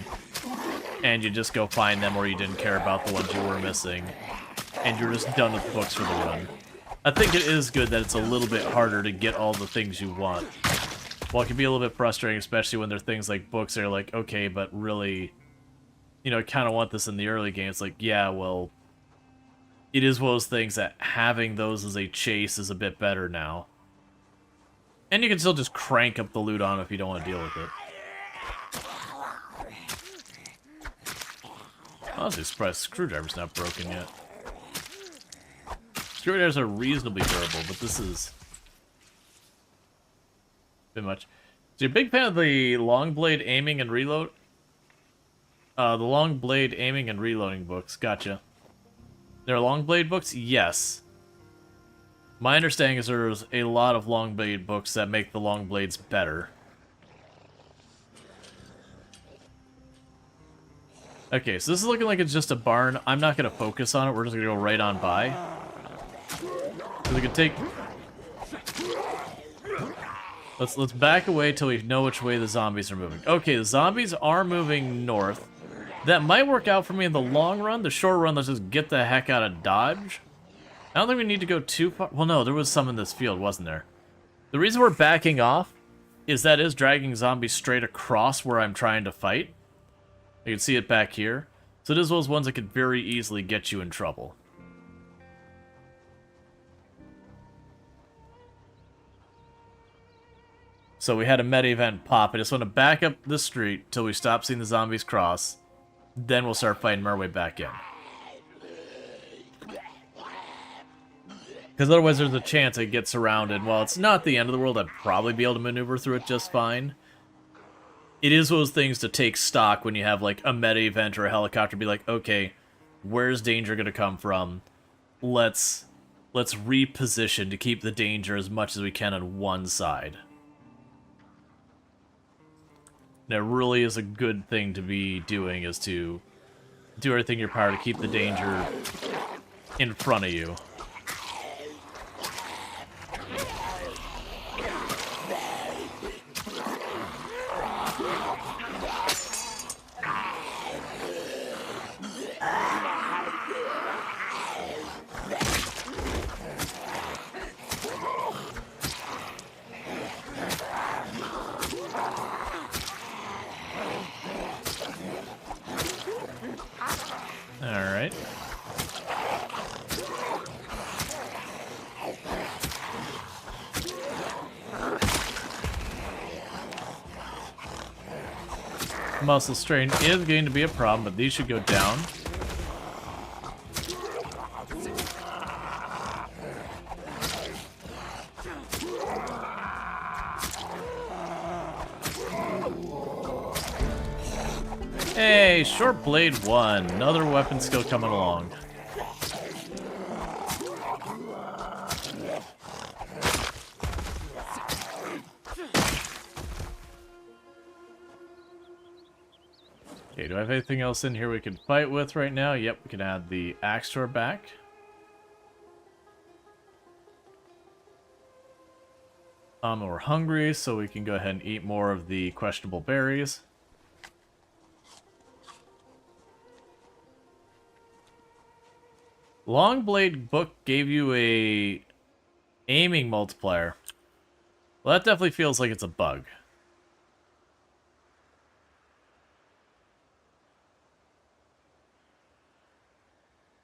and you'd just go find them, or you didn't care about the ones you were missing. And you're just done with the books for the run. I think it is good that it's a little bit harder to get all the things you want. Well, it can be a little bit frustrating, especially when there are things like books that are like, okay, but really, you know, I kind of want this in the early game. It's like, yeah, well, it is one of those things that having those as a chase is a bit better now. And you can still just crank up the loot on if you don't want to deal with it. Honestly, surprised screwdriver's not broken yet. Screwdrivers are reasonably durable, but this is Bit much. So you're a big fan of the long blade aiming and reload? The long blade aiming and reloading books. Gotcha. There are long blade books? Yes. My understanding is there's a lot of long blade books that make the long blades better. Okay, so this is looking like it's just a barn. I'm not going to focus on it. We're just going to go right on by. So we can take... Let's back away till we know which way the zombies are moving. Okay, the zombies are moving north. That might work out for me in the long run. The short run, let's just get the heck out of Dodge. I don't think we need to go too far. Well, no, there was some in this field, wasn't there? The reason we're backing off is that is dragging zombies straight across where I'm trying to fight. You can see it back here. So it is those ones that could very easily get you in trouble. So we had a meta event pop. I just want to back up the street till we stop seeing the zombies cross. Then we'll start fighting our way back in. Because otherwise there's a chance it gets surrounded. While it's not the end of the world, I'd probably be able to maneuver through it just fine. It is those things to take stock when you have like a meta event or a helicopter. Be like, okay, where's danger going to come from? Let's reposition to keep the danger as much as we can on one side. And it really is a good thing to be doing, is to do everything in your power to keep the danger in front of you. Alright. Muscle strain is going to be a problem, but these should go down. Hey, short blade 1. Another weapon skill coming along. Okay, do I have anything else in here we can fight with right now? Yep, we can add the axe to our back. We're hungry, so we can go ahead and eat more of the questionable berries. Long blade book gave you a aiming multiplier. Well, that definitely feels like it's a bug.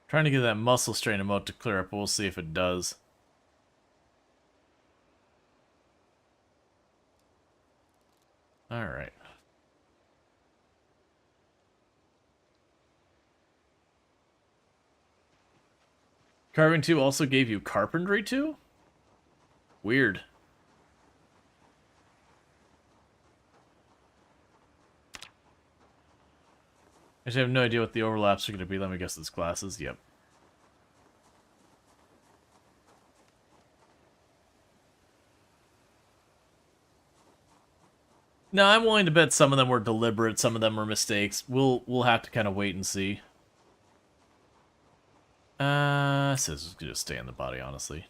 Trying to get that muscle strain emote to clear up, but we'll see if it does. Alright. Carving 2 also gave you Carpentry 2? Weird. I just have no idea what the overlaps are going to be. Let me guess, it's classes. Yep. Now, I'm willing to bet some of them were deliberate, some of them were mistakes. We'll have to kind of wait and see. Scissors could just stay in the body, honestly.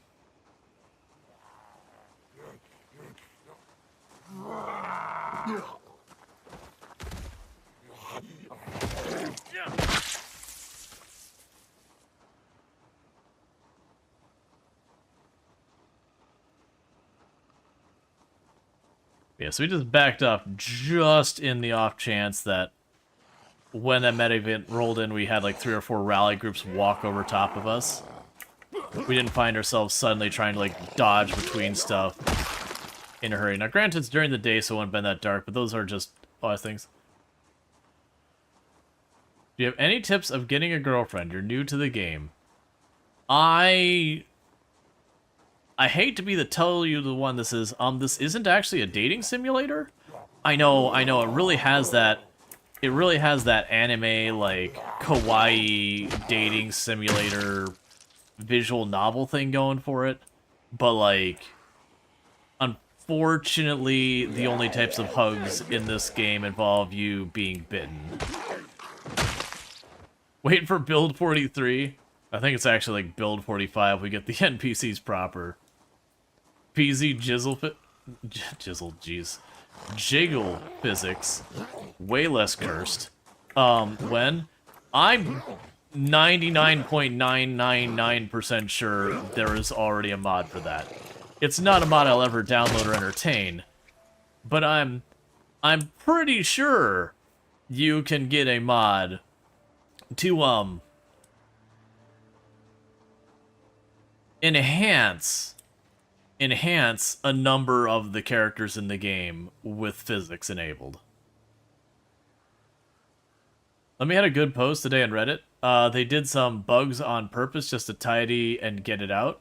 Yeah, so we just backed up just in the off chance that when that meta event rolled in, we had like 3 or 4 rally groups walk over top of us. We didn't find ourselves suddenly trying to like dodge between stuff in a hurry. Now, granted, it's during the day, so it wouldn't have been that dark, but those are just last things. Do you have any tips of getting a girlfriend? You're new to the game. I I hate to be tell you the one this is. This isn't actually a dating simulator. I know. It really has that. It really has that anime like kawaii dating simulator visual novel thing going for it, but like, unfortunately, the only types of hugs in this game involve you being bitten. Wait for build 43. I think it's actually like build 45. We get the NPCs proper. PZ Jizzle Jizzle, jeez. Jiggle physics. Way less cursed. When? I'm 99.999% sure there is already a mod for that. It's not a mod I'll ever download or entertain, but I'm pretty sure you can get a mod to enhance a number of the characters in the game with physics enabled. Let me had a good post today on Reddit. They did some bugs on purpose just to tidy and get it out.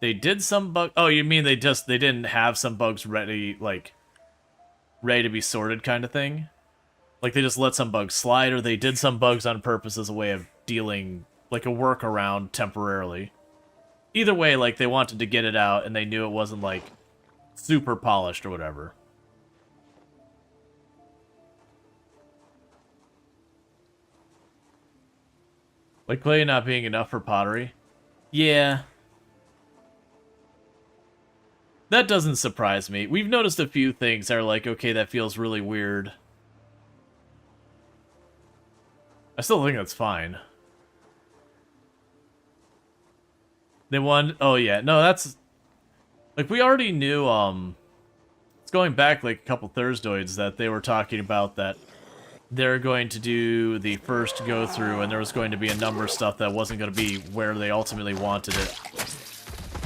They did some bug. Oh, you mean they didn't have some bugs ready to be sorted kind of thing? Like they just let some bugs slide, or they did some bugs on purpose as a way of dealing, like a workaround temporarily. Either way, like they wanted to get it out and they knew it wasn't like super polished or whatever. Like clay not being enough for pottery? Yeah. That doesn't surprise me. We've noticed a few things that are like, okay, that feels really weird. I still think that's fine. They won. Oh, yeah. No, that's... Like, we already knew, it's going back, like, a couple Thursdoids that they were talking about that they're going to do the first go-through, and there was going to be a number of stuff that wasn't going to be where they ultimately wanted it.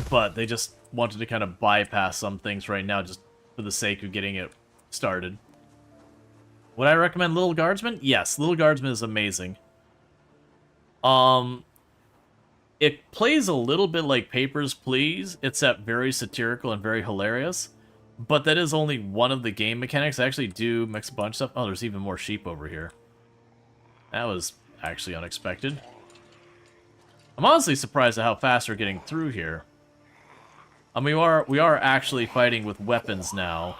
But they just wanted to kind of bypass some things right now just for the sake of getting it started. Would I recommend Little Guardsman? Yes, Little Guardsman is amazing. It plays a little bit like Papers, Please, except very satirical and very hilarious. But that is only one of the game mechanics. I actually do mix a bunch of stuff. Oh, there's even more sheep over here. That was actually unexpected. I'm honestly surprised at how fast we're getting through here. I mean, we are actually fighting with weapons now,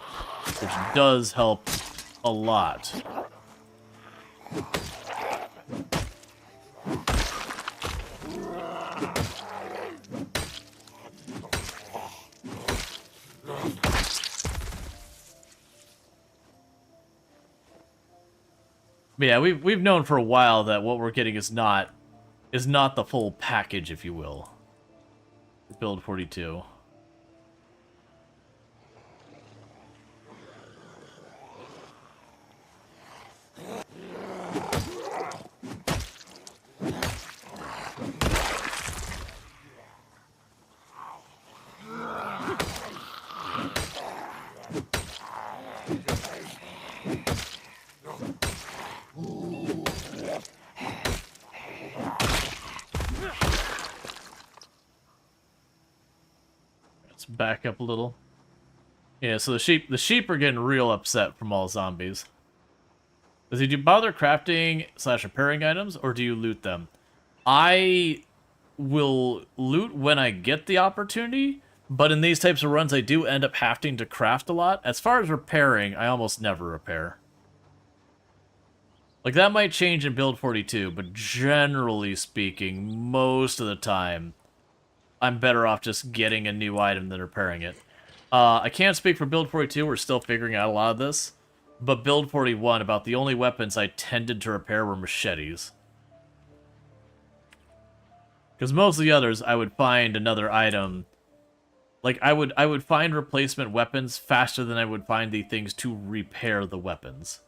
which does help a lot. But yeah, we've known for a while that what we're getting is not the full package, if you will. Build 42. Back up a little. Yeah, so the sheep are getting real upset from all zombies. Do you bother crafting / repairing items, or do you loot them? I will loot when I get the opportunity, but in these types of runs I do end up having to craft a lot. As far as repairing, I almost never repair. Like, that might change in build 42, but generally speaking, most of the time, I'm better off just getting a new item than repairing it. I can't speak for build 42, we're still figuring out a lot of this. But build 41, about the only weapons I tended to repair were machetes. Because most of the others, I would find another item. Like, I would find replacement weapons faster than I would find the things to repair the weapons.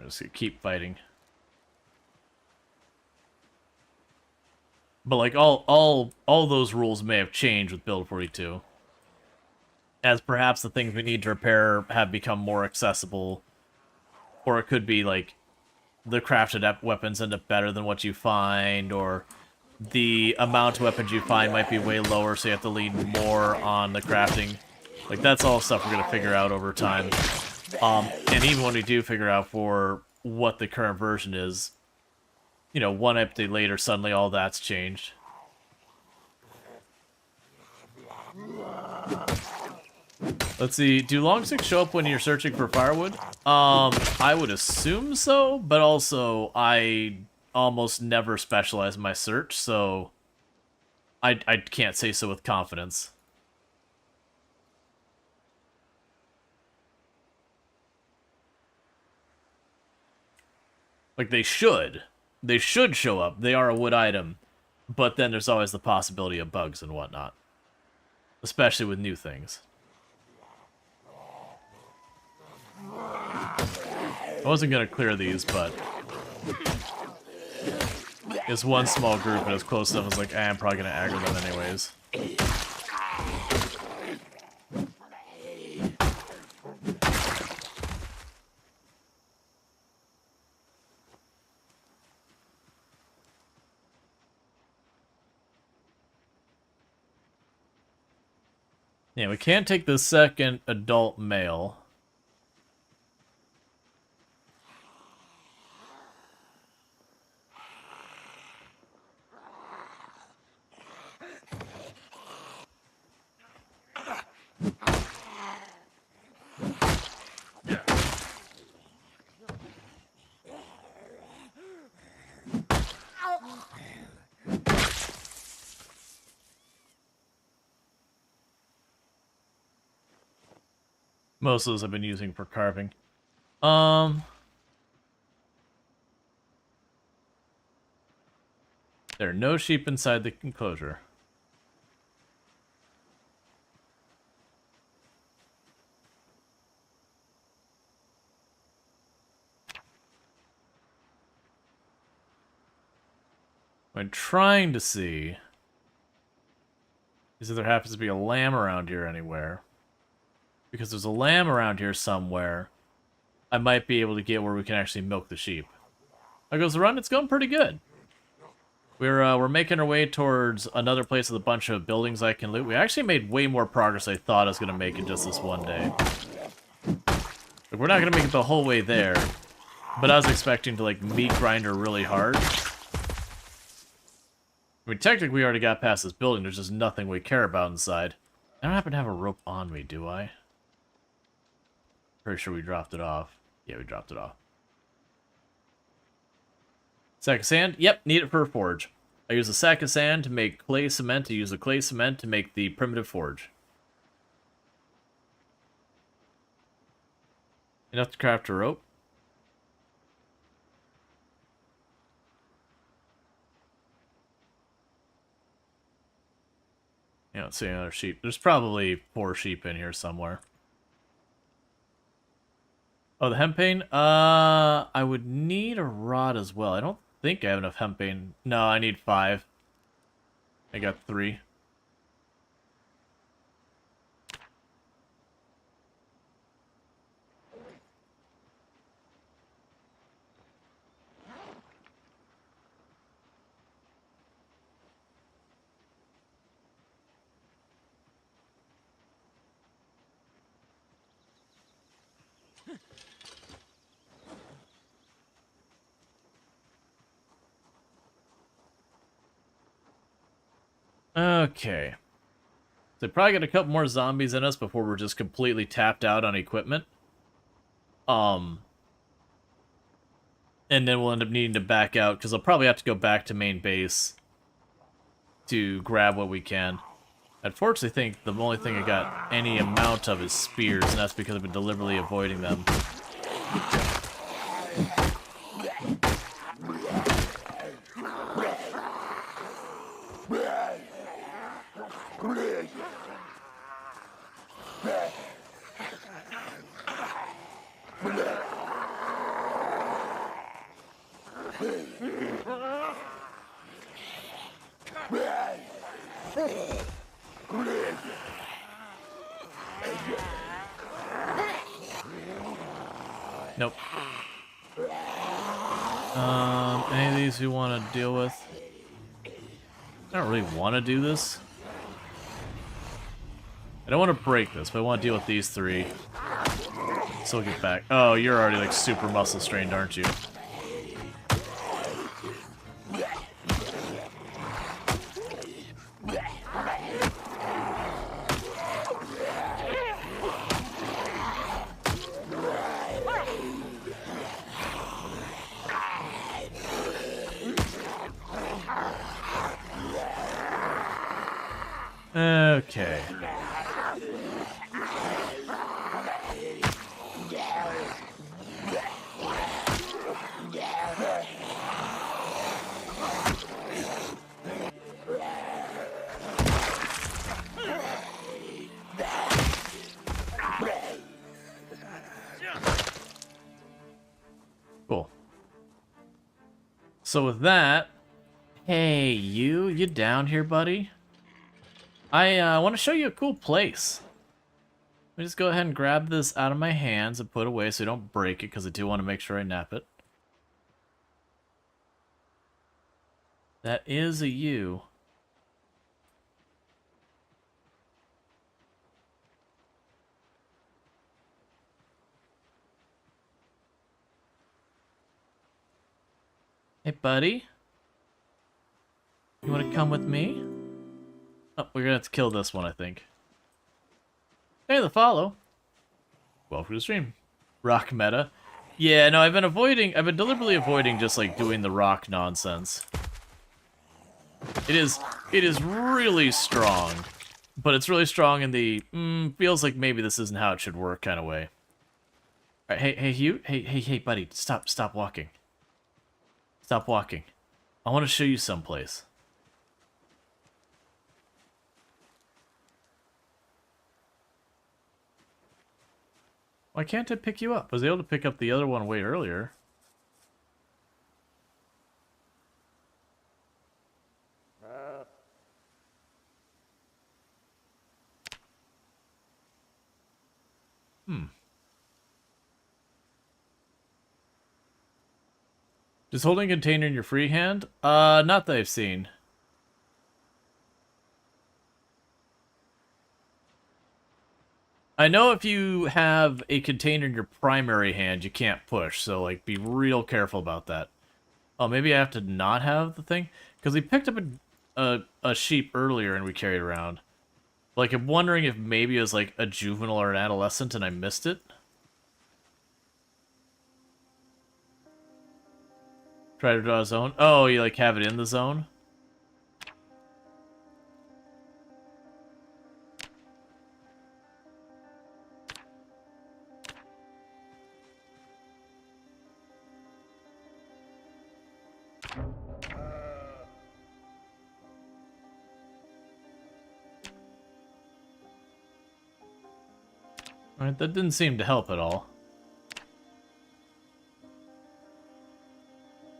Just keep fighting. But like all those rules may have changed with build 42. as perhaps the things we need to repair have become more accessible. Or it could be like the crafted weapons end up better than what you find, or the amount of weapons you find might be way lower, so you have to lean more on the crafting. Like, that's all stuff we're going to figure out over time. And even when we do figure out for what the current version is, you know, one update later, suddenly all that's changed. Let's see, do long sticks show up when you're searching for firewood? I would assume so, but also I almost never specialize in my search, so I can't say so with confidence. Like, they should. They should show up. They are a wood item. But then there's always the possibility of bugs and whatnot. Especially with new things. I wasn't going to clear these, but it's one small group and it's close enough. I was like, I'm probably going to aggro them anyways. Yeah, we can't take the second adult male. Most of those I've been using for carving. There are no sheep inside the enclosure. I'm trying to see is if there happens to be a lamb around here anywhere. Because there's a lamb around here somewhere, I might be able to get where we can actually milk the sheep. How goes the run? It's going pretty good. We're making our way towards another place with a bunch of buildings I can loot. We actually made way more progress than I thought I was going to make in just this one day. Like, we're not going to make it the whole way there, but I was expecting to, like, meat grinder really hard. I mean, technically we already got past this building. There's just nothing we care about inside. I don't happen to have a rope on me, do I? Pretty sure we dropped it off. Yeah, we dropped it off. Sack of sand? Yep, need it for a forge. I use a sack of sand to make clay cement, to use the clay cement to make the primitive forge. Enough to craft a rope. Yeah, let's see another sheep. There's probably 4 sheep in here somewhere. Oh, the hempane? I would need a rod as well. I don't think I have enough hempane. No, I need 5. I got 3. Okay. So probably got a couple more zombies in us before we're just completely tapped out on equipment. And then we'll end up needing to back out, because I'll probably have to go back to main base to grab what we can. I unfortunately think the only thing I got any amount of is spears, and that's because I've been deliberately avoiding them. Nope. Any of these we want to deal with? I don't really want to do this. I don't want to break this, but I want to deal with these three. So we'll get back. Oh, you're already like super muscle strained, aren't you? Okay. Cool. So with that, hey, you down here, buddy? I want to show you a cool place. Let me just go ahead and grab this out of my hands and put it away so I don't break it, because I do want to make sure I nap it. That is a U. Hey, buddy. You want to come with me? Oh, we're gonna have to kill this one, I think. Hey, the follow. Welcome to the stream. Rock meta. Yeah, no, I've been deliberately avoiding just like doing the rock nonsense. It is really strong, but it's really strong in the feels like maybe this isn't how it should work kind of way. All right, hey, you, hey, buddy, stop walking. Stop walking. I want to show you someplace. Why can't I pick you up? I was able to pick up the other one way earlier. Just holding a container in your free hand? Not that I've seen. I know if you have a container in your primary hand, you can't push, so, like, be real careful about that. Oh, maybe I have to not have the thing? Because we picked up a sheep earlier and we carried around. Like, I'm wondering if maybe it was, like, a juvenile or an adolescent and I missed it. Try to draw a zone? Oh, you, like, have it in the zone? Alright, that didn't seem to help at all.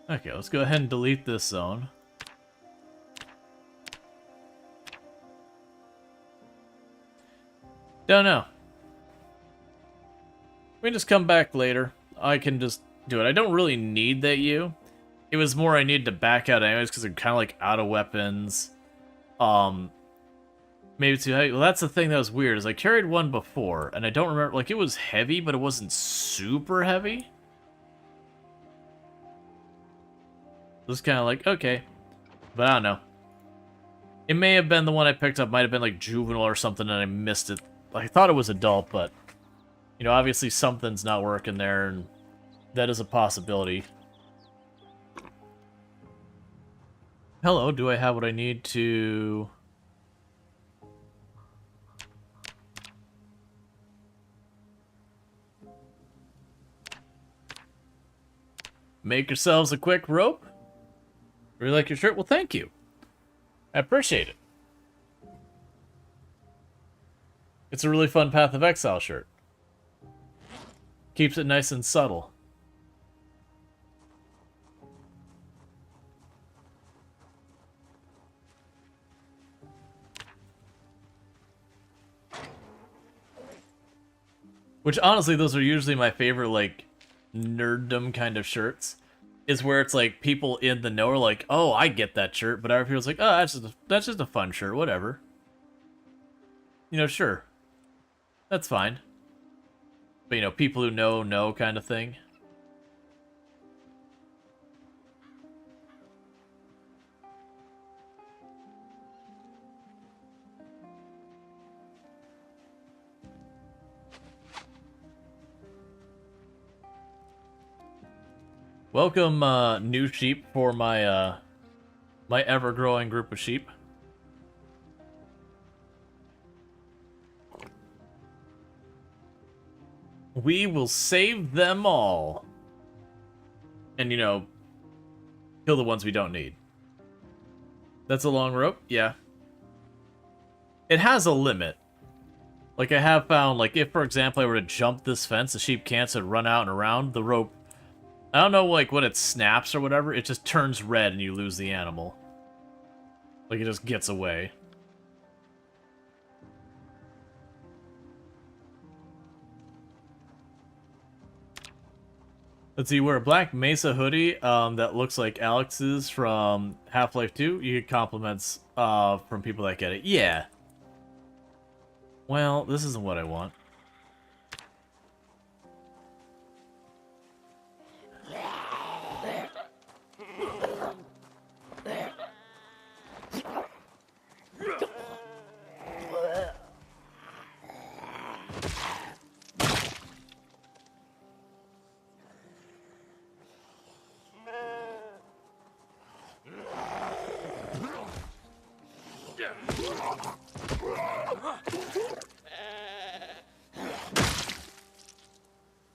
Okay, let's go ahead and delete this zone. Don't know. We can just come back later. I can just do it. I don't really need that U. It was more I needed to back out anyways because I'm kind of like out of weapons. Maybe too heavy. Well, that's the thing that was weird is I carried one before and I don't remember. Like it was heavy, but it wasn't super heavy. It was kind of like okay, but I don't know. It may have been the one I picked up. Might have been like juvenile or something, and I missed it. I thought it was adult, but you know, obviously something's not working there, and that is a possibility. Hello, do I have what I need to... Make yourselves a quick rope? Really like your shirt? Well, thank you. I appreciate it. It's a really fun Path of Exile shirt. Keeps it nice and subtle. Which, honestly, those are usually my favorite, like, nerddom kind of shirts is where it's like people in the know are like, oh, I get that shirt, but other people's like, oh, that's just a fun shirt, whatever. You know, sure. That's fine. But, you know, people who know kind of thing. Welcome, new sheep for my, my ever-growing group of sheep. We will save them all. And, you know, kill the ones we don't need. That's a long rope? Yeah. It has a limit. Like, I have found, like, if, for example, I were to jump this fence, the sheep can't so run out and around, the rope, I don't know, like, when it snaps or whatever, it just turns red and you lose the animal. Like, it just gets away. Let's see, wear a black Mesa hoodie that looks like Alex's from Half-Life 2. You get compliments from people that get it. Yeah. Well, this isn't what I want.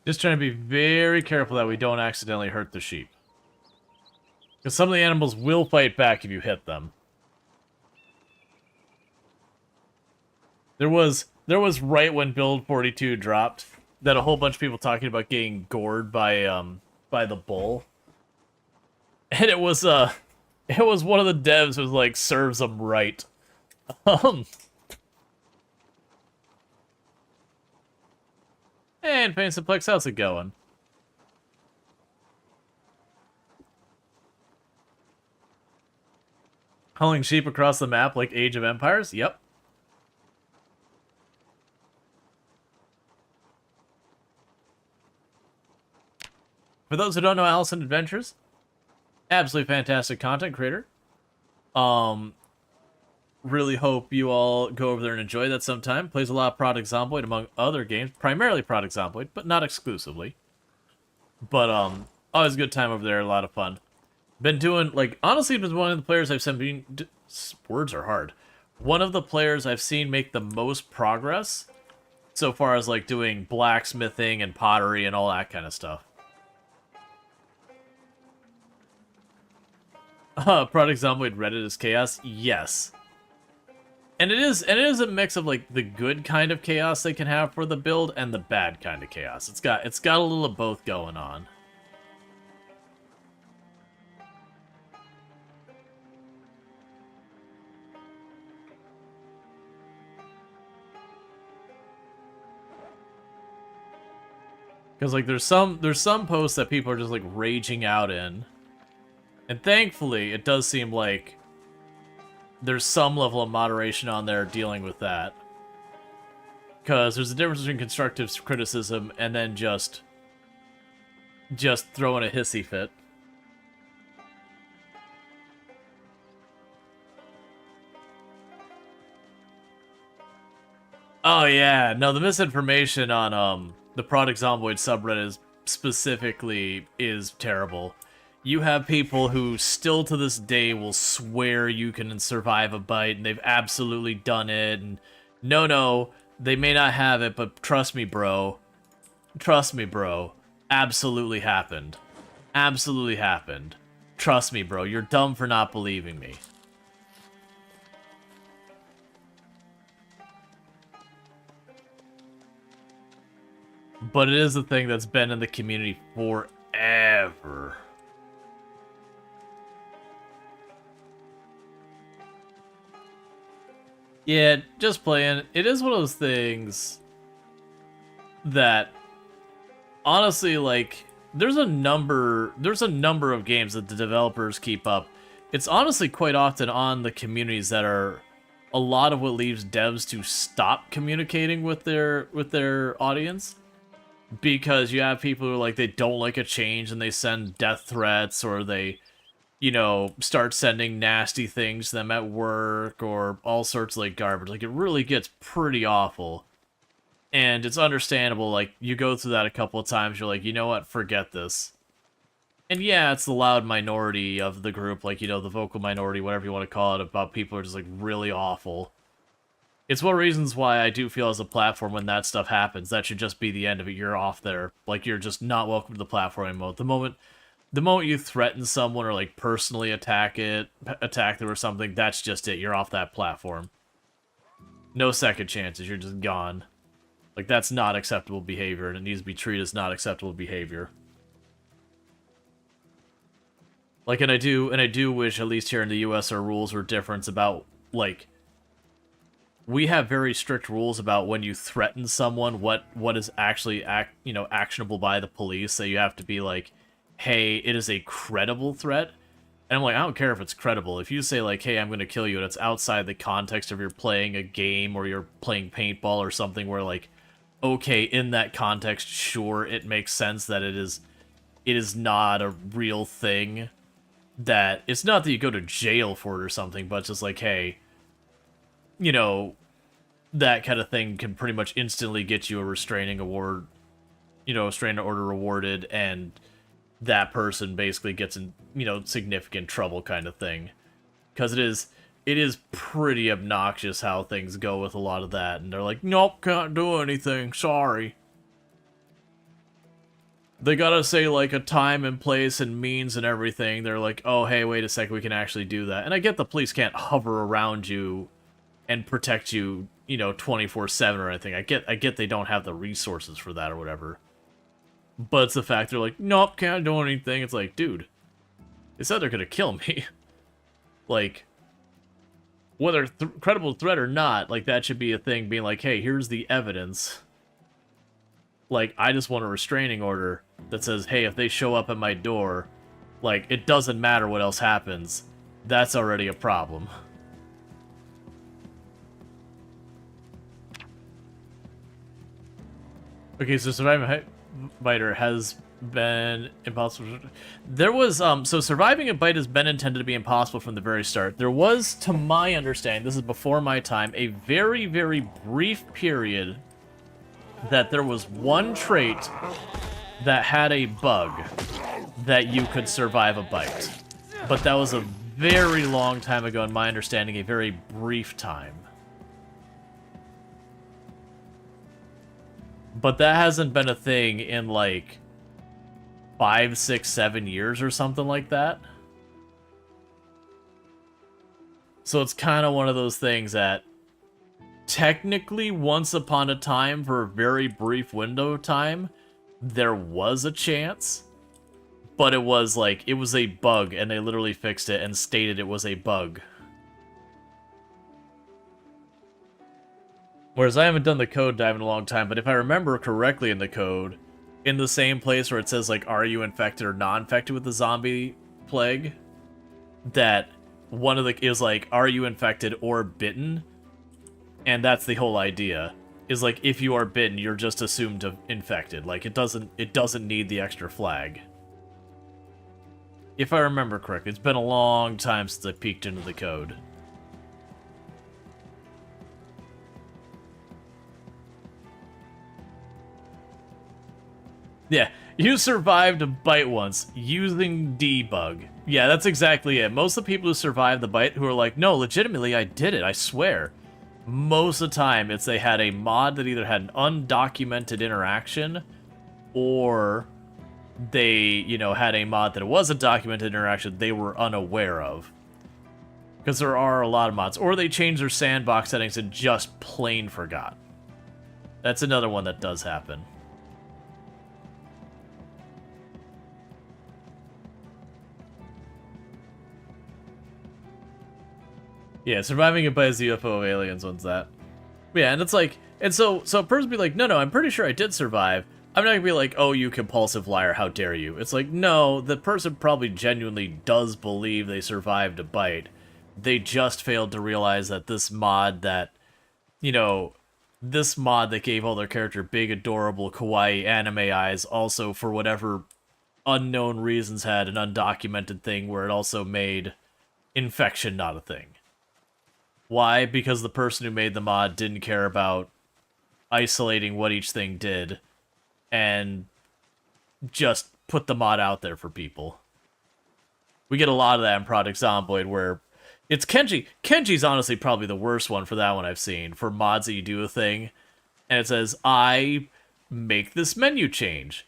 Just trying to be very careful that we don't accidentally hurt the sheep. Because some of the animals will fight back if you hit them. There was right when Build 42 dropped that a whole bunch of people talking about getting gored by the bull. And it was one of the devs who was like, serves them right. And Simplex, how's it going? Hauling sheep across the map like Age of Empires? Yep. For those who don't know Allison Adventures, absolutely fantastic content creator. Really hope you all go over there and enjoy that sometime. Plays a lot of Product Zomboid among other games, primarily Product Zomboid, but not exclusively. But always a good time over there, a lot of fun. Been doing, like, honestly, it was one of the players I've seen, words are hard. One of the players I've seen make the most progress so far as, like, doing blacksmithing and pottery and all that kind of stuff. Product Zomboid Reddit is chaos? Yes. And it is a mix of, like, the good kind of chaos they can have for the build and the bad kind of chaos. It's got a little of both going on. Because, like, there's some posts that people are just, like, raging out in. And thankfully, it does seem like there's some level of moderation on there dealing with that. Because there's a difference between constructive criticism and then just throwing a hissy fit. Oh yeah, no, the misinformation on the Product Zomboid subreddit specifically is terrible. You have people who still to this day will swear you can survive a bite, and they've absolutely done it, and no, they may not have it, but trust me, bro. Trust me, bro. Absolutely happened. Absolutely happened. Trust me, bro. You're dumb for not believing me. But it is a thing that's been in the community forever. Yeah, just playing. It is one of those things that, honestly, like, there's a number of games that the developers keep up. It's honestly quite often on the communities that are a lot of what leaves devs to stop communicating with their audience, because you have people who are like, they don't like a change and they send death threats, or they, you know, start sending nasty things to them at work, or all sorts of like garbage. Like, it really gets pretty awful. And it's understandable, like, you go through that a couple of times, you're like, you know what, forget this. And yeah, it's the loud minority of the group, like, you know, the vocal minority, whatever you want to call it, about people who are just, like, really awful. It's one of the reasons why I do feel as a platform, when that stuff happens, that should just be the end of it. You're off there. Like, you're just not welcome to the platform anymore. The moment you threaten someone or, like, personally attack them or something, that's just it. You're off that platform. No second chances. You're just gone. Like, that's not acceptable behavior, and it needs to be treated as not acceptable behavior. Like, and I do wish, at least here in the US, our rules were different about, like, we have very strict rules about when you threaten someone, what is actually, actionable by the police. So you have to be like, hey, it is a credible threat. And I'm like, I don't care if it's credible. If you say, like, hey, I'm going to kill you, and it's outside the context of you're playing a game or you're playing paintball or something where, like, okay, in that context, sure, it makes sense that it is not a real thing. That it's not that you go to jail for it or something, but it's just like, hey, you know, that kind of thing can pretty much instantly get you a restraining order rewarded, and that person basically gets in, you know, significant trouble kind of thing. Because it is pretty obnoxious how things go with a lot of that, and they're like, nope, can't do anything, sorry. They gotta say, like, a time and place and means and everything. They're like, oh, hey, wait a second, we can actually do that. And I get the police can't hover around you and protect you, you know, 24/7 or anything. I get they don't have the resources for that or whatever. But it's the fact they're like, nope, can't do anything. It's like, dude, they said they're gonna kill me. Like, whether credible threat or not, like, that should be a thing, being like, hey, here's the evidence. Like, I just want a restraining order that says, hey, if they show up at my door, like, it doesn't matter what else happens. That's already a problem. Okay, so surviving a biter has been impossible. There was, so surviving a bite has been intended to be impossible from the very start. There was, to my understanding, this is before my time, a very, very brief period that there was one trait that had a bug that you could survive a bite. But that was a very long time ago, in my understanding, a very brief time. But that hasn't been a thing in, like, 5, 6, 7 years or something like that. So it's kind of one of those things that, technically, once upon a time, for a very brief window of time, there was a chance, but it was like, it was a bug, and they literally fixed it and stated it was a bug. Whereas I haven't done the code dive in a long time, but if I remember correctly in the code, in the same place where it says, like, are you infected or non-infected with the zombie plague, that one of the, is like, are you infected or bitten? And that's the whole idea, is like, if you are bitten, you're just assumed infected. Like, it doesn't need the extra flag. If I remember correctly. It's been a long time since I peeked into the code. Yeah, you survived a bite once using debug. Yeah, that's exactly it. Most of the people who survived the bite who are like, no, legitimately, I did it, I swear. Most of the time, it's they had a mod that either had an undocumented interaction, or they, you know, had a mod that was a documented interaction they were unaware of. Because there are a lot of mods. Or they changed their sandbox settings and just plain forgot. That's another one that does happen. Yeah, surviving it by a UFO of aliens one's that. Yeah, and it's like, and so a person be like, no, I'm pretty sure I did survive, I'm not gonna be like, oh, you compulsive liar, how dare you. It's like, no, the person probably genuinely does believe they survived a bite. They just failed to realize that this mod that, you know, this mod that gave all their character big, adorable, kawaii anime eyes also, for whatever unknown reasons, had an undocumented thing where it also made infection not a thing. Why? Because the person who made the mod didn't care about isolating what each thing did and just put the mod out there for people. We get a lot of that in Project Zomboid, where it's Kenji. Kenji's honestly probably the worst one for that one I've seen, for mods that you do a thing, and it says, I make this menu change.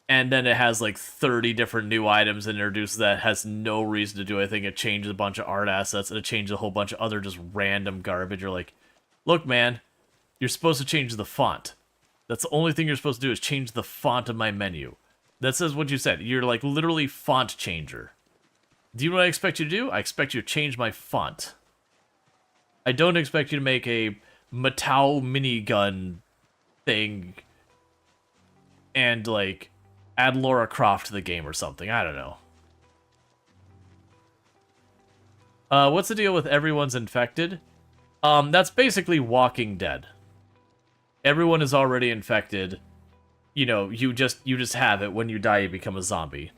And then it has like 30 different new items introduced that has no reason to do anything. It changes a bunch of art assets, and it changes a whole bunch of other just random garbage. You're like, look, man, you're supposed to change the font. That's the only thing you're supposed to do, is change the font of my menu. That says what you said. You're like literally font changer. Do you know what I expect you to do? I expect you to change my font. I don't expect you to make a Matau minigun thing and like add Lara Croft to the game or something. I don't know. What's the deal with everyone's infected? That's basically Walking Dead. Everyone is already infected. You know, you just have it. When you die, you become a zombie.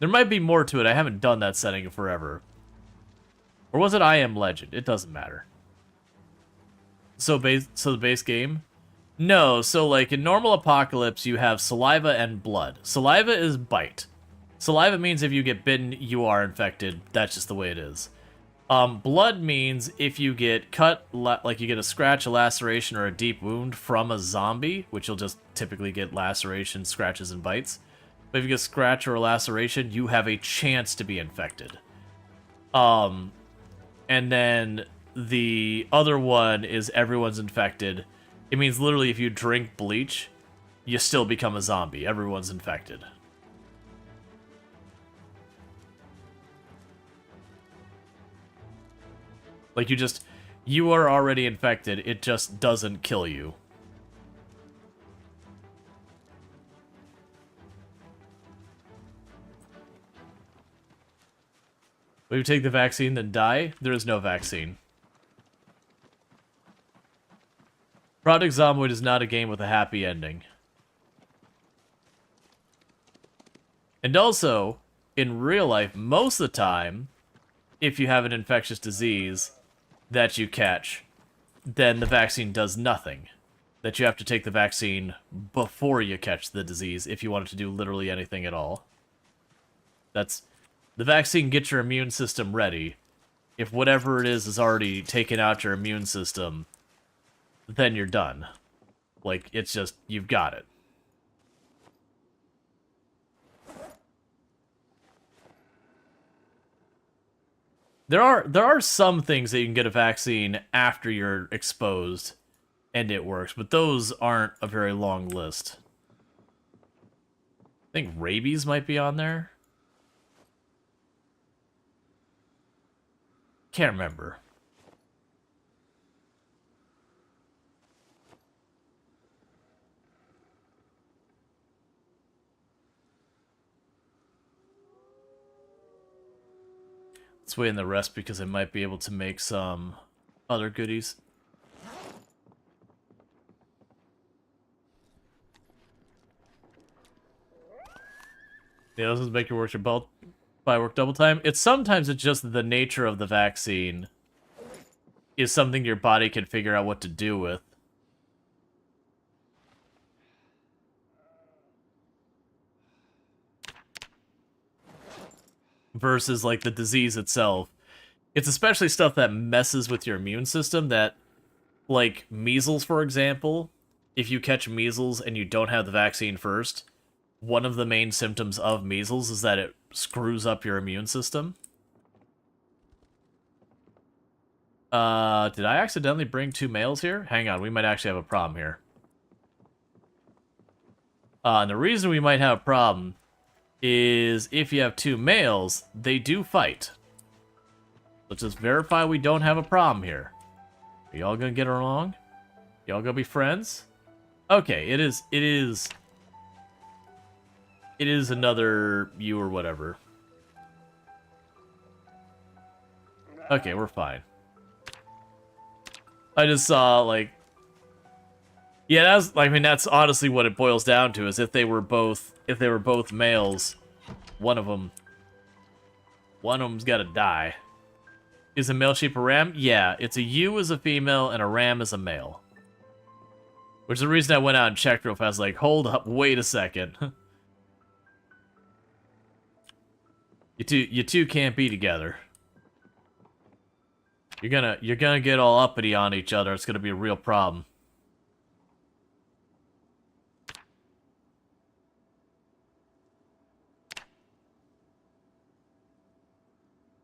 There might be more to it. I haven't done that setting in forever. Or was it I Am Legend? It doesn't matter. So the base game? No, so like in normal apocalypse, you have saliva and blood. Saliva is bite. Saliva means if you get bitten, you are infected. That's just the way it is. Blood means if you get cut, like you get a scratch, a laceration, or a deep wound from a zombie, which you'll just typically get laceration, scratches, and bites. But if you get a scratch or a laceration, you have a chance to be infected. And then the other one is everyone's infected. It means literally if you drink bleach, you still become a zombie. Everyone's infected. Like you are already infected, it just doesn't kill you. Will you take the vaccine then die? There is no vaccine. Project Zomboid is not a game with a happy ending. And also, in real life, most of the time, if you have an infectious disease that you catch, then the vaccine does nothing. That you have to take the vaccine before you catch the disease if you want it to do literally anything at all. The vaccine gets your immune system ready. If whatever it is already taken out your immune system, then you're done. Like, it's just, you've got it. There are some things that you can get a vaccine after you're exposed, and it works, but those aren't a very long list. I think rabies might be on there. Can't remember. Let's wait in the rest because I might be able to make some other goodies. Yeah, this is make your work by work double time. Sometimes it's just the nature of the vaccine is something your body can figure out what to do with. Versus, like, the disease itself. It's especially stuff that messes with your immune system that, like, measles, for example. If you catch measles and you don't have the vaccine first, one of the main symptoms of measles is that it screws up your immune system. Did I accidentally bring 2 males here? Hang on, we might actually have a problem here. And the reason we might have a problem is if you have 2 males, they do fight. Let's just verify we don't have a problem here. Are y'all gonna get along? Y'all gonna be friends? Okay, it is another you or whatever. Okay, we're fine. I just saw, like... Yeah, I mean, that's honestly what it boils down to, is if they were both males, one of them's gotta die. Is a male sheep a ram? Yeah, it's a ewe is a female and a ram is a male. Which is the reason I went out and checked real fast, like, hold up, wait a second. You two can't be together. You're gonna get all uppity on each other. It's gonna be a real problem.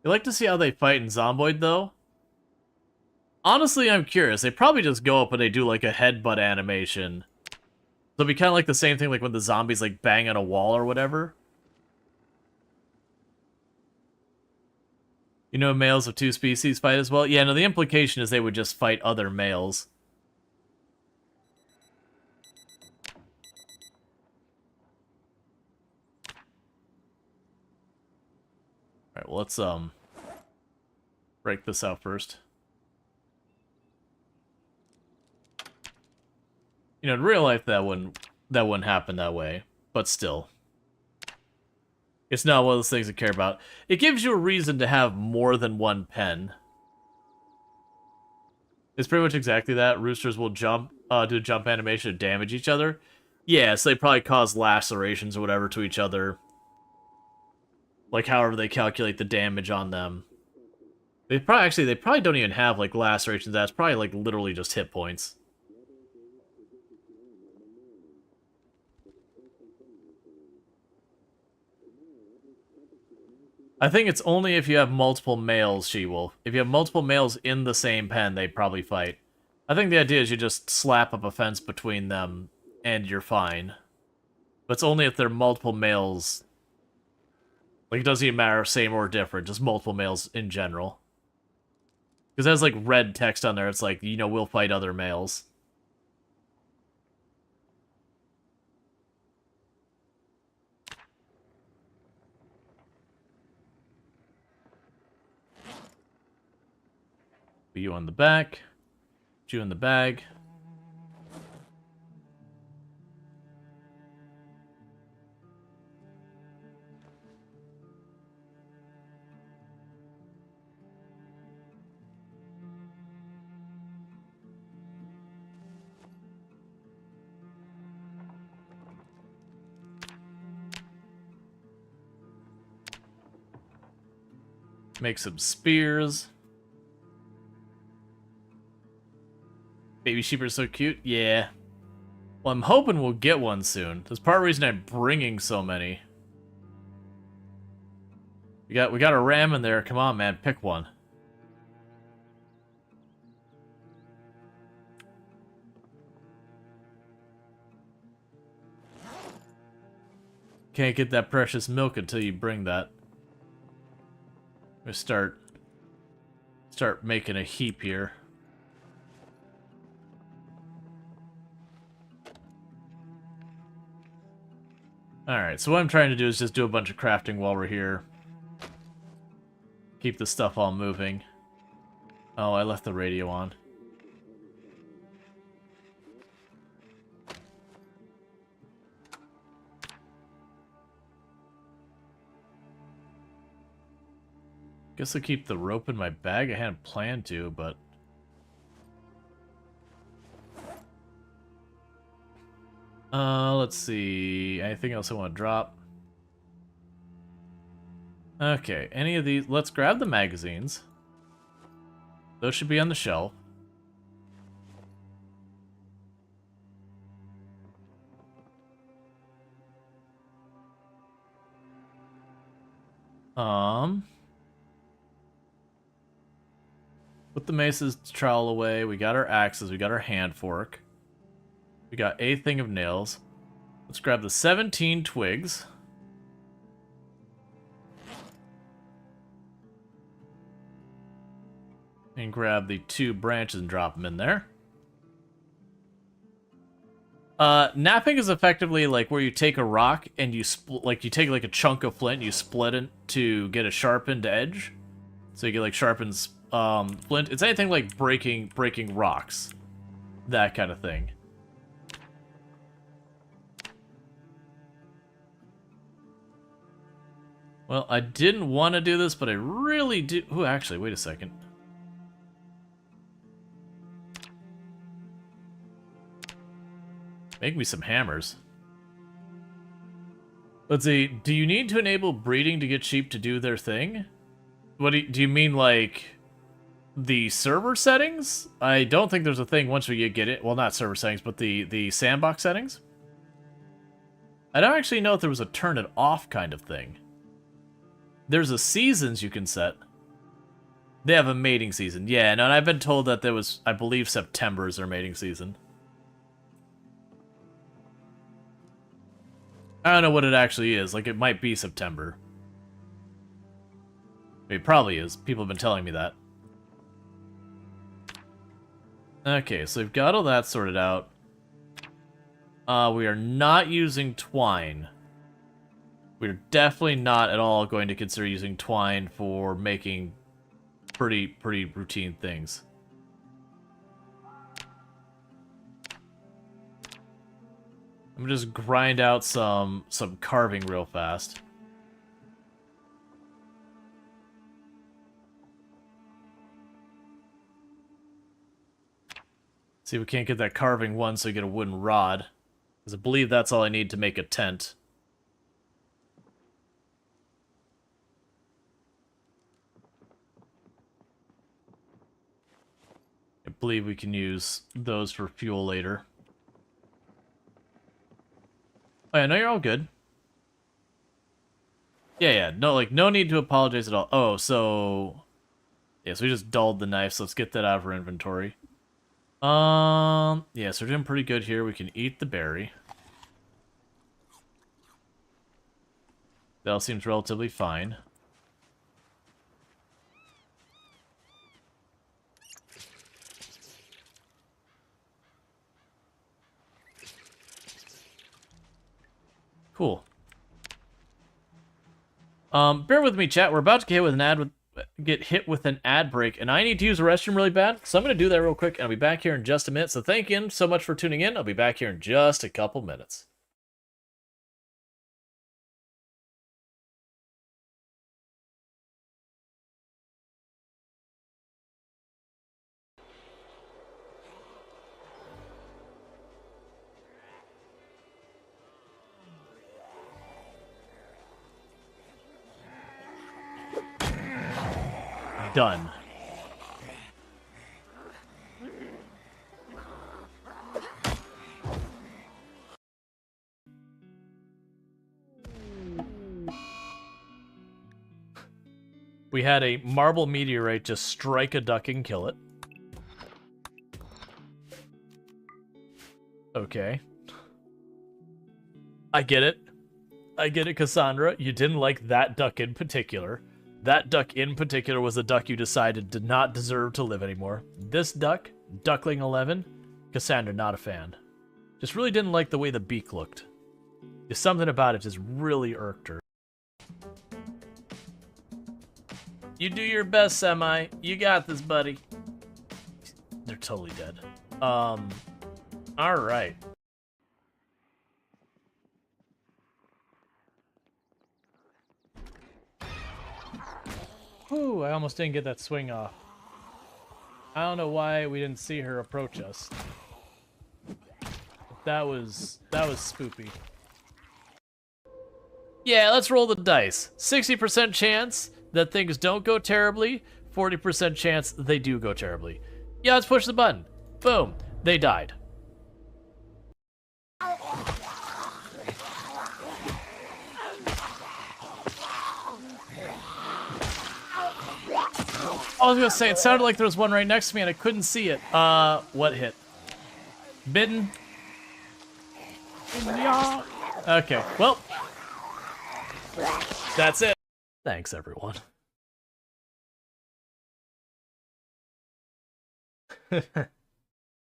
You like to see how they fight in Zomboid, though? Honestly, I'm curious. They probably just go up and they do, like, a headbutt animation. So it'll be kind of like the same thing, like, when the zombies, like, bang on a wall or whatever. You know males of two species fight as well? Yeah, no, the implication is they would just fight other males. Alright, well, let's, break this out first. You know, in real life, that wouldn't happen that way, but still. It's not one of those things to care about. It gives you a reason to have more than one pen. It's pretty much exactly that. Roosters will jump, do a jump animation to damage each other. Yeah, so they probably cause lacerations or whatever to each other. Like, however they calculate the damage on them. They probably don't even have, like, lacerations. That's probably, like, literally just hit points. I think it's only if you have multiple males, She-Wolf. If you have multiple males in the same pen, they probably fight. I think the idea is you just slap up a fence between them, and you're fine. But it's only if they're multiple males. Like, it doesn't even matter, same or different, just multiple males in general. Because it has, like, red text on there, it's like, you know, we'll fight other males. Put you on the back. Put you in the bag. Make some spears. Baby sheep are so cute. Yeah. Well, I'm hoping we'll get one soon. That's part of the reason I'm bringing so many. We got a ram in there. Come on, man. Pick one. Can't get that precious milk until you bring that. I'm gonna start making a heap here. Alright, so what I'm trying to do is just do a bunch of crafting while we're here. Keep the stuff all moving. Oh, I left the radio on. Guess I'll keep the rope in my bag. I hadn't planned to, but... let's see. Anything else I want to drop? Okay, any of these... Let's grab the magazines. Those should be on the shelf. Put the mace's trowel away. We got our axes. We got our hand fork. We got a thing of nails. Let's grab the 17 twigs. And grab the 2 branches and drop them in there. Napping is effectively like where you take a rock and you like you take like a chunk of flint, and you split it to get a sharpened edge. So you get like sharpens flint. It's anything like breaking rocks, that kind of thing. Well, I didn't want to do this, but I really do. Ooh, actually, wait a second. Make me some hammers. Let's see. Do you need to enable breeding to get sheep to do their thing? What do you mean, like the server settings? I don't think there's a thing once we get it. Well, not server settings, but the sandbox settings. I don't actually know if there was a turn it off kind of thing. There's a seasons you can set. They have a mating season. Yeah, no, and I've been told that there was, I believe September is their mating season. I don't know what it actually is. Like, it might be September. It probably is. People have been telling me that. Okay, so we've got all that sorted out. We are not using twine. We're definitely not at all going to consider using twine for making pretty routine things. I'm gonna just grind out some carving real fast. See if we can't get that carving one so you get a wooden rod. Because I believe that's all I need to make a tent. I believe we can use those for fuel later. Oh yeah, no, you're all good. Yeah, no, like, no need to apologize at all. Oh, so... yeah, so we just dulled the knife, so let's get that out of our inventory. Yeah, so we're doing pretty good here. We can eat the berry. That all seems relatively fine. Cool. Bear with me, chat. We're about to get hit with an ad break, and I need to use the restroom really bad, so I'm going to do that real quick, and I'll be back here in just a minute. So thank you so much for tuning in. I'll be back here in just a couple minutes. Done. We had a marble meteorite just strike a duck and kill it. Okay. I get it. I get it, Cassandra. You didn't like that duck in particular. That duck in particular was a duck you decided did not deserve to live anymore. This duck, Duckling 11, Cassandra, not a fan. Just really didn't like the way the beak looked. There's something about it just really irked her. You do your best, Semi. You got this, buddy. They're totally dead. Alright. Whew, I almost didn't get that swing off. I don't know why we didn't see her approach us. That was spoopy. Yeah, let's roll the dice. 60% chance that things don't go terribly, 40% chance they do go terribly. Yeah, let's push the button. Boom. They died. I was gonna say, it sounded like there was one right next to me and I couldn't see it. What hit? Bitten? Yeah. Okay, well. That's it. Thanks, everyone.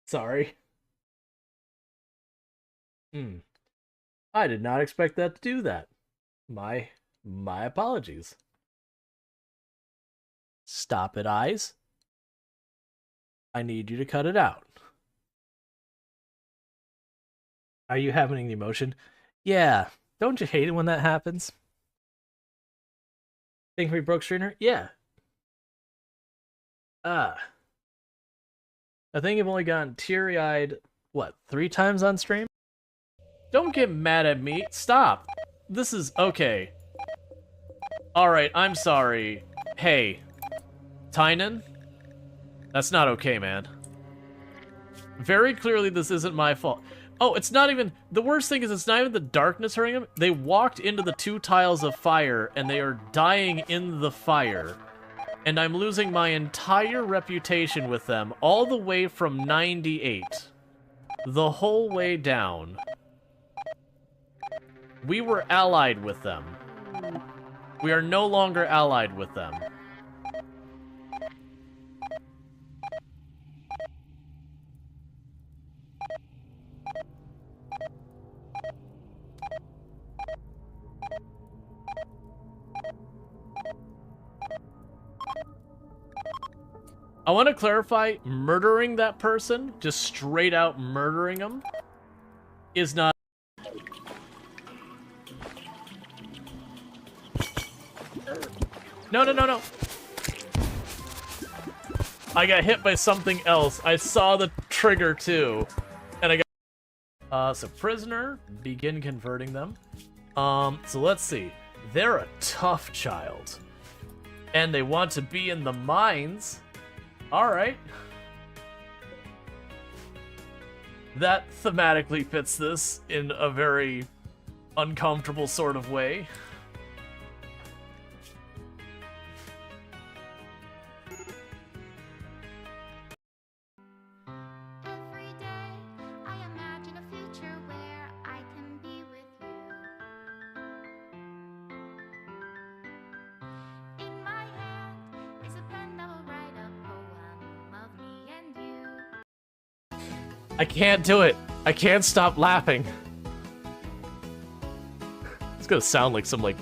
Sorry. Hmm. I did not expect that to do that. My apologies. Stop it, eyes. I need you to cut it out. Are you having an emotion? Yeah. Don't you hate it when that happens? Think we broke Strainer? Yeah. Ah. I think I've only gotten teary-eyed, what, 3 times on stream? Don't get mad at me. Stop. This is okay. Alright, I'm sorry. Hey. Tynan? That's not okay, man. Very clearly this isn't my fault. Oh, it's not even... The worst thing is it's not even the darkness hurting them. They walked into the 2 tiles of fire, and they are dying in the fire. And I'm losing my entire reputation with them, all the way from 98. The whole way down. We were allied with them. We are no longer allied with them. I want to clarify, murdering that person, just straight out murdering them, is not... No, no, no, no. I got hit by something else. I saw the trigger too. And I got... so prisoner, begin converting them. So let's see. They're a tough child. And they want to be in the mines. Alright. That thematically fits this in a very uncomfortable sort of way. Every day, I imagine a future where I can be with you. In my hand is a pen that will write a poem of me and you. I can't do it. I can't stop laughing. It's gonna sound like some, like,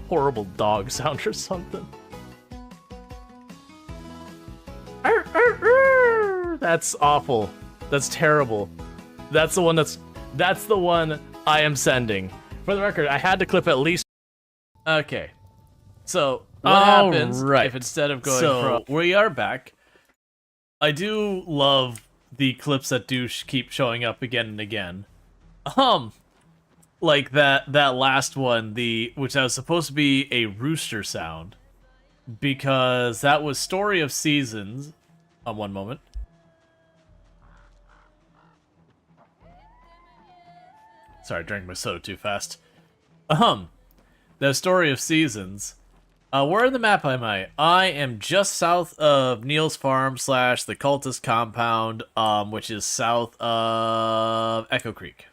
horrible dog sound or something. That's awful. That's terrible. That's the one that's the one I am sending. For the record, I had to clip at least... Okay. So, what happens if instead of going from... we are back. I do love the clips that do keep showing up again and again. Like that last one, which was supposed to be a rooster sound. Because that was Story of Seasons. One moment. Sorry, I drank my soda too fast. The Story of Seasons. Where on the map am I? I am just south of Neil's Farm / the Cultist Compound, which is south of Echo Creek.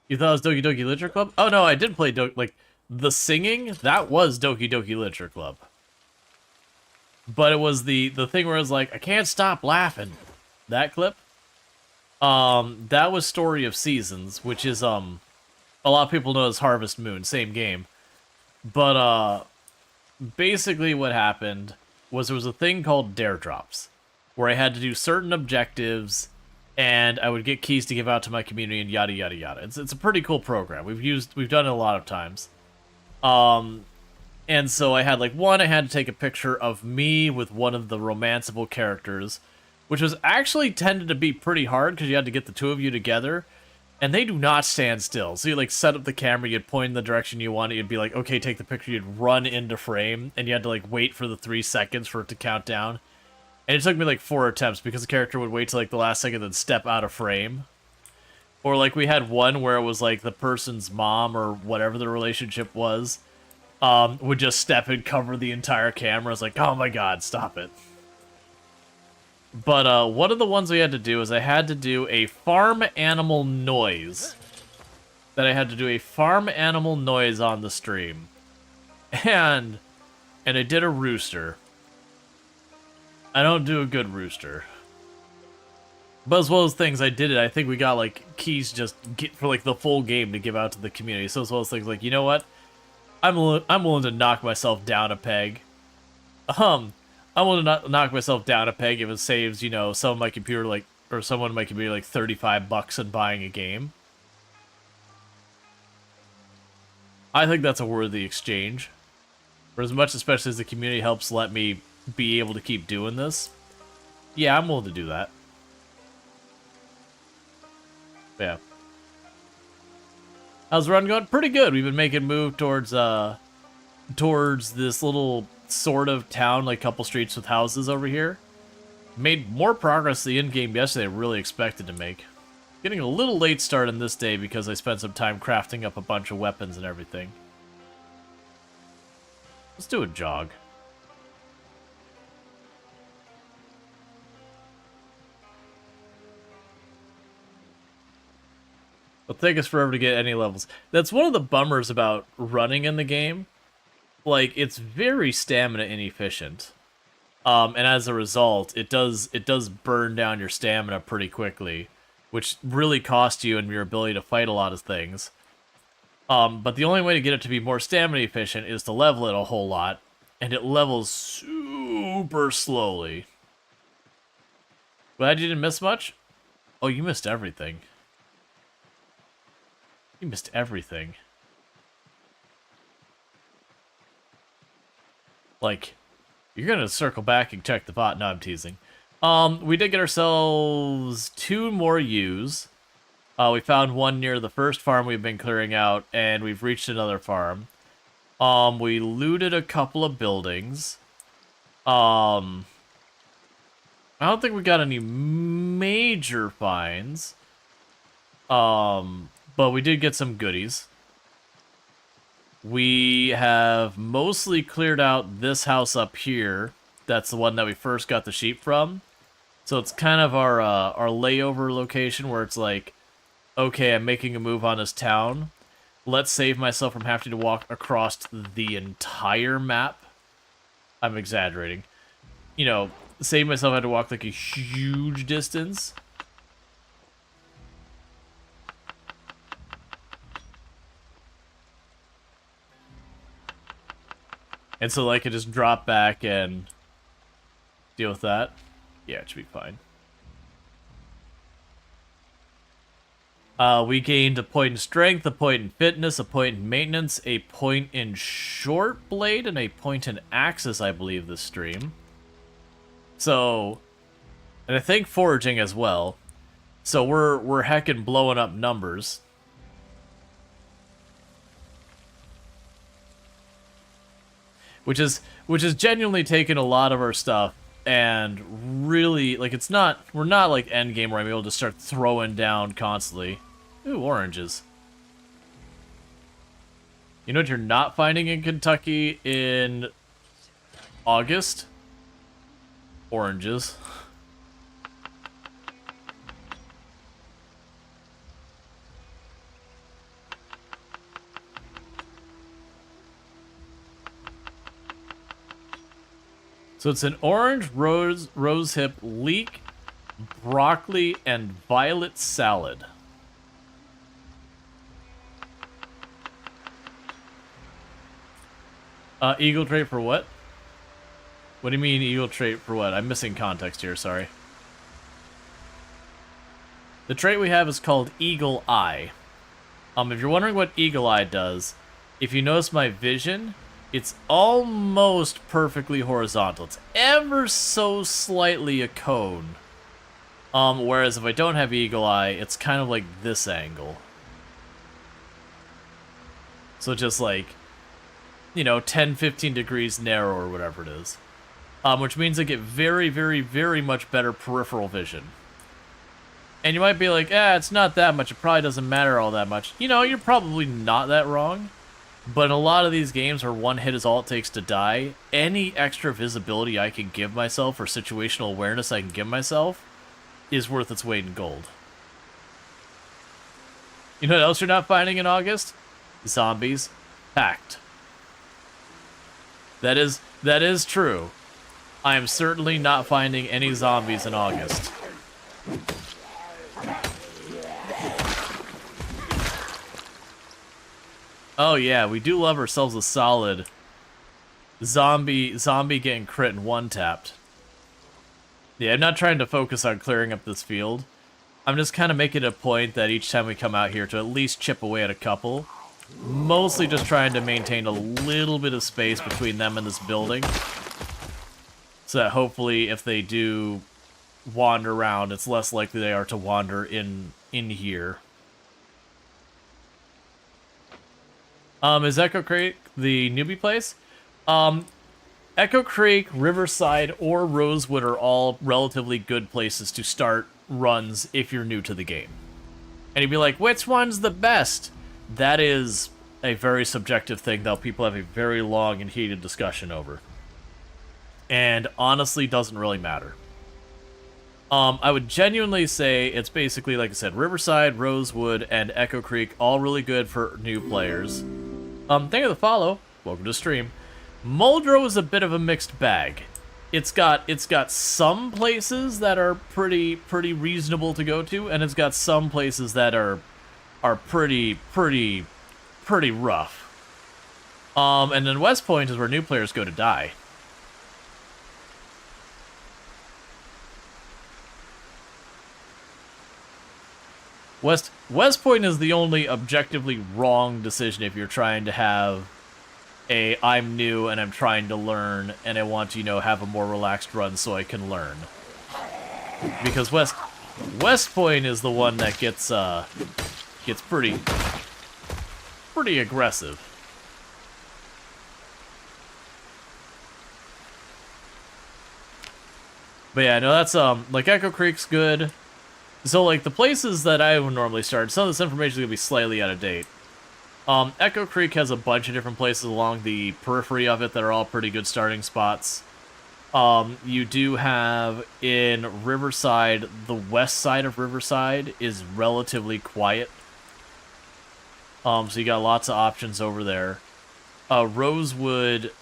You thought it was Doki Doki Literature Club? Oh no, I did play like the singing. That was Doki Doki Literature Club. But it was the thing where it was like, I can't stop laughing. That clip. That was Story of Seasons, which is a lot of people know as Harvest Moon, same game. But basically what happened was there was a thing called Dare Drops, where I had to do certain objectives, and I would get keys to give out to my community and yada yada yada. It's a pretty cool program. We've done it a lot of times. And so I had I had to take a picture of me with one of the romanceable characters, which was actually tended to be pretty hard because you had to get the 2 of you together, and they do not stand still. So you set up the camera, you'd point in the direction you wanted, you'd be like, okay, take the picture, you'd run into frame, and you had to wait for the 3 seconds for it to count down. And it took me 4 attempts because the character would wait till the last second and step out of frame. Or we had one where it was the person's mom or whatever the relationship was, would just step and cover the entire camera. It's oh my god, stop it. But one of the ones we had to do is I had to do a farm animal noise. I had to do a farm animal noise on the stream. And I did a rooster. I don't do a good rooster. But as well as things I did it, I think we got like keys just get for like the full game to give out to the community. So as well as things like, you know what? I'm willing to knock myself down a peg. I'm willing to knock myself down a peg if it saves, you know, some of my computer like or someone in my computer like $35 in buying a game. I think that's a worthy exchange. For as much, especially as the community helps let me be able to keep doing this. Yeah, I'm willing to do that. Yeah. How's the run going? Pretty good. We've been making move towards this little sort of town, like couple streets with houses over here. Made more progress the in-game yesterday than I really expected to make. Getting a little late start on this day because I spent some time crafting up a bunch of weapons and everything. Let's do a jog. It'll take us forever to get any levels. That's one of the bummers about running in the game. Like, it's very stamina inefficient. And as a result, it does burn down your stamina pretty quickly, which really costs you and your ability to fight a lot of things. But the only way to get it to be more stamina efficient is to level it a whole lot, and it levels super slowly. Glad you didn't miss much? Oh, you missed everything. You missed everything. Like, you're gonna circle back and check the bot. No, I'm teasing. We did get ourselves 2 more ewes. We found one near the first farm we've been clearing out, and we've reached another farm. We looted a couple of buildings. I don't think we got any major finds. But we did get some goodies. We have mostly cleared out this house up here. That's the one that we first got the sheep from. So it's kind of our layover location where it's like, okay, I'm making a move on this town. Let's save myself from having to walk across the entire map. I'm exaggerating. You know, save myself having to walk like a huge distance. And so I could just drop back and deal with that. Yeah, it should be fine. We gained a point in strength, a point in fitness, a point in maintenance, a point in short blade, and a point in axis, I believe, this stream. So, and I think foraging as well. So we're heckin' blowing up numbers. Which is genuinely taken a lot of our stuff and really, like, it's not, we're not like endgame where I'm able to start throwing down constantly. Ooh, oranges. You know what you're not finding in Kentucky in August? Oranges. So it's an orange, rosehip, leek, broccoli, and violet salad. Eagle trait for what? What do you mean eagle trait for what? I'm missing context here, sorry. The trait we have is called Eagle Eye. If you're wondering what Eagle Eye does, if you notice my vision, it's almost perfectly horizontal. It's ever so slightly a cone. Whereas if I don't have Eagle Eye, it's kind of like this angle. So just like, you know, 10, 15 degrees narrow or whatever it is. Which means I get very, very, very much better peripheral vision. And you might be like, it's not that much. It probably doesn't matter all that much. You know, you're probably not that wrong. But in a lot of these games where one hit is all it takes to die, any extra visibility I can give myself or situational awareness I can give myself is worth its weight in gold. You know what else you're not finding in August? Zombies. Fact. That is true. I am certainly not finding any zombies in August. Oh yeah, we do love ourselves a solid zombie getting crit and one tapped. Yeah, I'm not trying to focus on clearing up this field. I'm just kind of making it a point that each time we come out here to at least chip away at a couple. Mostly just trying to maintain a little bit of space between them and this building. So that hopefully if they do wander around, it's less likely they are to wander in here. Is Echo Creek the newbie place? Echo Creek, Riverside, or Rosewood are all relatively good places to start runs if you're new to the game. And you'd be like, which one's the best? That is a very subjective thing that people have a very long and heated discussion over. And honestly doesn't really matter. I would genuinely say it's basically, like I said, Riverside, Rosewood, and Echo Creek, all really good for new players. Thank you for the follow. Welcome to the stream. Muldrow is a bit of a mixed bag. It's got some places that are pretty reasonable to go to, and it's got some places that are pretty rough. And then West Point is where new players go to die. West Point is the only objectively wrong decision if you're trying to have I'm new and I'm trying to learn and I want to, you know, have a more relaxed run so I can learn. Because West Point is the one that gets pretty aggressive. But yeah, no, that's like Echo Creek's good. So like the places that I would normally start, some of this information is gonna be slightly out of date. Echo Creek has a bunch of different places along the periphery of it that are all pretty good starting spots. You do have in Riverside, the west side of Riverside is relatively quiet. So you got lots of options over there. Rosewood,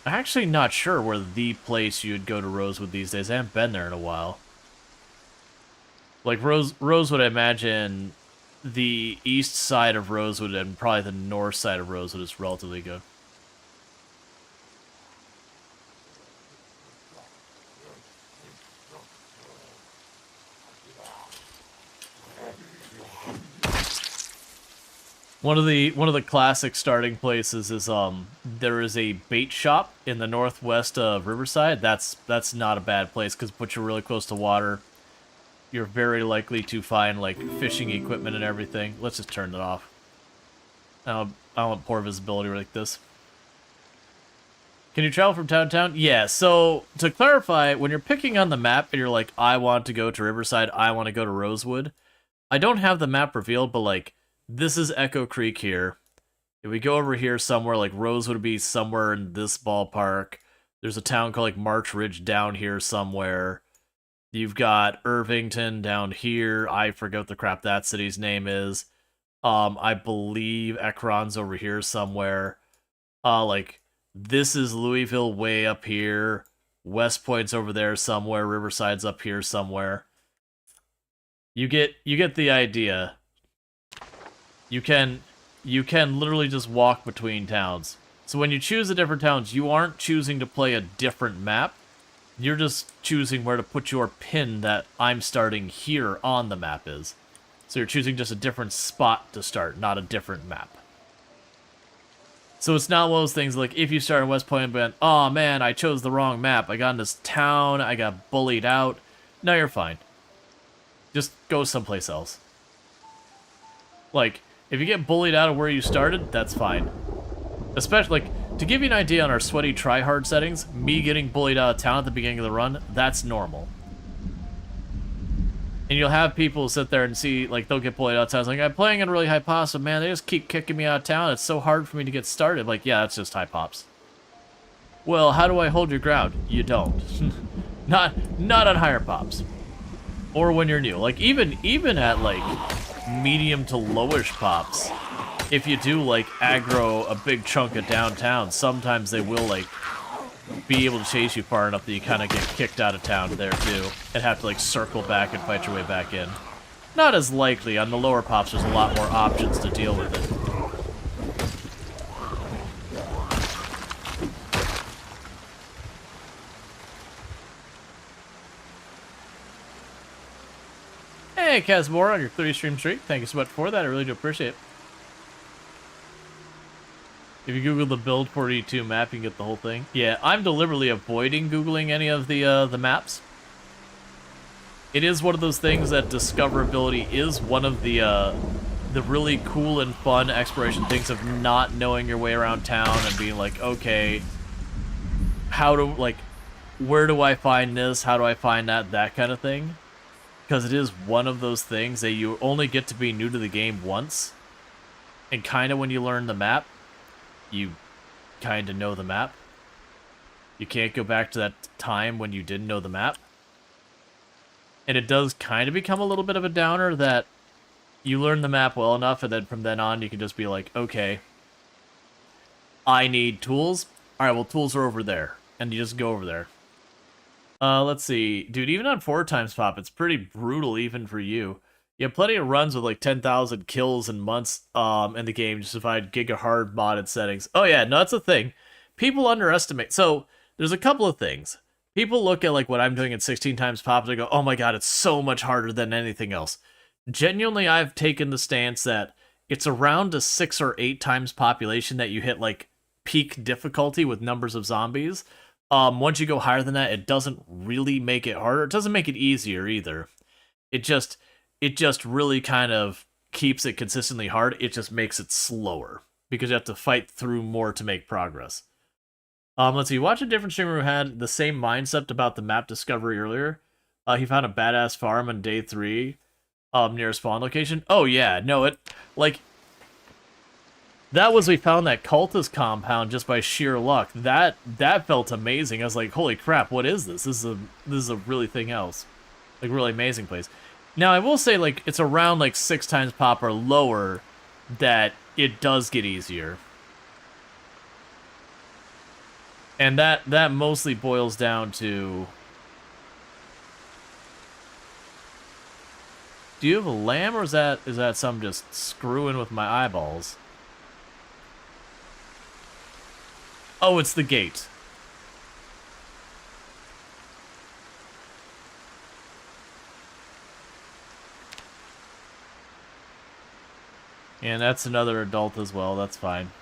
I'm actually not sure where the place you'd go to Rosewood these days. I haven't been there in a while. Like Rosewood, I imagine the east side of Rosewood and probably the north side of Rosewood is relatively good. One of the classic starting places is there is a bait shop in the northwest of Riverside. That's not a bad place because it puts you really close to water. You're very likely to find like fishing equipment and everything. Let's just turn it off. I don't want poor visibility like this. Can you travel from town to town? Yeah, so to clarify, when you're picking on the map and you're like, I want to go to Riverside, I want to go to Rosewood, I don't have the map revealed, but like, this is Echo Creek here. If we go over here somewhere, like Rosewood would be somewhere in this ballpark. There's a town called like March Ridge down here somewhere. You've got Irvington down here. I forget what the crap that city's name is. I believe Ekron's over here somewhere. Like, this is Louisville way up here. West Point's over there somewhere. Riverside's up here somewhere. You get the idea. You can literally just walk between towns. So when you choose the different towns, you aren't choosing to play a different map. You're just choosing where to put your pin that I'm starting here on the map is. So you're choosing just a different spot to start, not a different map. So it's not one of those things like if you start in West Point and been, oh man, I chose the wrong map. I got in this town, I got bullied out. No, you're fine. Just go someplace else. Like, if you get bullied out of where you started, that's fine. Especially, like, to give you an idea on our sweaty tryhard settings, me getting bullied out of town at the beginning of the run, that's normal. And you'll have people sit there and see, like, they'll get bullied out of town. It's like, I'm playing at a really high pops, but man, they just keep kicking me out of town. It's so hard for me to get started. Like, yeah, that's just high pops. Well, how do I hold your ground? You don't. Not on higher pops. Or when you're new. Like, even at, like, medium to lowish pops, if you do, like, aggro a big chunk of downtown, sometimes they will, like, be able to chase you far enough that you kind of get kicked out of town there, too, and have to, like, circle back and fight your way back in. Not as likely. On the lower pops, there's a lot more options to deal with it. Hey, Kazmora, on your 30 stream streak. Thank you so much for that. I really do appreciate it. If you Google the build 42 map, you can get the whole thing. Yeah, I'm deliberately avoiding Googling any of the maps. It is one of those things that discoverability is one of the really cool and fun exploration things of not knowing your way around town and being like, okay, where do I find this? How do I find that? That kind of thing. Because it is one of those things that you only get to be new to the game once. And kind of when you learn the map, you kind of know the map. You can't go back to that time when you didn't know the map. And it does kind of become a little bit of a downer that you learn the map well enough, and then from then on you can just be like, okay, I need tools. Alright, well, tools are over there. And you just go over there. Let's see. Dude, even on 4 times pop, it's pretty brutal even for you. You have plenty of runs with like 10,000 kills in months in the game justified giga hard modded settings. Oh yeah, no, that's the thing. People underestimate. So, there's a couple of things. People look at like what I'm doing at 16 times pop and they go, oh my god, it's so much harder than anything else. Genuinely, I've taken the stance that it's around a 6 or 8 times population that you hit like peak difficulty with numbers of zombies. Once you go higher than that, it doesn't really make it harder. It doesn't make it easier either. It just really kind of keeps it consistently hard. It just makes it slower because you have to fight through more to make progress. Let's see. Watch a different streamer who had the same mindset about the map discovery earlier. He found a badass farm on day 3, near a spawn location. Oh yeah, no, that was, we found that cultist compound just by sheer luck. That felt amazing. I was like, holy crap, what is this? This is a really thing else. Like, really amazing place. Now, I will say, like, it's around, like, 6 times pop or lower that it does get easier. And that mostly boils down to... Do you have a lamb, or is that some just screwing with my eyeballs? Oh, it's the gate. And that's another adult as well, that's fine.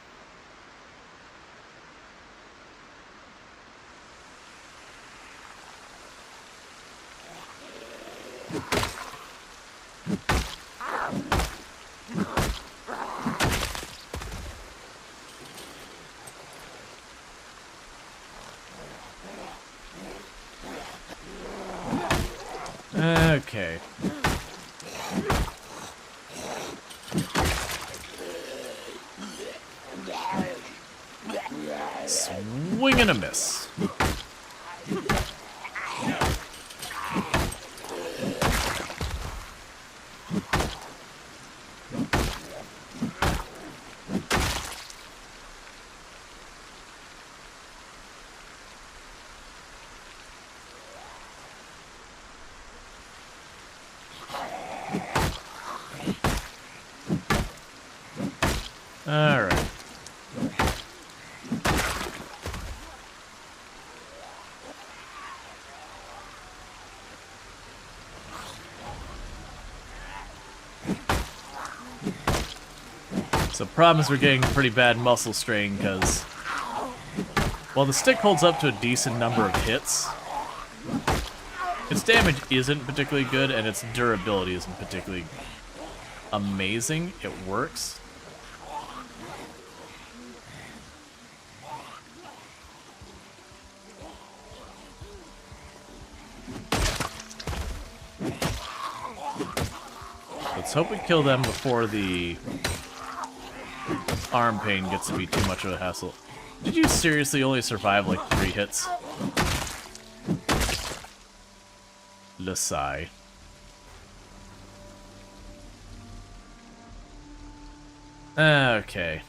Okay. Swing and a miss. Alright. So problem is we're getting pretty bad muscle strain because while the stick holds up to a decent number of hits, its damage isn't particularly good and its durability isn't particularly amazing. It works. Let's hope we kill them before the arm pain gets to be too much of a hassle. Did you seriously only survive like 3 hits? Lasai. Okay.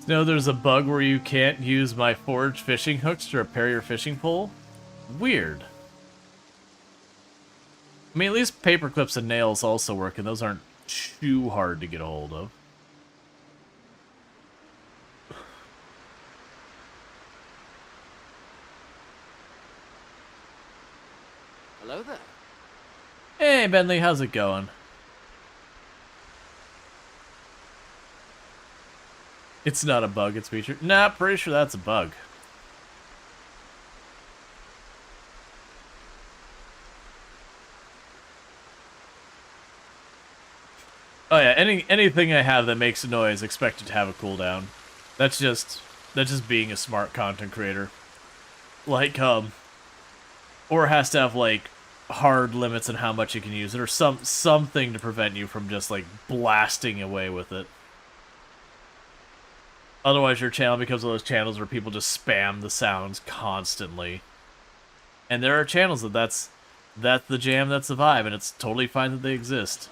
No, there's a bug where you can't use my forged fishing hooks to repair your fishing pole? Weird. I mean, at least paper clips and nails also work, and those aren't too hard to get a hold of. Hello there. Hey, Bentley, how's it going? It's not a bug, it's featured. Nah, pretty sure that's a bug. Oh yeah, anything I have that makes a noise expected to have a cooldown. That's just being a smart content creator. Like, or it has to have like hard limits on how much you can use it, or something to prevent you from just like blasting away with it. Otherwise, your channel becomes one of those channels where people just spam the sounds constantly. And there are channels that's the jam, that's the vibe, and it's totally fine that they exist.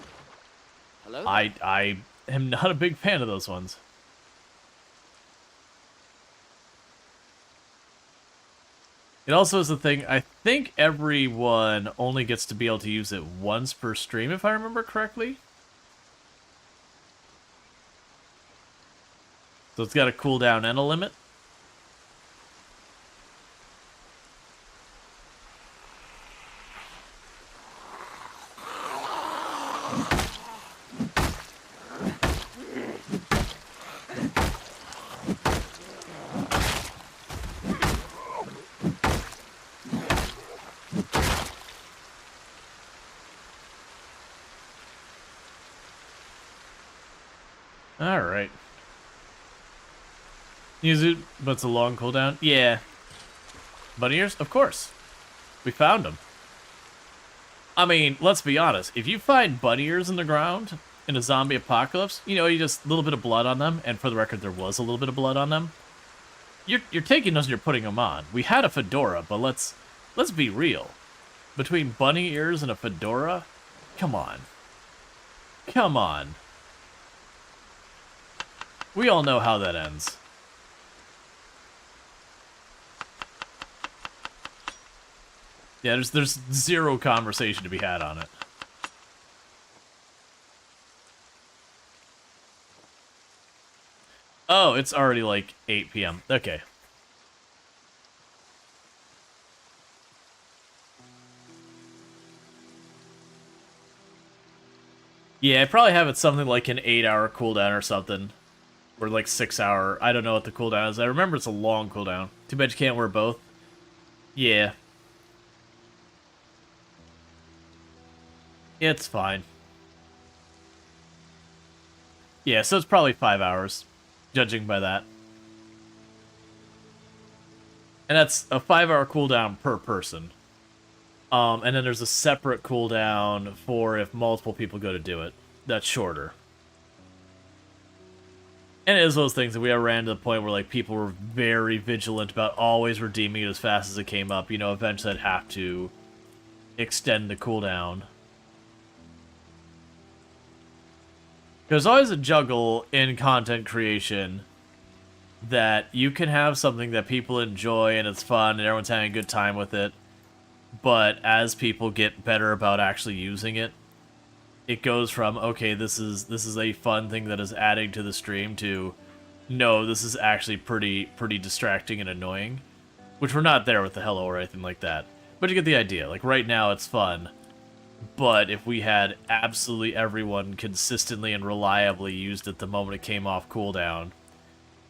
Hello there. I am not a big fan of those ones. It also is the thing, I think everyone only gets to be able to use it once per stream, if I remember correctly. So it's got a cooldown and a limit. Alright. Use it, but it's a long cooldown? Yeah. Bunny ears? Of course. We found them. I mean, let's be honest. If you find bunny ears in the ground in a zombie apocalypse, you know, you just a little bit of blood on them, and for the record, there was a little bit of blood on them. You're taking those and you're putting them on. We had a fedora, but let's be real. Between bunny ears and a fedora, come on. Come on. We all know how that ends. Yeah, there's zero conversation to be had on it. Oh, it's already like 8 p.m. Okay. Yeah, I probably have it something like an 8-hour cooldown or something. Or like 6-hour. I don't know what the cooldown is. I remember it's a long cooldown. Too bad you can't wear both. Yeah. It's fine. Yeah, so it's probably 5 hours, judging by that. And that's a 5-hour cooldown per person. And then there's a separate cooldown for if multiple people go to do it. That's shorter. And it is those things that we ran to the point where like people were very vigilant about always redeeming it as fast as it came up. You know, eventually I'd have to extend the cooldown. There's always a juggle in content creation that you can have something that people enjoy and it's fun and everyone's having a good time with it, but as people get better about actually using it, it goes from, okay, this is a fun thing that is adding to the stream to, no, this is actually pretty distracting and annoying, which we're not there with the hello or anything like that. But you get the idea. Like right now it's fun. But if we had absolutely everyone consistently and reliably used it the moment it came off cooldown,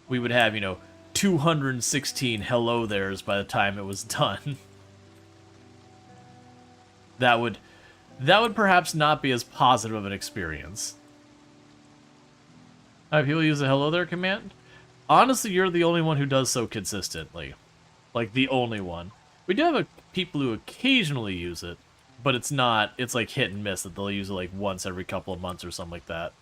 we would have, you know, 216 hello there's by the time it was done. That would perhaps not be as positive of an experience. People use the hello there command? Honestly, you're the only one who does so consistently. Like, the only one. We do have people who occasionally use it, but it's like hit and miss that they'll use it like once every couple of months or something like that.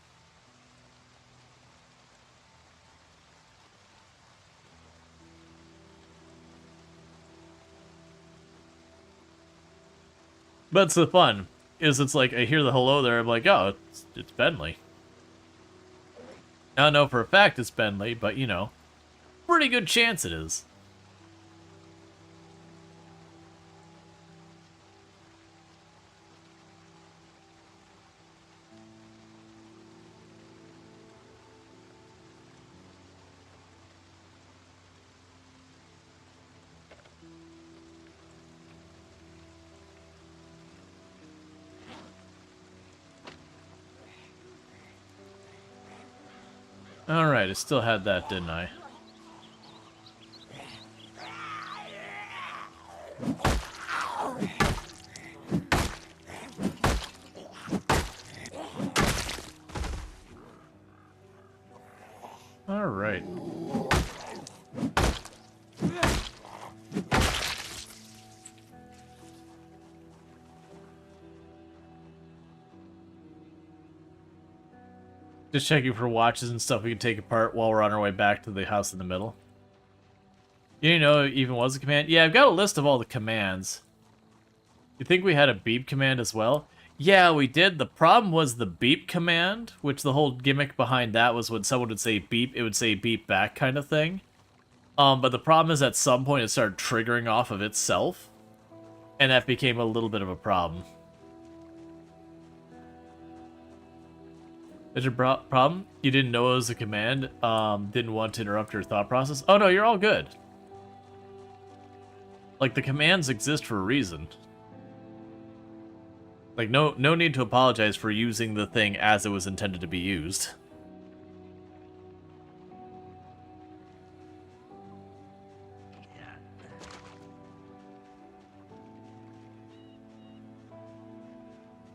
But it's the fun, is it's like, I hear the hello there, I'm like, oh, it's Bentley. I don't know for a fact it's Bentley, but, you know, pretty good chance it is. Alright, I still had that, didn't I? Alright. Just checking for watches and stuff we can take apart while we're on our way back to the house in the middle. You didn't know it even was a command? Yeah, I've got a list of all the commands. You think we had a beep command as well? Yeah, we did. The problem was the beep command, which the whole gimmick behind that was when someone would say beep, it would say beep back kind of thing. But the problem is at some point it started triggering off of itself, and that became a little bit of a problem. Is your problem? You didn't know it was a command? Didn't want to interrupt your thought process? Oh no, you're all good. Like, the commands exist for a reason. Like, no need to apologize for using the thing as it was intended to be used.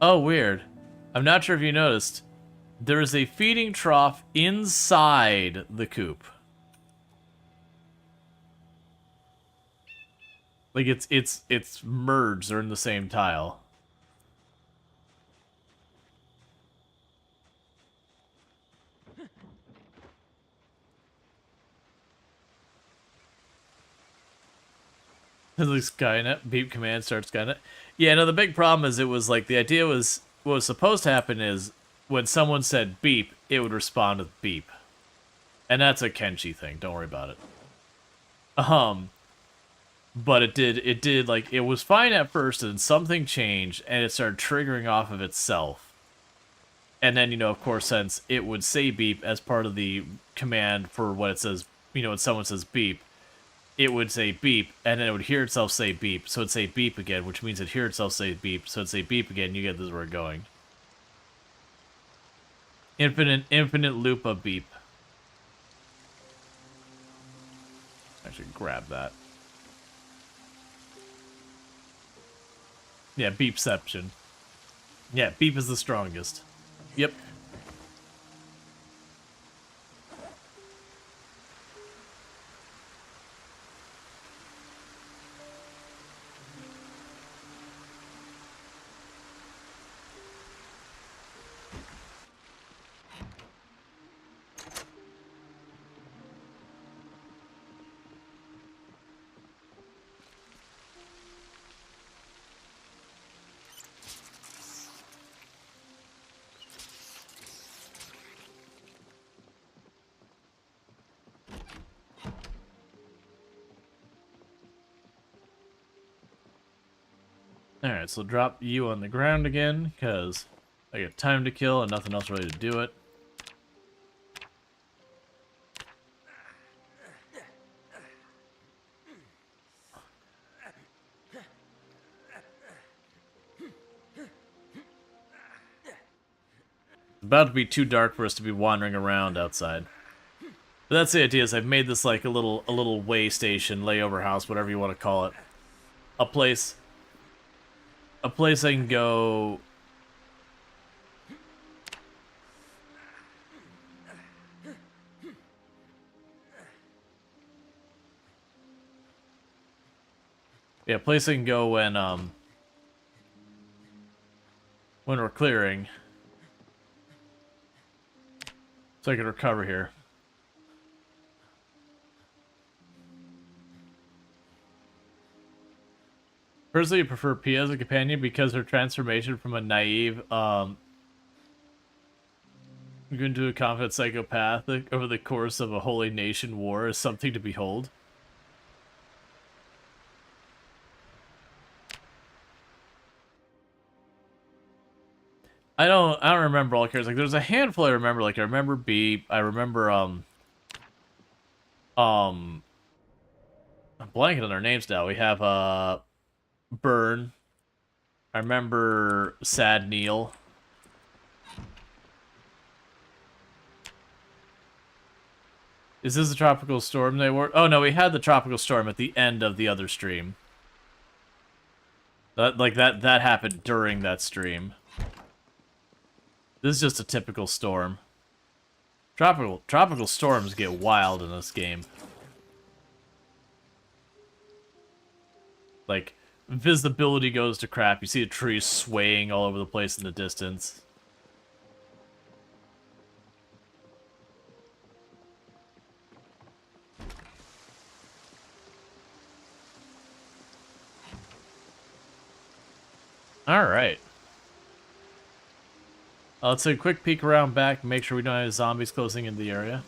Oh, weird. I'm not sure if you noticed. There is a feeding trough inside the coop. Like, it's merged. They're in the same tile. Like Skynet, beep command starts Skynet. Yeah, no, the big problem is it was like the idea was what was supposed to happen is when someone said beep, it would respond with beep. And that's a Kenshi thing, don't worry about it. But it did like it was fine at first and something changed and it started triggering off of itself. And then, you know, of course, since it would say beep as part of the command for what it says, you know, when someone says beep, it would say beep, and then it would hear itself say beep, so it'd say beep again, which means it'd hear itself say beep, so it'd say beep again, you get this where we're going. Infinite loop of beep. I should grab that. Yeah, beepception. Yeah, beep is the strongest. Yep. Alright, so drop you on the ground again, because I got time to kill and nothing else really to do it. It's about to be too dark for us to be wandering around outside. But that's the idea, is I've made this like a little way station, layover house, whatever you want to call it. A place I can go. Yeah, a place I can go when we're clearing. So I can recover here. Personally, I prefer Pia as a companion because her transformation from a naive, into a confident psychopath over the course of a holy nation war is something to behold. I don't remember all the characters. Like, there's a handful I remember. Like, I remember Beep. I remember, I'm blanking on their names now. We have, Burn. I remember Sad Neil. Is this a tropical storm they were? Oh no, we had the tropical storm at the end of the other stream. That happened during that stream. This is just a typical storm. Tropical storms get wild in this game. Like, visibility goes to crap. You see the trees swaying all over the place in the distance. Alright. Let's take a quick peek around back, make sure we don't have zombies closing into the area.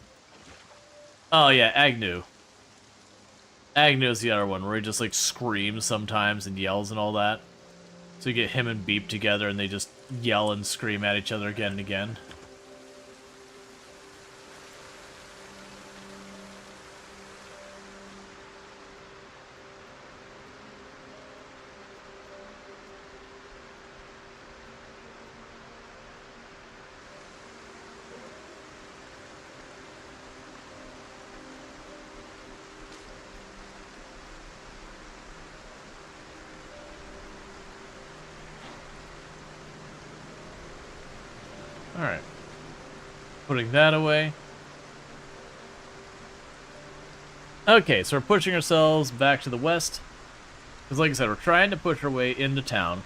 Oh yeah, Agnew. Agnew's the other one, where he just like screams sometimes and yells and all that. So you get him and Beep together and they just yell and scream at each other again and again. Alright. Putting that away. Okay, so we're pushing ourselves back to the west. Because like I said, we're trying to push our way into town.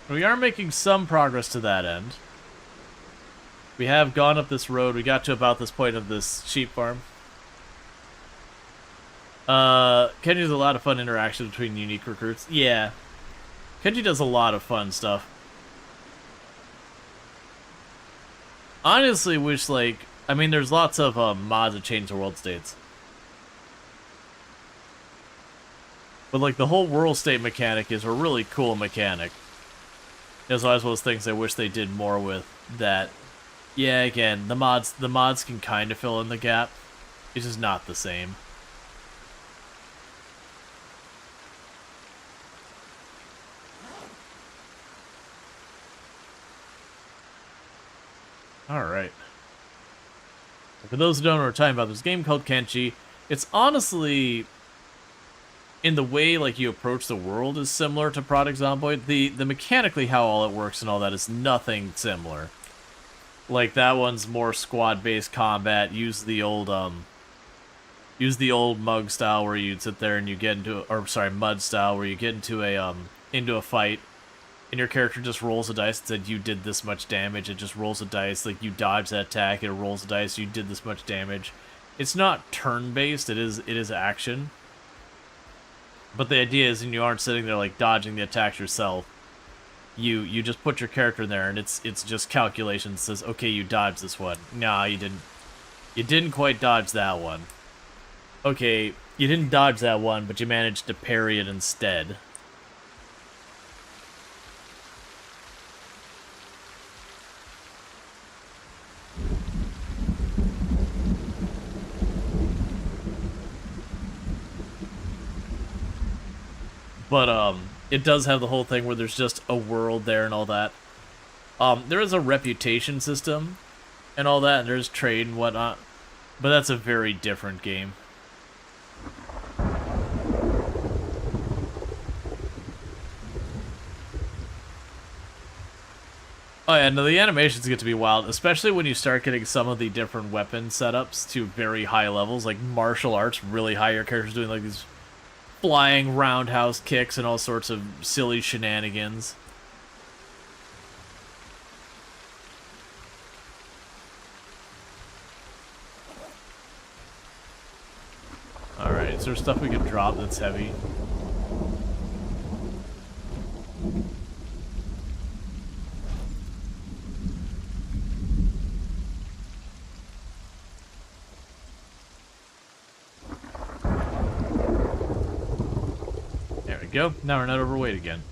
We are making some progress to that end. We have gone up this road. We got to about this point of this sheep farm. Kenji does a lot of fun interaction between unique recruits. Yeah. Kenji does a lot of fun stuff. Honestly, wish, like, I mean, there's lots of mods that change the world states. But, like, the whole world state mechanic is a really cool mechanic. It's always one of those things I wish they did more with. That, yeah, again, the mods can kind of fill in the gap. It's just not the same. Alright. For those who don't know what we're talking about, there's a game called Kenshi. It's honestly, in the way like you approach the world is similar to Project Zomboid. The mechanically how all it works and all that is nothing similar. Like that one's more squad-based combat. Use the old mug style where you'd sit there and you get into, or sorry, mud style where you get into a fight. And your character just rolls a dice and said you did this much damage. It just rolls a dice, like you dodge that attack, it rolls a dice, you did this much damage. It's not turn-based, it is action. But the idea is, and you aren't sitting there like dodging the attacks yourself. You just put your character in there and it's just calculations. It says, okay, you dodged this one. Nah, you didn't. You didn't quite dodge that one. Okay, you didn't dodge that one, but you managed to parry it instead. But, it does have the whole thing where there's just a world there and all that. There is a reputation system and all that, and there's trade and whatnot. But that's a very different game. Oh yeah, no, the animations get to be wild, especially when you start getting some of the different weapon setups to very high levels, like martial arts, really high. Your character's doing like these flying roundhouse kicks and all sorts of silly shenanigans. Alright, is there stuff we can drop that's heavy? There we go. Now we're not overweight again.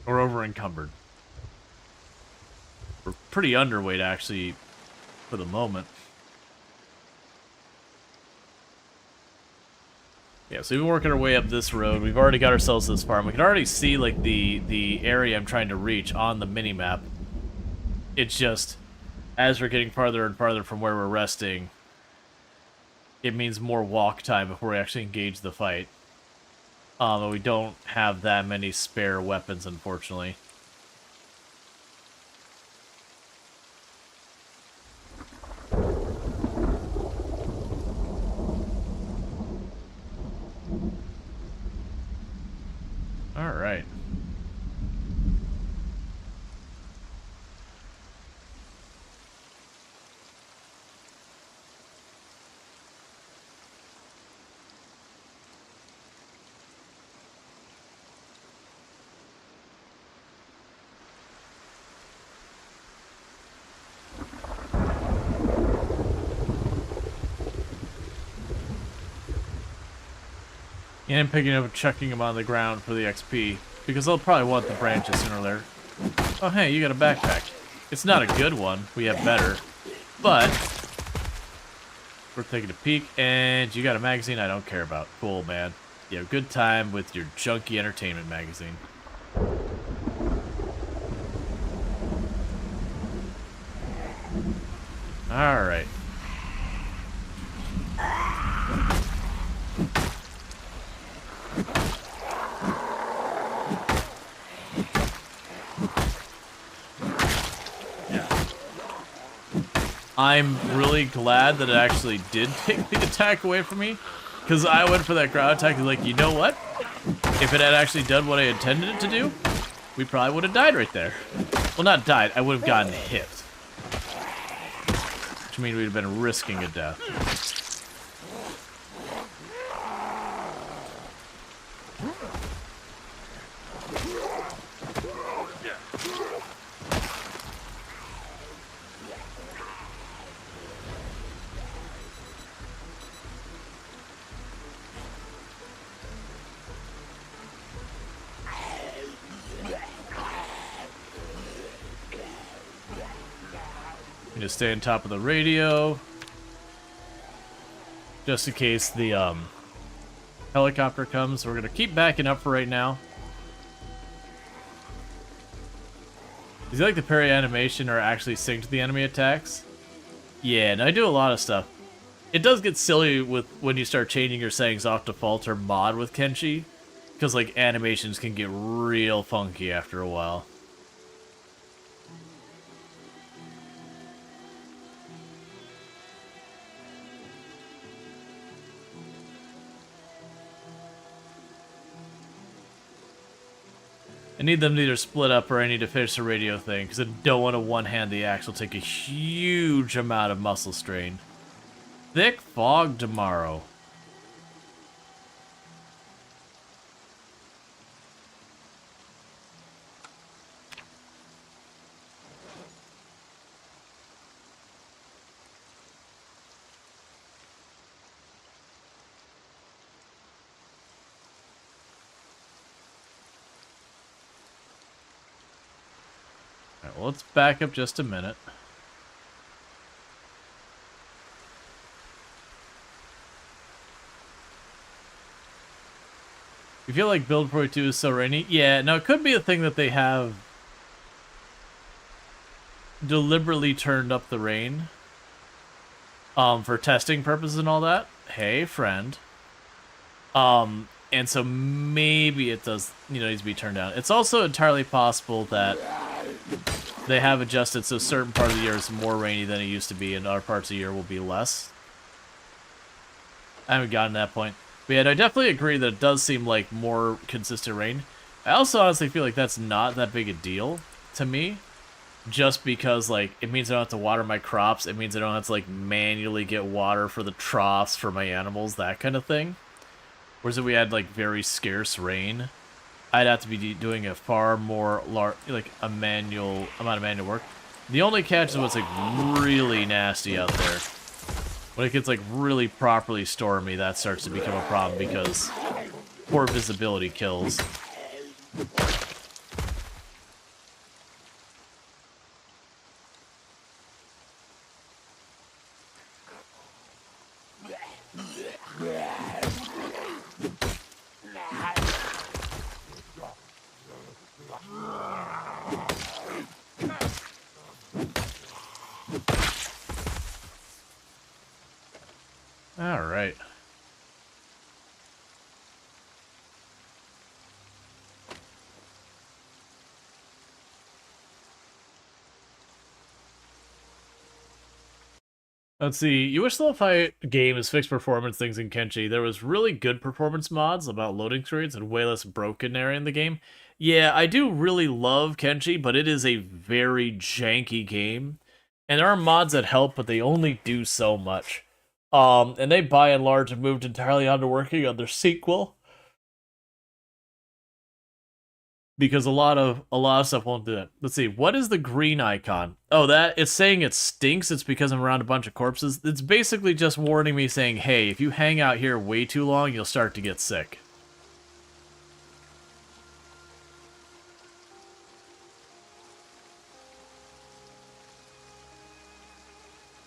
Or over encumbered. We're pretty underweight, actually, for the moment. Yeah, so we've been working our way up this road. We've already got ourselves this far. And we can already see, like, the area I'm trying to reach on the mini-map. It's just, as we're getting farther and farther from where we're resting, it means more walk time before we actually engage the fight. And we don't have that many spare weapons, unfortunately. All right. And picking up and chucking them on the ground for the XP, because they'll probably want the branches sooner or later. Oh hey, you got a backpack. It's not a good one, we have better, but we're taking a peek, and you got a magazine I don't care about. Cool, man. You have a good time with your junky entertainment magazine. Alright. I'm really glad that it actually did take the attack away from me, because I went for that ground attack and like, you know what? If it had actually done what I intended it to do, we probably would have died right there. Well, not died, I would have gotten hit. Which means we'd have been risking a death. Need to stay on top of the radio, just in case the helicopter comes. We're gonna keep backing up for right now. Does he like the parry animation or actually sync to the enemy attacks? Yeah, and I do a lot of stuff. It does get silly with when you start changing your settings off default or mod with Kenshi, because like animations can get real funky after a while. I need them to either split up or I need to finish the radio thing, because I don't want to one-hand the axe. It'll take a huge amount of muscle strain. Thick fog tomorrow. Alright, well, let's back up just a minute. You feel like Build 42 is so rainy? Yeah, now it could be a thing that they have deliberately turned up the rain for testing purposes and all that. Hey, friend. And so maybe it does, needs to be turned down. It's also entirely possible that they have adjusted so certain part of the year is more rainy than it used to be, and other parts of the year will be less. I haven't gotten to that point. But yeah, I definitely agree that it does seem like more consistent rain. I also honestly feel like that's not that big a deal to me. Just because, like, it means I don't have to water my crops. It means I don't have to, like, manually get water for the troughs for my animals, that kind of thing. Whereas if we had, like, very scarce rain, I'd have to be doing a far more, a manual amount of manual work. The only catch is when it's, like, really nasty out there. When it gets, like, really properly stormy, that starts to become a problem because poor visibility kills. Let's see. You wish the Lo-Fi game is fixed performance things in Kenshi. There was really good performance mods about loading screens and way less broken area in the game. Yeah, I do really love Kenshi, but it is a very janky game. And there are mods that help, but they only do so much. And they by and large have moved entirely on to working on their sequel. Because a lot of stuff won't do that. Let's see, what is the green icon? Oh, that it's saying it stinks. It's because I'm around a bunch of corpses. It's basically just warning me saying, hey, if you hang out here way too long, you'll start to get sick.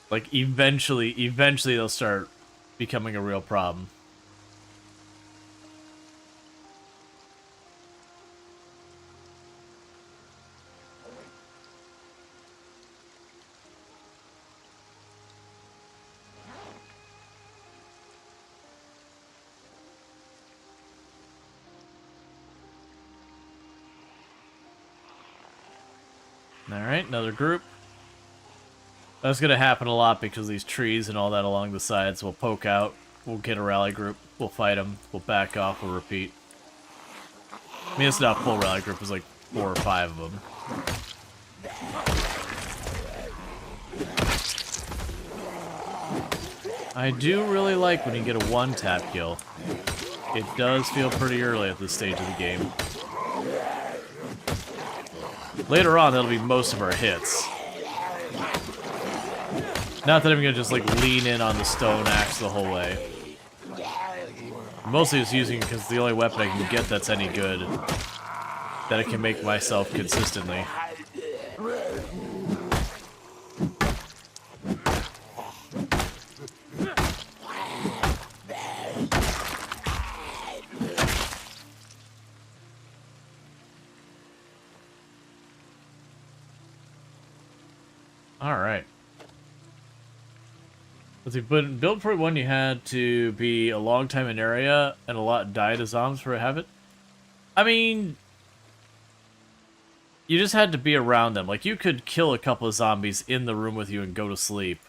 Like eventually they'll start becoming a real problem. Alright, another group. That's going to happen a lot because these trees and all that along the sides will poke out. We'll get a rally group. We'll fight them. We'll back off. We'll repeat. I mean, it's not a full rally group. It's like 4 or 5 of them. I do really like when you get a one-tap kill. It does feel pretty early at this stage of the game. Later on, that'll be most of our hits. Not that I'm gonna just like lean in on the stone axe the whole way. I'm mostly just using it because it's the only weapon I can get that's any good that I can make myself consistently. Alright. Let's see, but build for one you had to be a long time in area and a lot die to zombies for a habit. I mean, you just had to be around them. Like, you could kill a couple of zombies in the room with you and go to sleep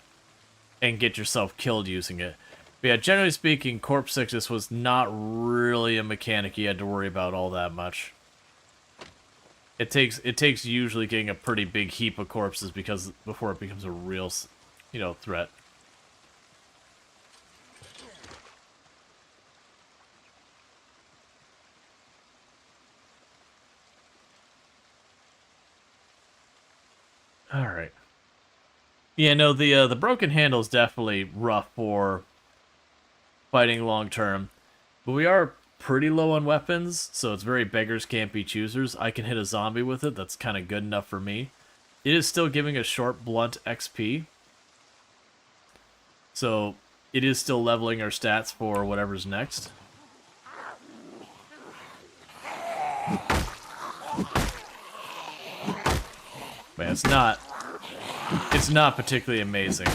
and get yourself killed using it. But yeah, generally speaking, corpse sickness was not really a mechanic you had to worry about all that much. It takes usually getting a pretty big heap of corpses before it becomes a real, threat. All right. Yeah, no, the broken handle is definitely rough for fighting long term, but we are pretty low on weapons, so it's very beggars can't be choosers. I can hit a zombie with it. That's kind of good enough for me. It is still giving a short blunt XP, so it is still leveling our stats for whatever's next. Man, it's not particularly amazing.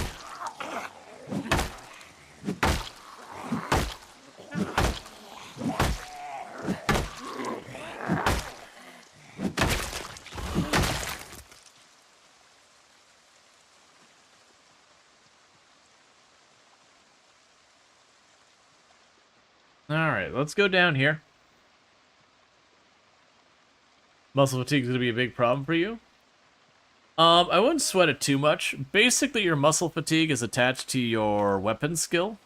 Alright, let's go down here. Muscle fatigue is going to be a big problem for you. I wouldn't sweat it too much. Basically, your muscle fatigue is attached to your weapon skill.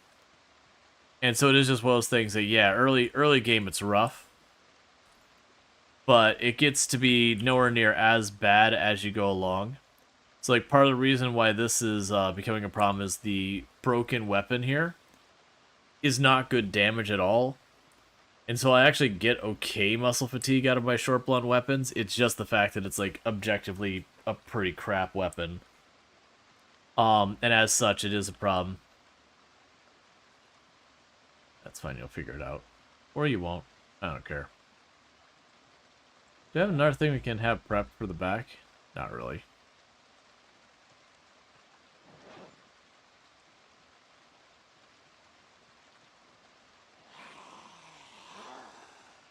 And so it is just one of those things that, yeah, early game it's rough. But it gets to be nowhere near as bad as you go along. So, like, part of the reason why this is becoming a problem is the broken weapon here is not good damage at all. And so I actually get okay muscle fatigue out of my short blunt weapons. It's just the fact that it's, like, objectively a pretty crap weapon. And as such, it is a problem. That's fine, you'll figure it out. Or you won't. I don't care. Do you have another thing we can have prepped for the back? Not really.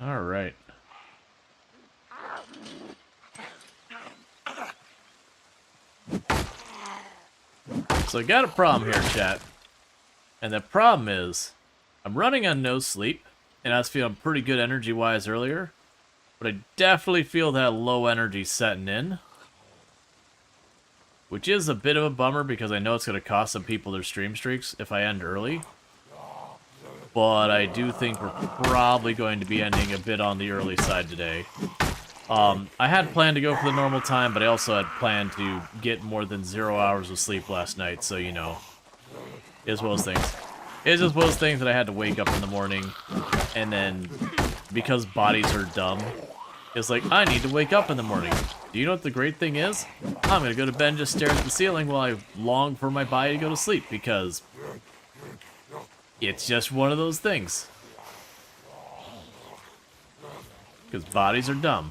All right. So I got a problem here, chat. And the problem is, I'm running on no sleep, and I was feeling pretty good energy-wise earlier, but I definitely feel that low energy setting in, which is a bit of a bummer because I know it's going to cost some people their stream streaks if I end early. But I do think we're probably going to be ending a bit on the early side today. I had planned to go for the normal time, but I also had planned to get more than 0 hours of sleep last night, so you know, it's one of those things. It's just one of those things that I had to wake up in the morning, and then, because bodies are dumb, it's like, I need to wake up in the morning. Do you know what the great thing is? I'm gonna go to bed and just stare at the ceiling while I long for my body to go to sleep, because it's just one of those things. Because bodies are dumb.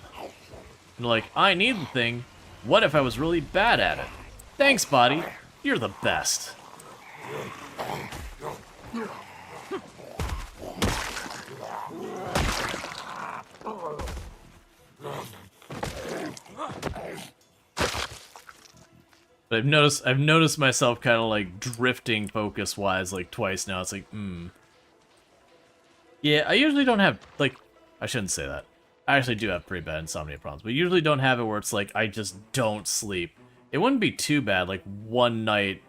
And like, I need the thing. What if I was really bad at it? Thanks, body. You're the best. But I've noticed myself kind of like drifting focus-wise like twice now. It's like, Yeah, I usually don't have, like, I shouldn't say that. I actually do have pretty bad insomnia problems, but usually don't have it where it's like I just don't sleep. It wouldn't be too bad, like one night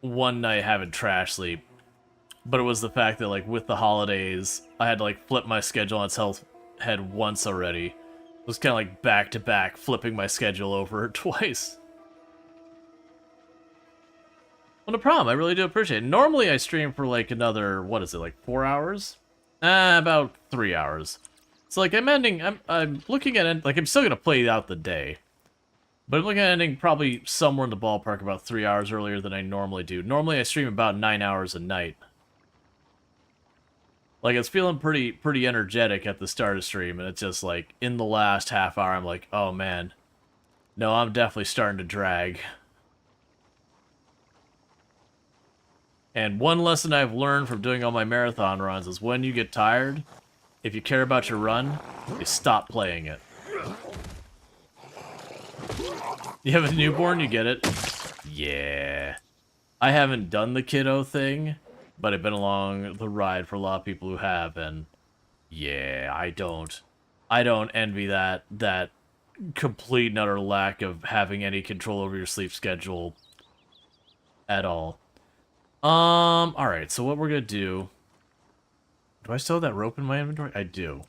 having trash sleep. But it was the fact that like with the holidays, I had to like flip my schedule on its head once already. It was kind of like back to back, flipping my schedule over twice. Well, no problem. I really do appreciate it. Normally I stream for like another, what is it, like 4 hours? About 3 hours. So like I'm looking at it, like I'm still gonna play out the day. But I'm looking at ending probably somewhere in the ballpark about 3 hours earlier than I normally do. Normally I stream about 9 hours a night. Like it's feeling pretty energetic at the start of stream, and it's just like in the last half hour I'm like, oh man. No, I'm definitely starting to drag. And one lesson I've learned from doing all my marathon runs is when you get tired, if you care about your run, you stop playing it. You have a newborn, you get it? Yeah. I haven't done the kiddo thing, but I've been along the ride for a lot of people who have, and yeah, I don't envy that complete and utter lack of having any control over your sleep schedule at all. Alright, so what we're gonna do... Do I still have that rope in my inventory? I do.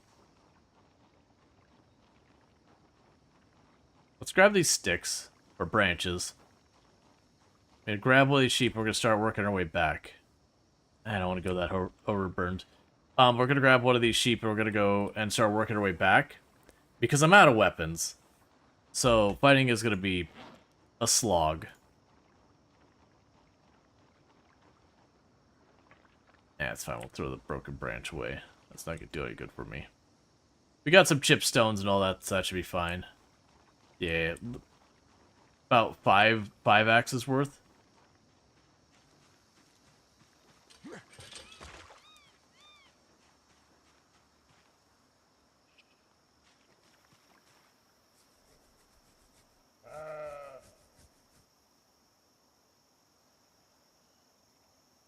Let's grab these sticks, or branches. I'm gonna grab one of these sheep, and we're gonna start working our way back. I don't want to go that overburned. We're gonna grab one of these sheep, and we're gonna go and start working our way back. Because I'm out of weapons. So, fighting is gonna be a slog. Yeah, it's fine. We'll throw the broken branch away. That's not gonna do any good for me. We got some chip stones and all that, so that should be fine. Yeah, about five axes worth.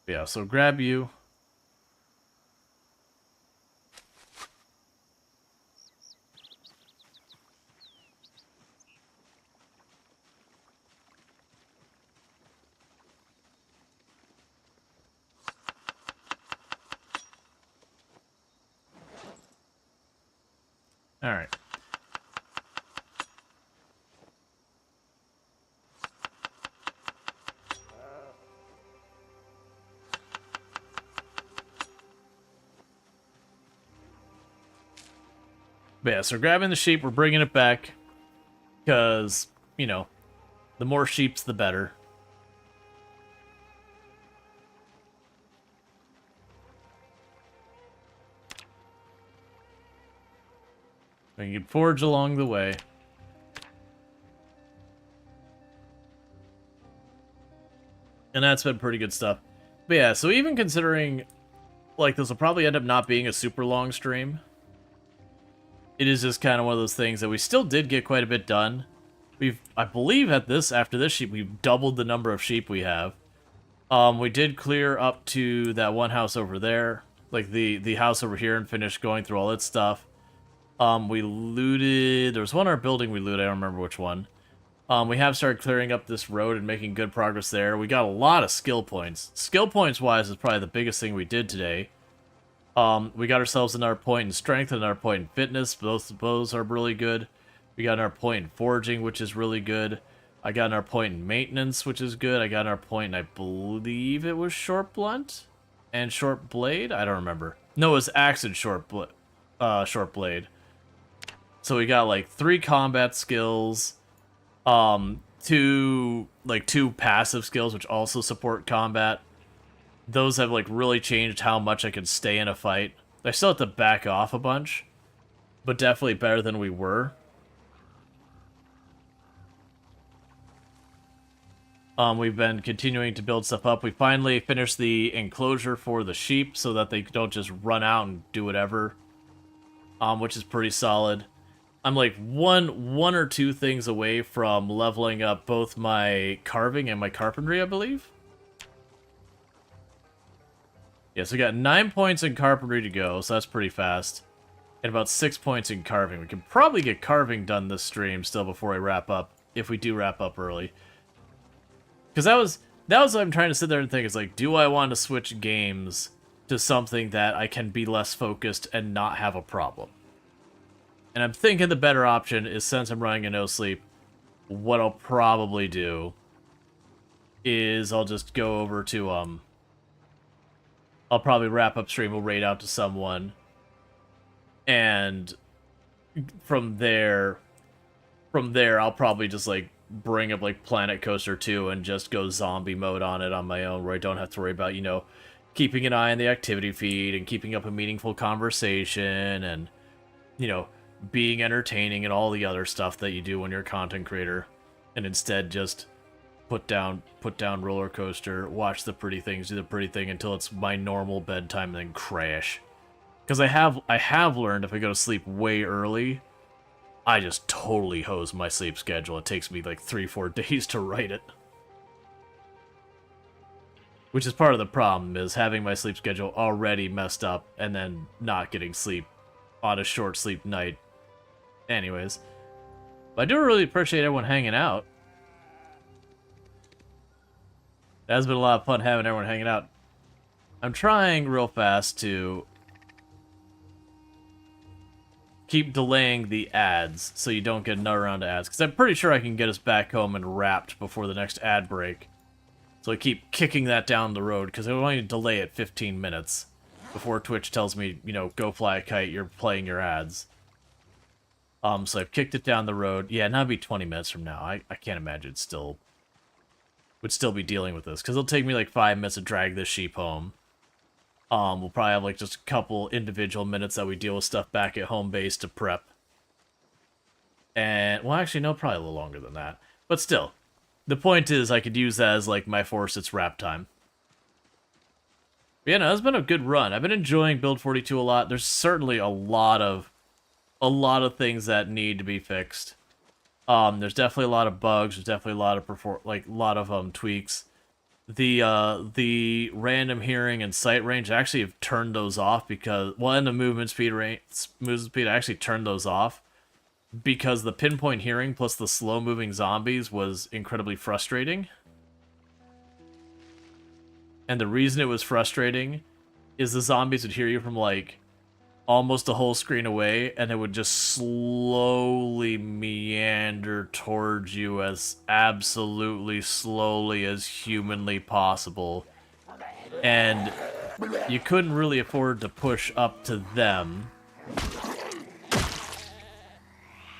Yeah, so grab you. All right. But yeah, so grabbing the sheep, we're bringing it back. Because, you know, the more sheeps, the better. We can forage along the way. And that's been pretty good stuff. But yeah, so even considering, like, this will probably end up not being a super long stream. It is just kind of one of those things that we still did get quite a bit done. I believe after this sheep, we've doubled the number of sheep we have. We did clear up to that one house over there, like the house over here, and finished going through all its stuff. We looted. There was one in our building we looted. I don't remember which one. We have started clearing up this road and making good progress there. We got a lot of skill points. Skill points wise is probably the biggest thing we did today. We got ourselves another point in strength and another point in fitness. Both of those are really good. We got another point in foraging, which is really good. I got another point in maintenance, which is good. I got another point in, I believe it was short blunt and short blade. I don't remember. No, it was axe and short blade. So we got like 3 combat skills, 2 passive skills which also support combat. Those have like really changed how much I can stay in a fight. I still have to back off a bunch, but definitely better than we were. We've been continuing to build stuff up. We finally finished the enclosure for the sheep so that they don't just run out and do whatever, which is pretty solid. I'm like one or two things away from leveling up both my carving and my carpentry, I believe. Yeah, so we got 9 points in carpentry to go, so that's pretty fast. And about 6 points in carving. We can probably get carving done this stream still before I wrap up, if we do wrap up early. Because that was what I'm trying to sit there and think, is like, do I want to switch games to something that I can be less focused and not have a problem? And I'm thinking the better option is, since I'm running a no sleep, what I'll probably do is I'll just go over to, I'll probably wrap up stream, we'll raid out to someone, and from there I'll probably just, like, bring up, like, Planet Coaster 2 and just go zombie mode on it on my own, where I don't have to worry about, you know, keeping an eye on the activity feed and keeping up a meaningful conversation and, you know, being entertaining and all the other stuff that you do when you're a content creator, and instead just put down roller coaster, watch the pretty things, do the pretty thing until it's my normal bedtime, and then crash. Because I have learned if I go to sleep way early, I just totally hose my sleep schedule. It takes me like 3-4 days to write it. Which is part of the problem, is having my sleep schedule already messed up and then not getting sleep on a short sleep night. Anyways, but I do really appreciate everyone hanging out. It has been a lot of fun having everyone hanging out. I'm trying real fast to keep delaying the ads so you don't get another round of ads, because I'm pretty sure I can get us back home and wrapped before the next ad break. So I keep kicking that down the road, because I want to delay it 15 minutes before Twitch tells me, you know, go fly a kite, you're playing your ads. So I've kicked it down the road. Yeah, now it'd be 20 minutes from now. I can't imagine would still be dealing with this, because it'll take me like 5 minutes to drag this sheep home. We'll probably have like just a couple individual minutes that we deal with stuff back at home base to prep. And, well, actually, no, probably a little longer than that. But still, the point is I could use that as like my force, it's wrap time. But yeah, no, it's been a good run. I've been enjoying Build 42 a lot. There's certainly a lot of things that need to be fixed. There's definitely a lot of bugs. There's definitely a lot of tweaks. The random hearing and sight range, I actually have turned those off because, well, and the movement speed, I actually turned those off because the pinpoint hearing plus the slow moving zombies was incredibly frustrating. And the reason it was frustrating is the zombies would hear you from like almost a whole screen away, and it would just slowly meander towards you as absolutely slowly as humanly possible. And you couldn't really afford to push up to them,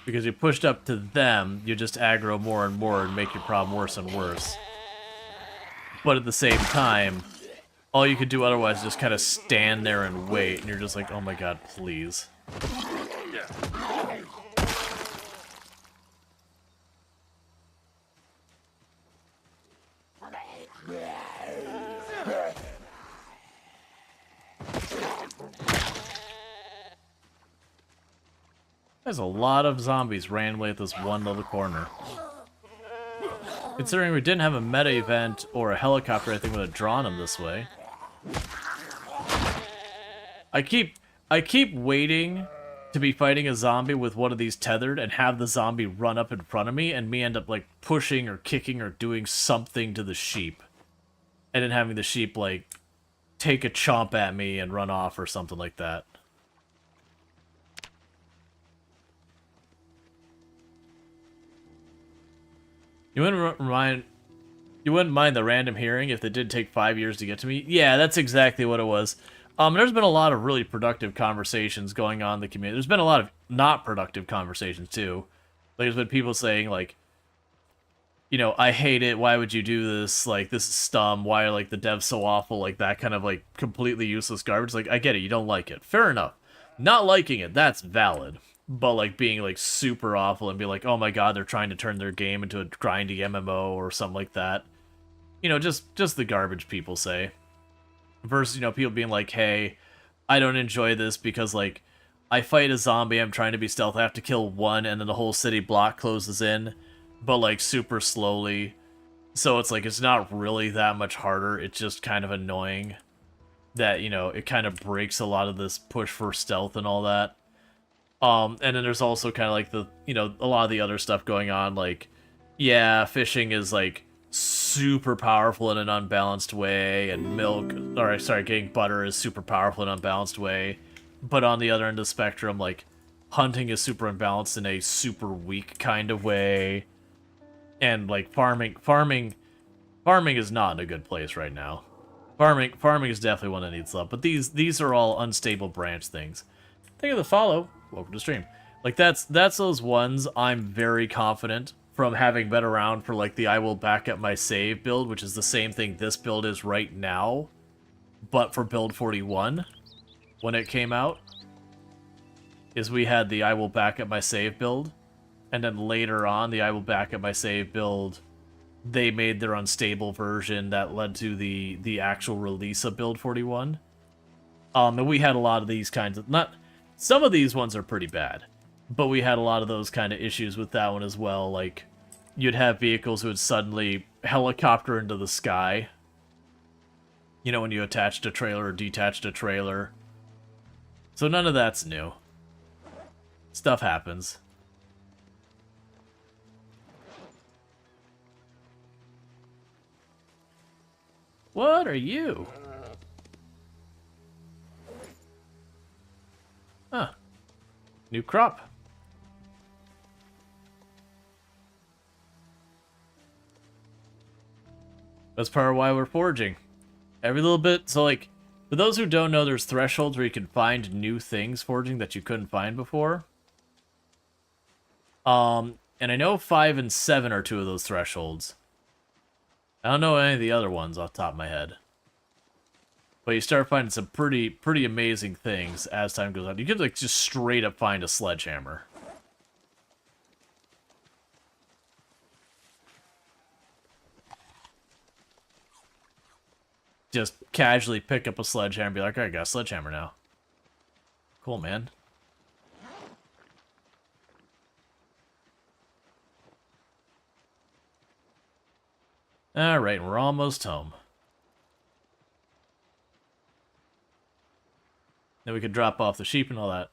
because you pushed up to them, you just aggro more and more and make your problem worse and worse. But at the same time, all you could do otherwise is just kind of stand there and wait, and you're just like, oh my god, please. There's a lot of zombies randomly at this one little corner. Considering we didn't have a meta event or a helicopter, I think would have drawn him this way. I keep waiting to be fighting a zombie with one of these tethered and have the zombie run up in front of me and me end up like pushing or kicking or doing something to the sheep. And then having the sheep like take a chomp at me and run off or something like that. You wouldn't mind the random hearing if it did take 5 years to get to me? Yeah, that's exactly what it was. There's been a lot of really productive conversations going on in the community. There's been a lot of not productive conversations, too. Like, there's been people saying, like, you know, I hate it, why would you do this? Like, this is dumb, why are, like, the devs so awful? Like, that kind of, like, completely useless garbage. Like, I get it, you don't like it. Fair enough. Not liking it, that's valid. But, like, being, like, super awful and be like, oh my god, they're trying to turn their game into a grindy MMO or something like that. You know, just the garbage people say. Versus, you know, people being like, hey, I don't enjoy this because, like, I fight a zombie, I'm trying to be stealth, I have to kill one, and then the whole city block closes in, but, like, super slowly. So it's like, it's not really that much harder, it's just kind of annoying that, you know, it kind of breaks a lot of this push for stealth and all that. And then there's also kind of like the, you know, a lot of the other stuff going on, like, yeah, fishing is, like, super powerful in an unbalanced way, and getting butter is super powerful in an unbalanced way. But on the other end of the spectrum, like, hunting is super unbalanced in a super weak kind of way. And, like, farming is not in a good place right now. Farming is definitely one that needs love, but these are all unstable branch things. Thank you for the follow. Welcome to stream. Like, that's those ones I'm very confident from having been around for, like, the I will back up my save build, which is the same thing this build is right now, but for build 41, when it came out, is we had the I will back up my save build, and then later on, the I will back up my save build, they made their unstable version that led to the actual release of build 41. And we had a lot of these kinds of, some of these ones are pretty bad, but we had a lot of those kind of issues with that one as well. Like, you'd have vehicles who would suddenly helicopter into the sky. You know, when you attached a trailer or detached a trailer. So none of that's new. Stuff happens. What are you? Huh. New crop. That's part of why we're foraging. Every little bit, so like, for those who don't know, there's thresholds where you can find new things foraging that you couldn't find before. And I know 5 and 7 are two of those thresholds. I don't know any of the other ones off the top of my head. But you start finding some pretty amazing things as time goes on. You could, like, just straight up find a sledgehammer. Just casually pick up a sledgehammer and be like, alright, I got a sledgehammer now. Cool, man. Alright, we're almost home. Then we could drop off the sheep and all that.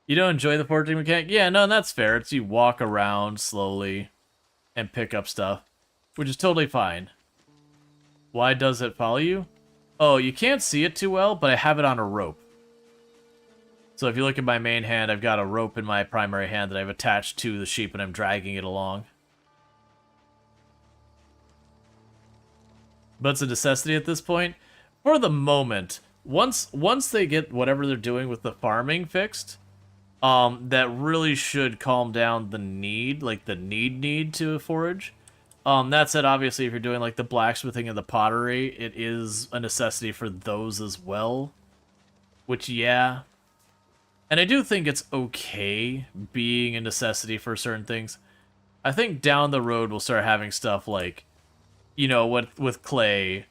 You don't enjoy the foraging mechanic? Yeah, no, that's fair. It's you walk around slowly and pick up stuff, which is totally fine. Why does it follow you? Oh, you can't see it too well, but I have it on a rope. So if you look at my main hand, I've got a rope in my primary hand that I've attached to the sheep and I'm dragging it along. But it's a necessity at this point. For the moment, once they get whatever they're doing with the farming fixed, that really should calm down the need, like the need to forage. That said, obviously, if you're doing like the blacksmithing and the pottery, it is a necessity for those as well. Which, yeah. And I do think it's okay being a necessity for certain things. I think down the road we'll start having stuff like, you know, with clay,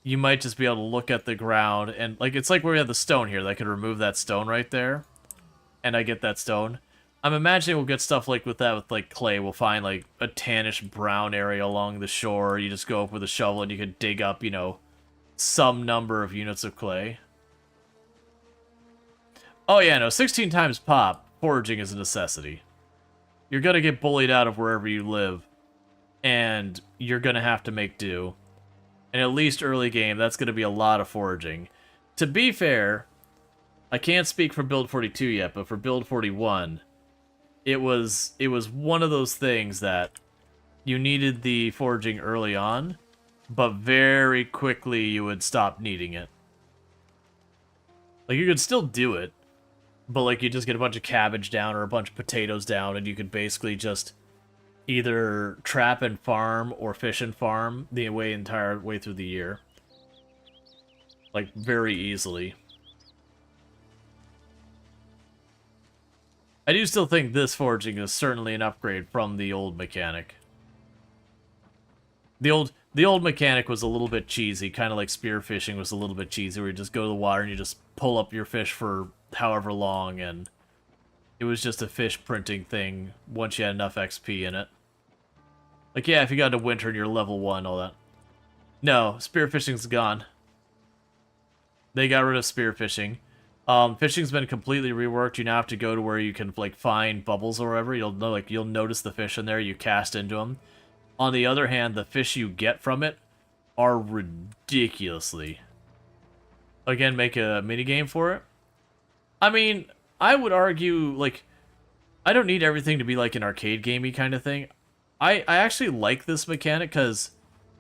you might just be able to look at the ground and, like, it's like where we have the stone here. I could remove that stone right there, and I get that stone. I'm imagining we'll get stuff like with that with like clay. We'll find like a tannish brown area along the shore. You just go up with a shovel and you can dig up, you know, some number of units of clay. Oh yeah, no, 16 times pop, foraging is a necessity. You're gonna get bullied out of wherever you live, and you're gonna have to make do. And at least early game, that's gonna be a lot of foraging. To be fair, I can't speak for build 42 yet, but for build 41, it was one of those things that you needed the foraging early on, but very quickly you would stop needing it. Like, you could still do it, but like you just get a bunch of cabbage down or a bunch of potatoes down, and you could basically just either trap and farm or fish and farm the entire way through the year. Like, very easily. I do still think this foraging is certainly an upgrade from the old mechanic. The old mechanic was a little bit cheesy, kind of like spearfishing was a little bit cheesy, where you just go to the water and you just pull up your fish for however long, and it was just a fish printing thing once you had enough XP in it. Like, yeah, if you got to winter and you're level 1, all that. No, spearfishing's gone. They got rid of spearfishing. Fishing's been completely reworked. You now have to go to where you can like find bubbles or whatever. You'll notice the fish in there. You cast into them. On the other hand, the fish you get from it are ridiculously. Again, make a minigame for it. I mean, I would argue, like, I don't need everything to be like an arcade gamey kind of thing. I actually like this mechanic because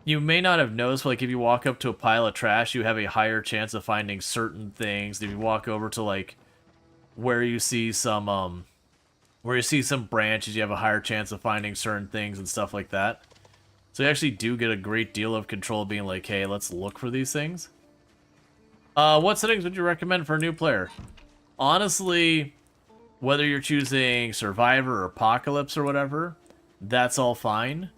you may not have noticed, but like if you walk up to a pile of trash, you have a higher chance of finding certain things. If you walk over to like where you see some branches, you have a higher chance of finding certain things and stuff like that. So you actually do get a great deal of control being like, hey, let's look for these things. What settings would you recommend for a new player? Honestly, whether you're choosing Survivor or Apocalypse or whatever, that's all fine.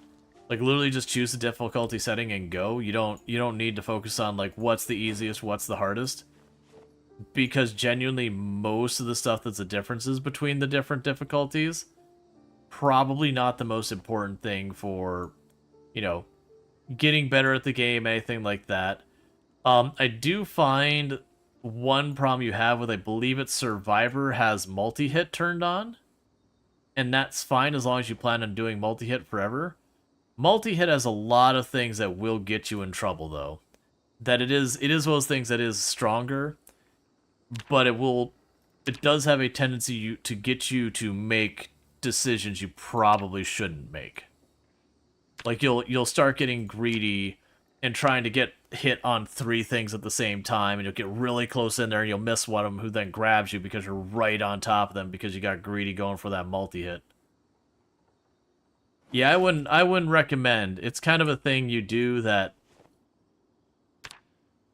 Like, literally just choose the difficulty setting and go. You don't need to focus on, like, what's the easiest, what's the hardest. Because genuinely, most of the stuff that's the differences between the different difficulties, probably not the most important thing for, you know, getting better at the game, anything like that. I do find one problem you have with, I believe it's Survivor, has multi-hit turned on. And that's fine as long as you plan on doing multi-hit forever. Multi-hit has a lot of things that will get you in trouble, though. That it is one of those things that is stronger, but it does have a tendency to get you to make decisions you probably shouldn't make. Like, you'll start getting greedy and trying to get hit on 3 things at the same time, and you'll get really close in there and you'll miss one of them, who then grabs you because you're right on top of them because you got greedy going for that multi-hit. Yeah, I wouldn't recommend. It's kind of a thing you do that,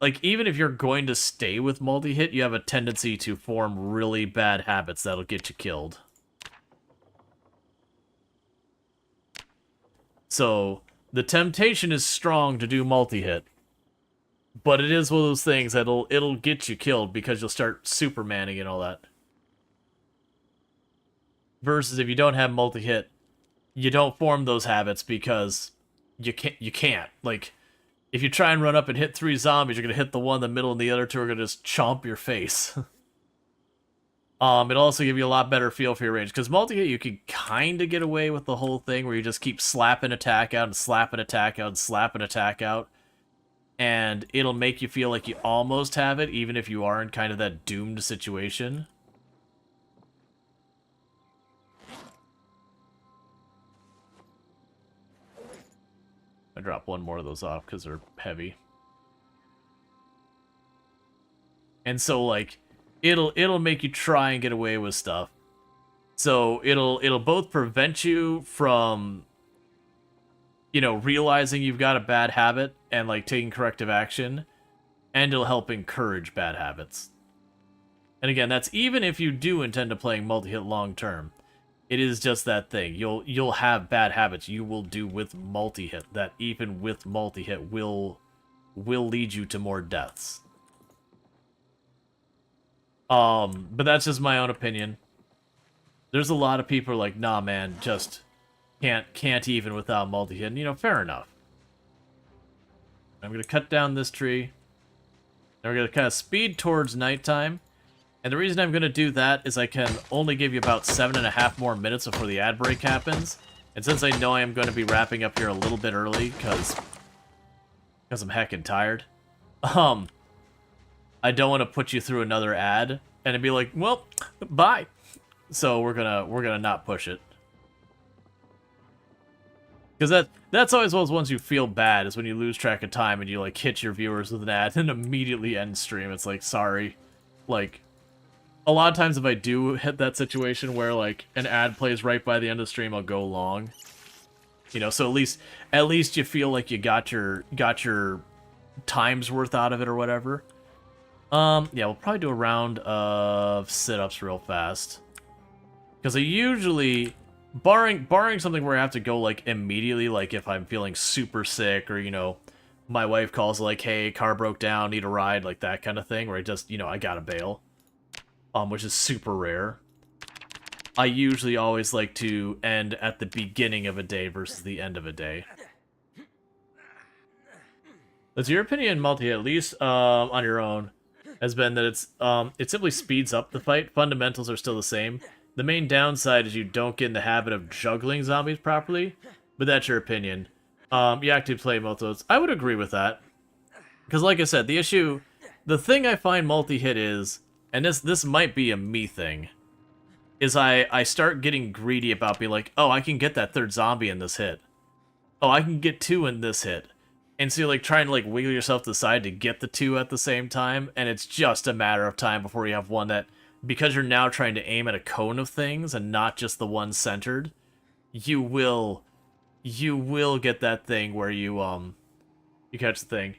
like, even if you're going to stay with multi-hit, you have a tendency to form really bad habits that'll get you killed. So, the temptation is strong to do multi-hit. But it is one of those things that'll get you killed because you'll start supermanning and all that. Versus if you don't have multi-hit, you don't form those habits because you can't. Like, if you try and run up and hit 3 zombies, you're gonna hit the one in the middle and the other 2 are gonna just chomp your face. It'll also give you a lot better feel for your range, because multi-hit you can kind of get away with the whole thing where you just keep slapping attack out and slapping attack out and slapping attack out, and it'll make you feel like you almost have it, even if you are in kind of that doomed situation. I drop one more of those off because they're heavy. And so, like, it'll make you try and get away with stuff. So it'll both prevent you from, you know, realizing you've got a bad habit and like taking corrective action, and it'll help encourage bad habits. And again, that's even if you do intend to playing multi-hit long term. It is just that thing. You'll have bad habits you will do with multi-hit that even with multi-hit will lead you to more deaths. But that's just my own opinion. There's a lot of people who are like, nah, man, just can't even without multi-hit. And, you know, fair enough. I'm gonna cut down this tree. Then we're gonna kind of speed towards nighttime. And the reason I'm gonna do that is I can only give you about 7.5 more minutes before the ad break happens. And since I know I am going to be wrapping up here a little bit early, because I'm heckin' tired, I don't want to put you through another ad and it'd be like, well, bye. So we're gonna not push it. Because that's always one of those ones you feel bad, is when you lose track of time and you like hit your viewers with an ad and immediately end stream. It's like, sorry. Like, a lot of times if I do hit that situation where like an ad plays right by the end of the stream, I'll go long. You know, so at least you feel like you got your time's worth out of it or whatever. Yeah, we'll probably do a round of sit-ups real fast. Because I usually, barring something where I have to go, like, immediately, like, if I'm feeling super sick, or, you know, my wife calls, like, hey, car broke down, need a ride, like, that kind of thing, where I just, you know, I gotta bail. Which is super rare. I usually always like to end at the beginning of a day versus the end of a day. That's your opinion, Multi, at least, on your own, has been that it simply speeds up the fight. Fundamentals are still the same. The main downside is you don't get in the habit of juggling zombies properly, but that's your opinion. You actively play multi-hits. I would agree with that. Because like I said, the thing I find multi-hit is, and this might be a me thing, is I start getting greedy about being like, oh, I can get that third zombie in this hit. Oh, I can get 2 in this hit. And so you're like trying to like wiggle yourself to the side to get the 2 at the same time, and it's just a matter of time before you have one that, because you're now trying to aim at a cone of things and not just the one centered, you will get that thing where you catch the thing.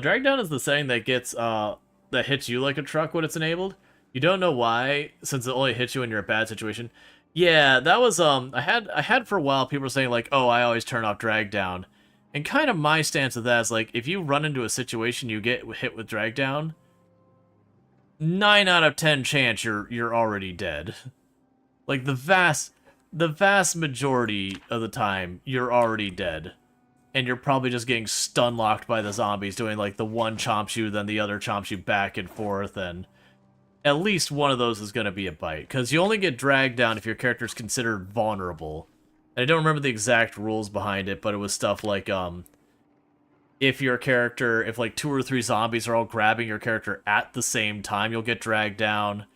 Drag down is the setting that gets that hits you like a truck when it's enabled. You don't know why, since it only hits you when you're in a bad situation. Yeah, that was I had for a while people were saying like, oh, I always turn off drag down. And kind of my stance of that is like, if you run into a situation you get hit with drag down, 9 out of 10 chance you're already dead. Like the vast majority of the time you're already dead. And you're probably just getting stun locked by the zombies, doing like the one chomps you, then the other chomps you back and forth, and at least one of those is going to be a bite. Because you only get dragged down if your character is considered vulnerable. And I don't remember the exact rules behind it, but it was stuff like, if like 2 or 3 zombies are all grabbing your character at the same time, you'll get dragged down.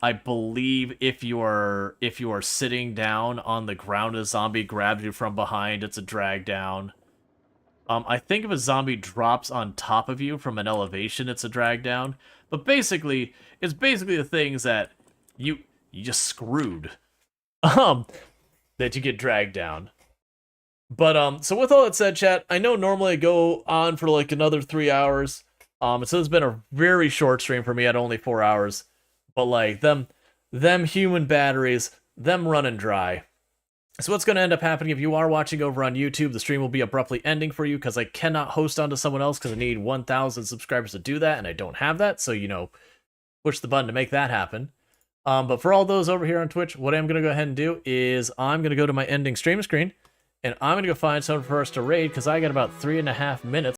I believe if you are sitting down on the ground, a zombie grabs you from behind, it's a drag down. I think if a zombie drops on top of you from an elevation, it's a drag down. But basically, it's basically the things that you just screwed. That you get dragged down. But, so with all that said, chat, I know normally I go on for like another 3 hours. So it's been a very short stream for me at only 4 hours. But like, them human batteries, them running dry. So what's going to end up happening if you are watching over on YouTube, the stream will be abruptly ending for you because I cannot host onto someone else because I need 1,000 subscribers to do that, and I don't have that, so, you know, push the button to make that happen. But for all those over here on Twitch, what I'm going to go ahead and do is I'm going to go to my ending stream screen, and I'm going to go find someone for us to raid because I got about 3.5 minutes.